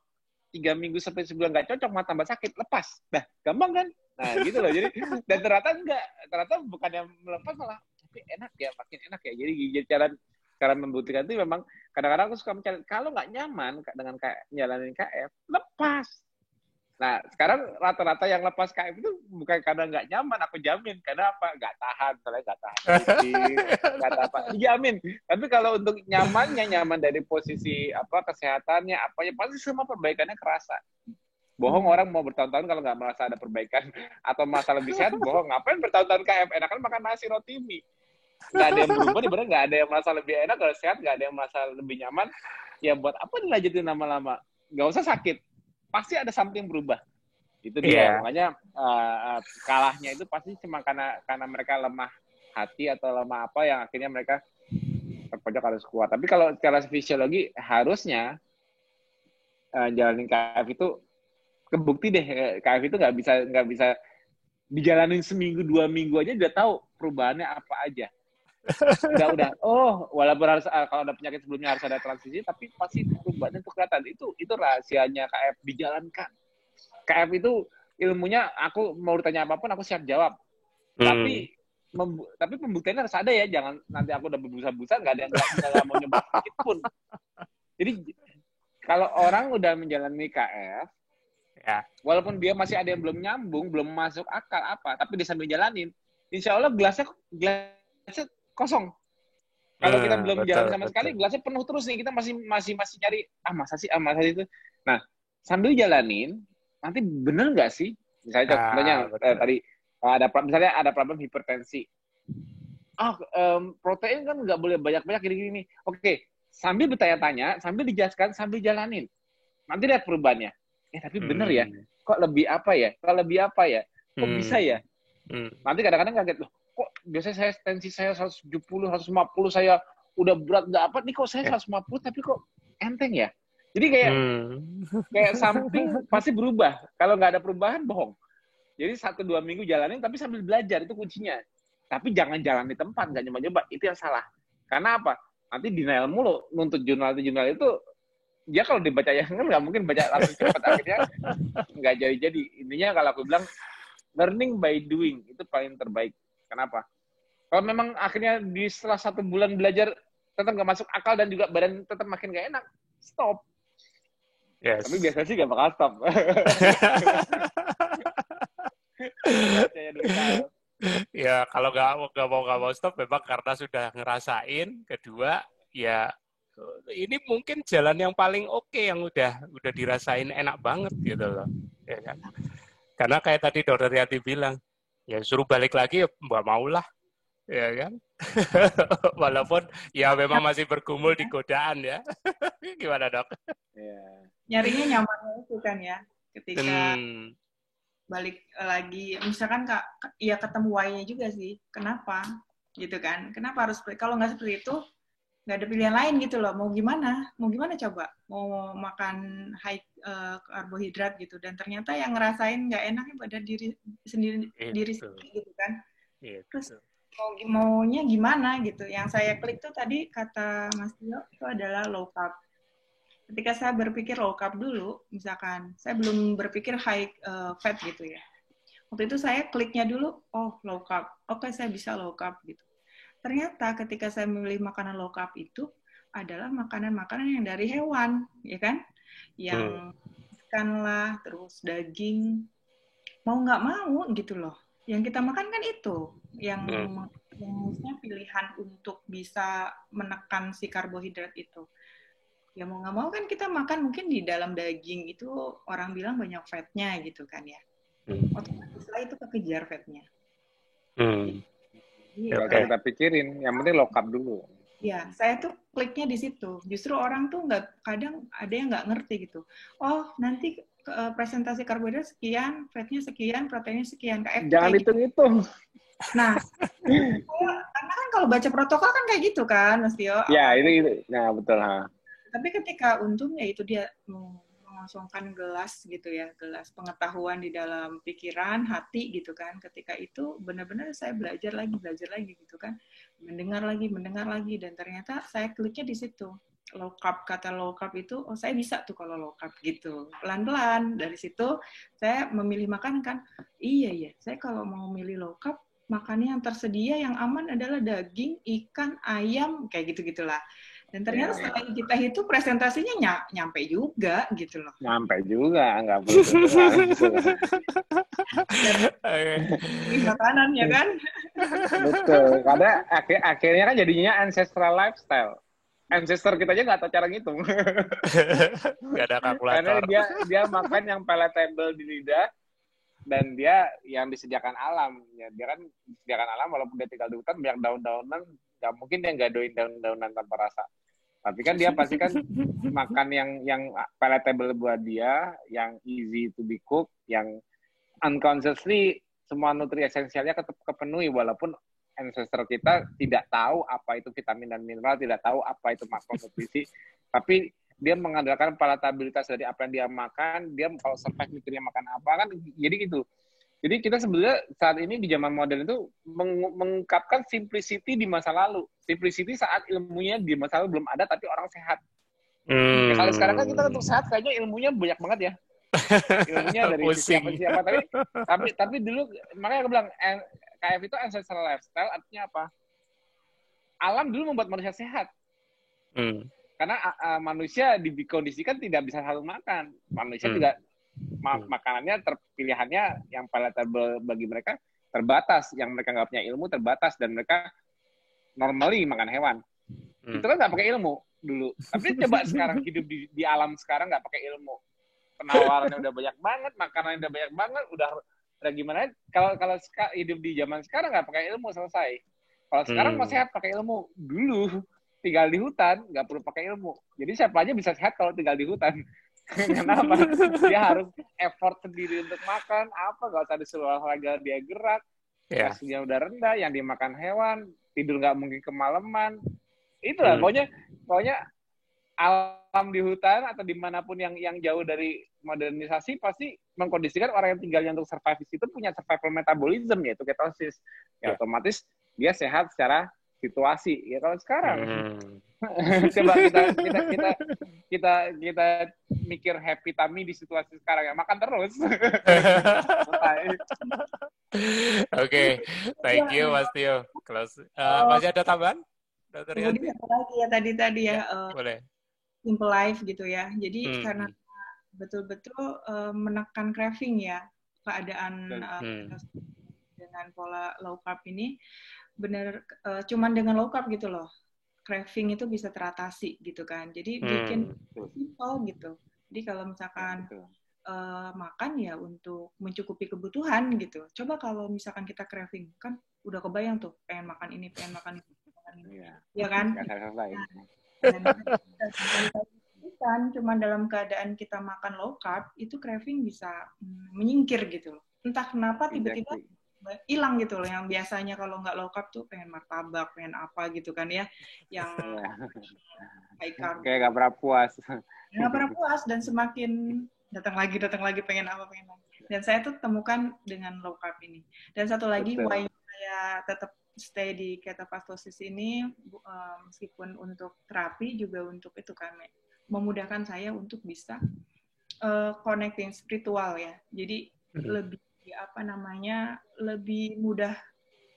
3 minggu sampai sebulan nggak cocok, malah tambah sakit, lepas. Nah, gampang kan? Nah, gitu loh. Jadi, dan ternyata enggak. Ternyata bukan yang melepas, malah tapi enak ya, makin enak ya. Jadi cara membuktikan itu memang, kadang-kadang aku suka mencari, kalau nggak nyaman dengan jalanin KF, lepas. Nah, sekarang rata-rata yang lepas KF itu bukan karena nggak nyaman, aku jamin. Karena apa? Nggak tahan, soalnya nggak tahan titik, nggak tahan apa. Dijamin. Tapi kalau untuk nyamannya, nyaman dari posisi apa kesehatannya, apanya, pasti semua perbaikannya kerasa. Bohong orang mau bertahun-tahun kalau nggak merasa ada perbaikan. Atau merasa lebih sehat, bohong. Ngapain bertahun-tahun KF? Enakan makan nasi roti mie. Nggak ada yang berubah, nih, bener nggak ada yang merasa lebih enak, kalau sehat, nggak ada yang merasa lebih nyaman. Ya buat apa dilanjutin lama-lama? Nggak usah sakit. Pasti ada something berubah. Itu dia. Makanya kalahnya itu pasti cuma karena mereka lemah hati atau lemah apa yang akhirnya mereka terpojok harus kuat. Tapi kalau secara fisiologi harusnya jalanin KF itu kebukti deh. KF itu nggak bisa dijalanin seminggu 2 minggu aja udah tahu perubahannya apa aja. Udah. Oh, walaupun harus kalau ada penyakit sebelumnya harus ada transisi, tapi pasti perubahannya itu kelihatan. Itu rahasianya KF dijalankan. KF itu ilmunya, aku mau ditanya apapun aku siap jawab. Tapi pembuktiannya harus ada ya. Jangan nanti aku udah berbusa-busa nggak ada yang nggak mau nyoba sedikit pun. Jadi kalau orang udah menjalani KF, ya, walaupun dia masih ada yang belum nyambung, belum masuk akal apa, tapi dia sambil jalanin, insya Allah gelasnya kosong. Kalau kita belum jalan sama sekali, gelasnya penuh terus nih. Kita masih nyari, masa sih itu. Nah, sambil jalanin, nanti bener nggak sih? Misalnya contohnya tadi misalnya ada problem hipertensi. Protein kan nggak boleh banyak-banyak gini-gini. Oke, sambil bertanya-tanya, sambil dijelaskan, sambil jalanin. Nanti lihat perubahannya. Tapi bener ya? Kok lebih apa ya? Kok bisa ya? Nanti kadang-kadang kaget loh. Kok biasanya saya tensi saya 170, 150, saya udah berat nggak apa nih, kok saya 150 tapi kok enteng ya? Jadi kayak something pasti berubah. Kalau nggak ada perubahan, bohong. Jadi 1-2 minggu jalanin tapi sambil belajar, itu kuncinya. Tapi jangan jalan di tempat, nggak nyoba-nyoba, itu yang salah. Karena apa? Nanti denial mulu, nuntut jurnal itu dia kalau dibaca ya kan nggak mungkin baca langsung cepat, akhirnya nggak jadi. Intinya kalau aku bilang learning by doing itu paling terbaik. Kenapa? Kalau memang akhirnya setelah 1 bulan belajar tetap nggak masuk akal dan juga badan tetap makin nggak enak, stop. Yes. Tapi biasanya sih nggak bakal stop. Ya kalau nggak mau stop memang karena sudah ngerasain. Kedua ya ini mungkin jalan yang paling oke yang udah dirasain enak banget gitu loh, ya kan? Karena kayak tadi Dokter Yati bilang, ya suruh balik lagi ya nggak maulah, ya kan? Walaupun ya memang masih bergumul di godaan ya. Gimana Dok? Nyarinya nyamannya itu kan ya, ketika balik lagi, misalkan ya ketemu why-nya juga sih, kenapa gitu kan? Kenapa harus, kalau nggak seperti itu nggak ada pilihan lain gitu loh. Mau gimana coba mau makan high karbohidrat gitu, dan ternyata yang ngerasain nggak enaknya pada diri sendiri gitu kan. Terus maunya gimana gitu. Yang saya klik tuh tadi kata Mas Tio itu adalah low carb. Ketika saya berpikir low carb dulu, misalkan saya belum berpikir high fat gitu ya, waktu itu saya kliknya dulu, low carb, oke, saya bisa low carb gitu. Ternyata ketika saya memilih makanan low carb itu adalah makanan-makanan yang dari hewan, ya kan? Yang ikan lah, terus daging. Mau nggak mau gitu loh. Yang kita makan kan itu. Yang maksudnya pilihan untuk bisa menekan si karbohidrat itu. Ya mau nggak mau kan kita makan mungkin di dalam daging itu orang bilang banyak fatnya gitu kan ya. Otomatis lah itu kekejar fatnya. Kalau kita pikirin, yang penting low carb dulu. Ya, saya tuh kliknya di situ. Justru orang tuh kadang ada yang nggak ngerti gitu. Oh, nanti presentasi karbohidrat sekian, fatnya sekian, proteinnya sekian. Jangan hitung-hitung. Nah, karena kan kalau baca protokol kan kayak gitu kan, Mas Tio. Ya, itu. Nah, betul. Tapi ketika untungnya itu dia mengosongkan gelas gitu ya, gelas pengetahuan di dalam pikiran, hati gitu kan. Ketika itu benar-benar saya belajar lagi gitu kan. Mendengar lagi, dan ternyata saya kliknya di situ. Low carb, kata low carb itu, saya bisa tuh kalau low carb gitu. Pelan-pelan dari situ saya memilih makan kan. Iya, saya kalau mau milih low carb, makannya yang tersedia yang aman adalah daging, ikan, ayam, kayak gitu-gitulah. Dan ternyata setelah kita itu presentasinya nyampe juga gitu loh. Nyampe juga, nggak perlu gitu. Ini makanan ya kan? Betul, karena akhirnya kan jadinya ancestral lifestyle. Ancestor kita aja nggak tahu cara ngitung. Nggak ada kalkulator. Karena dia makan yang palatable di lidah, dan dia yang disediakan alam. Ya, dia kan disediakan alam, walaupun dia tinggal di hutan, banyak daun-daunan, nggak mungkin dia nggak doin daun-daunan tanpa rasa. Tapi kan dia pasti kan makan yang palatable buat dia, yang easy to be cooked, yang unconsciously semua nutri esensialnya kepenuhi, walaupun ancestor kita tidak tahu apa itu vitamin dan mineral, tidak tahu apa itu makronutrisi, tapi dia mengandalkan palatabilitas dari apa yang dia makan, dia kalau survive mikirnya makan apa, kan jadi gitu. Jadi kita sebenarnya saat ini di zaman modern itu mengungkapkan simplicity di masa lalu. Simplicity saat ilmunya di masa lalu belum ada, tapi orang sehat. Ya, kalau sekarang kan kita untuk sehat kayaknya ilmunya banyak banget ya. Ilmunya dari siapa, tapi dulu, makanya aku bilang KF itu ancestral lifestyle, artinya apa? Alam dulu membuat manusia sehat. Karena manusia dikondisikan tidak bisa selalu makan. Manusia juga makanannya, pilihannya yang palatable bagi mereka terbatas. Yang mereka nggak punya ilmu terbatas, dan mereka normally makan hewan. Itu kan nggak pakai ilmu dulu. Tapi coba sekarang hidup di alam sekarang nggak pakai ilmu. Penawarannya udah banyak banget, makanannya udah banyak banget, udah gimana? Kalau hidup di zaman sekarang nggak pakai ilmu selesai. Kalau sekarang mau sehat pakai ilmu. Dulu tinggal di hutan nggak perlu pakai ilmu. Jadi siapa aja bisa sehat kalau tinggal di hutan. Kenapa? Dia harus effort sendiri untuk makan. Apa? Nggak usah disuruh olahraga, dia gerak. Gasnya udah rendah, yang dimakan hewan, tidur nggak mungkin kemalaman. Itulah pokoknya alam di hutan atau dimanapun yang jauh dari modernisasi pasti mengkondisikan orang yang tinggalnya untuk survive itu punya survival metabolism, yaitu ketosis. Ya otomatis dia sehat secara situasi. Ya kalau sekarang coba kita mikir happy tummy di situasi sekarang, ya makan terus. Oke, thank you Mas Tio. Masih ada tambahan? Kemudian apa lagi ya tadi ya, boleh. Simple life gitu ya. Jadi karena betul-betul menekan craving ya, keadaan dengan pola low carb ini benar, cuman dengan low carb gitu loh, craving itu bisa teratasi gitu kan. Jadi bikin simple gitu. Jadi kalau misalkan makan ya untuk mencukupi kebutuhan gitu. Coba kalau misalkan kita craving, kan udah kebayang tuh pengen makan ini, pengen makan ini. Ya kan? Kan cuma dalam keadaan kita makan low carb itu craving bisa menyingkir gitu loh. Entah kenapa tiba-tiba hilang gitu loh. Yang biasanya kalau nggak low carb tuh pengen martabak, pengen apa gitu kan ya, yang high carb. Kayak nggak pernah puas. Nggak pernah puas, dan semakin datang lagi pengen apa, pengen lagi. Dan saya tuh temukan dengan low carb ini. Dan satu lagi why saya tetap stay di ketofastosis ini, meskipun untuk terapi juga untuk itu kan memudahkan saya untuk bisa connecting spiritual ya. Jadi lebih lebih mudah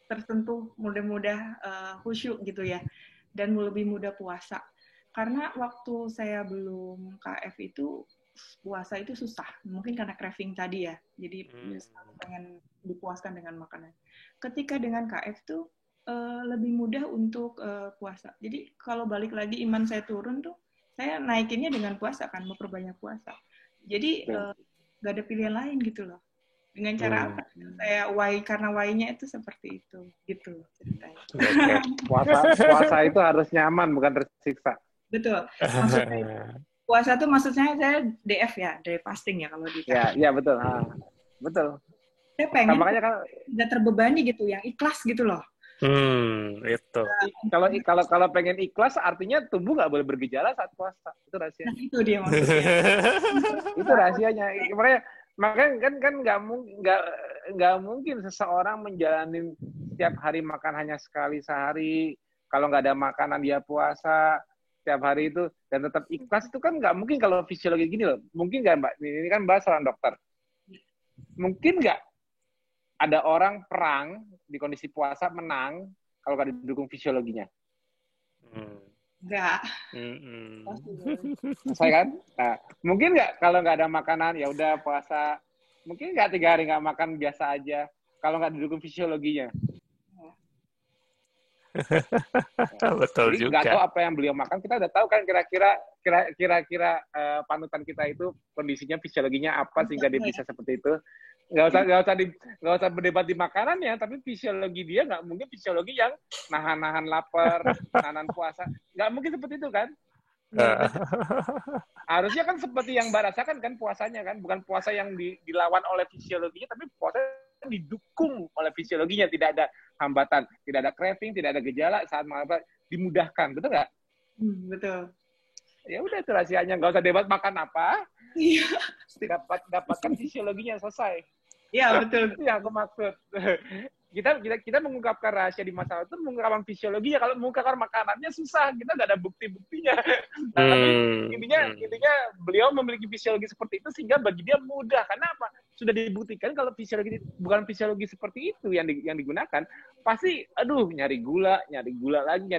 tersentuh, mudah khusyuk gitu ya, dan lebih mudah puasa. Karena waktu saya belum KF itu puasa itu susah, mungkin karena craving tadi ya. Jadi pengen dipuaskan dengan makanan. Ketika dengan KF tuh lebih mudah untuk puasa. Jadi kalau balik lagi iman saya turun tuh, saya naikinnya dengan puasa kan, memperbanyak puasa. Jadi gak ada pilihan lain gitu loh. Dengan cara apa? Saya karena why-nya itu seperti itu, gitu ceritanya. Puasa itu harus nyaman, bukan tersiksa. Betul. Maksudnya puasa tuh maksudnya saya DF ya, day fasting ya kalau di. Ya betul. Betul. Saya pengen makanya kan nggak terbebani gitu, yang ikhlas gitu loh. Itu. Kalau pengen ikhlas artinya tubuh nggak boleh bergejala saat puasa. Itu rahasia. Nah, itu dia maksudnya. Itu rahasianya. Makanya kan nggak mungkin seseorang menjalani setiap hari makan hanya sekali sehari. Kalau nggak ada makanan dia puasa setiap hari itu dan tetap ikhlas, itu kan nggak mungkin kalau fisiologi gini loh. Mungkin nggak Mbak? Ini kan bahas seorang dokter. Mungkin nggak ada orang perang di kondisi puasa menang kalau nggak didukung fisiologinya? Enggak. Selesai kan? Nah, mungkin nggak kalau nggak ada makanan, ya udah puasa. Mungkin nggak 3 hari nggak makan biasa aja. Kalau nggak didukung fisiologinya. Betul Jadi juga. nggak tahu apa yang beliau makan, kita udah tahu kan kira-kira panutan kita itu kondisinya fisiologinya apa sehingga dia bisa seperti itu. Nggak usah berdebat di makanannya, tapi fisiologi dia nggak mungkin fisiologi yang nahan lapar, nahan puasa, nggak mungkin seperti itu kan. Harusnya kan seperti yang Mbak rasakan kan puasanya kan, bukan puasa yang dilawan oleh fisiologinya, tapi puasa didukung oleh fisiologinya, tidak ada hambatan, tidak ada craving, tidak ada gejala saat makan, dimudahkan, betul nggak? Betul. Ya udah itu rahasianya, nggak usah debat makan apa, Iya. dapatkan fisiologinya, selesai. Iya, betul. Itu yang aku maksud. Kita mengungkapkan rahasia di masalah itu mengungkapkan fisiologinya. Kalau mengungkapkan makanannya susah, kita nggak ada bukti-buktinya. Nah, tapi intinya beliau memiliki fisiologi seperti itu sehingga bagi dia mudah. Karena apa? Sudah dibuktikan kalau fisiologi bukan fisiologi seperti itu yang digunakan, pasti nyari gula lagi.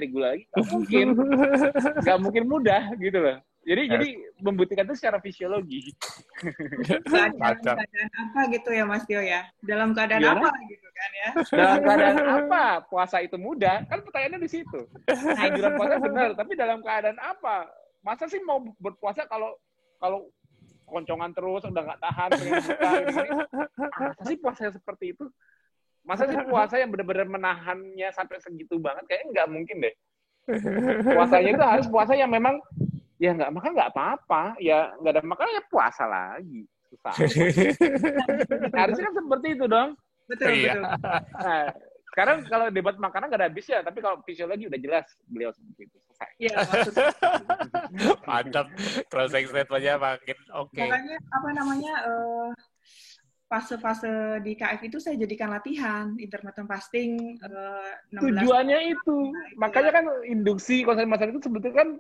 Nggak mungkin mudah gitu loh. Jadi membuktikan itu secara fisiologi. Keadaan apa gitu ya Mas Tio ya? Dalam keadaan apa gitu kan ya? Dalam keadaan apa puasa itu mudah? Kan pertanyaannya di situ. Anjuran puasa benar, tapi dalam keadaan apa? Masa sih mau berpuasa kalau koncongan terus udah nggak tahan pengen buka gini. Masa sih puasa seperti itu? Masa sih puasa yang benar-benar menahannya sampai segitu banget? Kayaknya nggak mungkin deh. Puasanya itu harus puasa yang memang ya nggak makan nggak apa-apa, ya nggak ada makan ya puasa lagi, susah. Harusnya kan seperti itu dong. Betul. Nah, sekarang kalau debat makanan nggak ada habisnya, tapi kalau fisiologi udah jelas beliau seperti itu, selesai. Iya, maksudnya. Mantap, closing statement-nya makin oke. Makanya fase-fase di KF itu saya jadikan latihan intermittent fasting. 16 Tujuannya itu, makanya kan induksi konsep masalah itu sebetulnya kan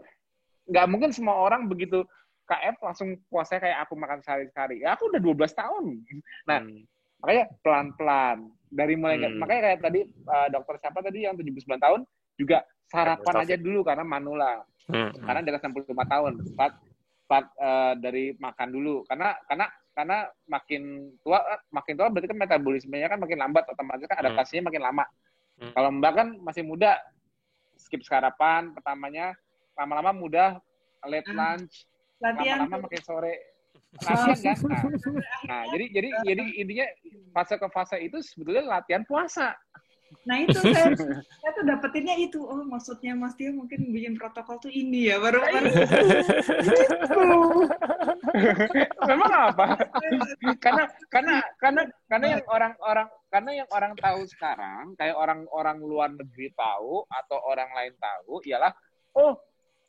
nggak mungkin semua orang begitu KF langsung puasa kayak aku makan sehari-hari. Ya aku udah 12 tahun. Nah, makanya pelan-pelan dari mulai makanya kayak tadi dokter siapa tadi yang 79 tahun juga sarapan aja dulu karena manula. Karena dia 65 tahun. Start dari makan dulu karena makin tua berarti kan metabolismenya kan makin lambat, otomatis kan adaptasinya makin lama. Kalau Mbak kan masih muda, skip sarapan pertamanya, lama-lama mudah late lunch, lama-lama makin sore latihan kan. Nah, jadi intinya fase ke fase itu sebetulnya latihan puasa. Nah itu saya tuh dapetinnya itu, oh maksudnya Mas Tio mungkin bikin protokol tuh ini ya baru. Memang apa? Karena yang orang tahu sekarang, kayak orang luar negeri tahu atau orang lain tahu, ialah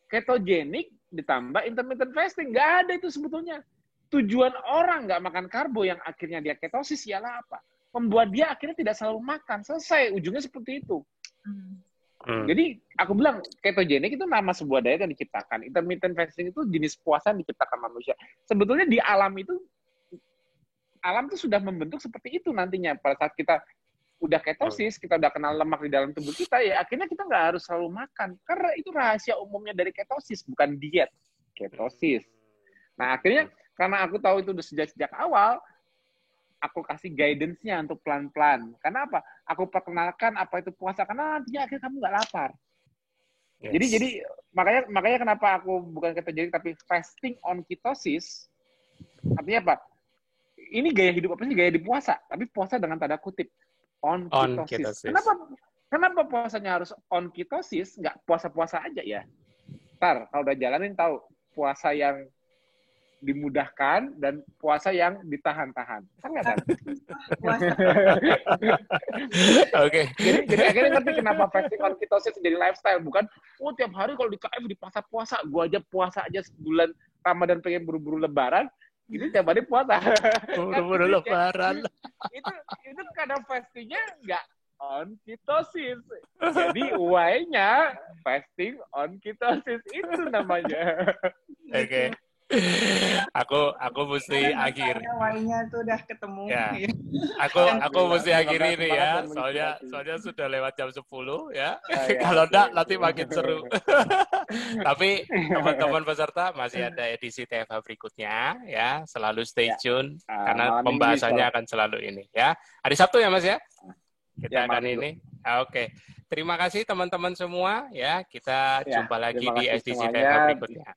ketogenik ditambah intermittent fasting. Nggak ada itu sebetulnya. Tujuan orang nggak makan karbo yang akhirnya dia ketosis ialah apa? Membuat dia akhirnya tidak selalu makan. Selesai, ujungnya seperti itu. Jadi aku bilang ketogenik itu nama sebuah diet yang diciptakan. Intermittent fasting itu jenis puasa yang diciptakan manusia. Sebetulnya di alam itu sudah membentuk seperti itu nantinya. Pada saat kita udah ketosis, kita udah kenal lemak di dalam tubuh kita, ya akhirnya kita nggak harus selalu makan. Karena itu rahasia umumnya dari ketosis, bukan diet. Ketosis. Nah akhirnya karena aku tahu itu udah sejak awal, aku kasih guidance-nya untuk pelan-pelan. Karena apa? Aku perkenalkan apa itu puasa, karena nantinya akhirnya kamu nggak lapar. Yes. Jadi makanya kenapa aku bukan ketogenik tapi fasting on ketosis. Artinya apa? Ini gaya hidup apa sih? Gaya di puasa, tapi puasa dengan tanda kutip on ketosis. Kenapa puasanya harus on ketosis? Nggak puasa-puasa aja ya. Ntar kalau udah jalanin tahu puasa yang dimudahkan dan puasa yang ditahan-tahan. Kan nggak kan? Oke. Jadi akhirnya ngerti kenapa fasting on ketosis jadi lifestyle. Bukan, tiap hari kalau di KF di puasa, gua aja puasa aja sebulan Ramadan pengen buru-buru lebaran, ini tiap hari puasa. Buru-buru lebaran. Itu kadang fastingnya nggak on ketosis. Jadi why-nya fasting on ketosis itu namanya. Oke. Aku mesti akhir. Y-nya tuh udah ketemu. Ya. Aku mesti akhiri ini ya. Soalnya sudah lewat jam 10 ya. Kalau enggak nanti makin seru. Tapi teman-teman peserta masih ada edisi TFH berikutnya ya. Selalu stay tune karena pembahasannya akan selalu ini ya. Hari Sabtu ya Mas ya? Kita akan ini. Oke. Terima kasih teman-teman semua ya. Kita jumpa lagi di edisi TFH berikutnya.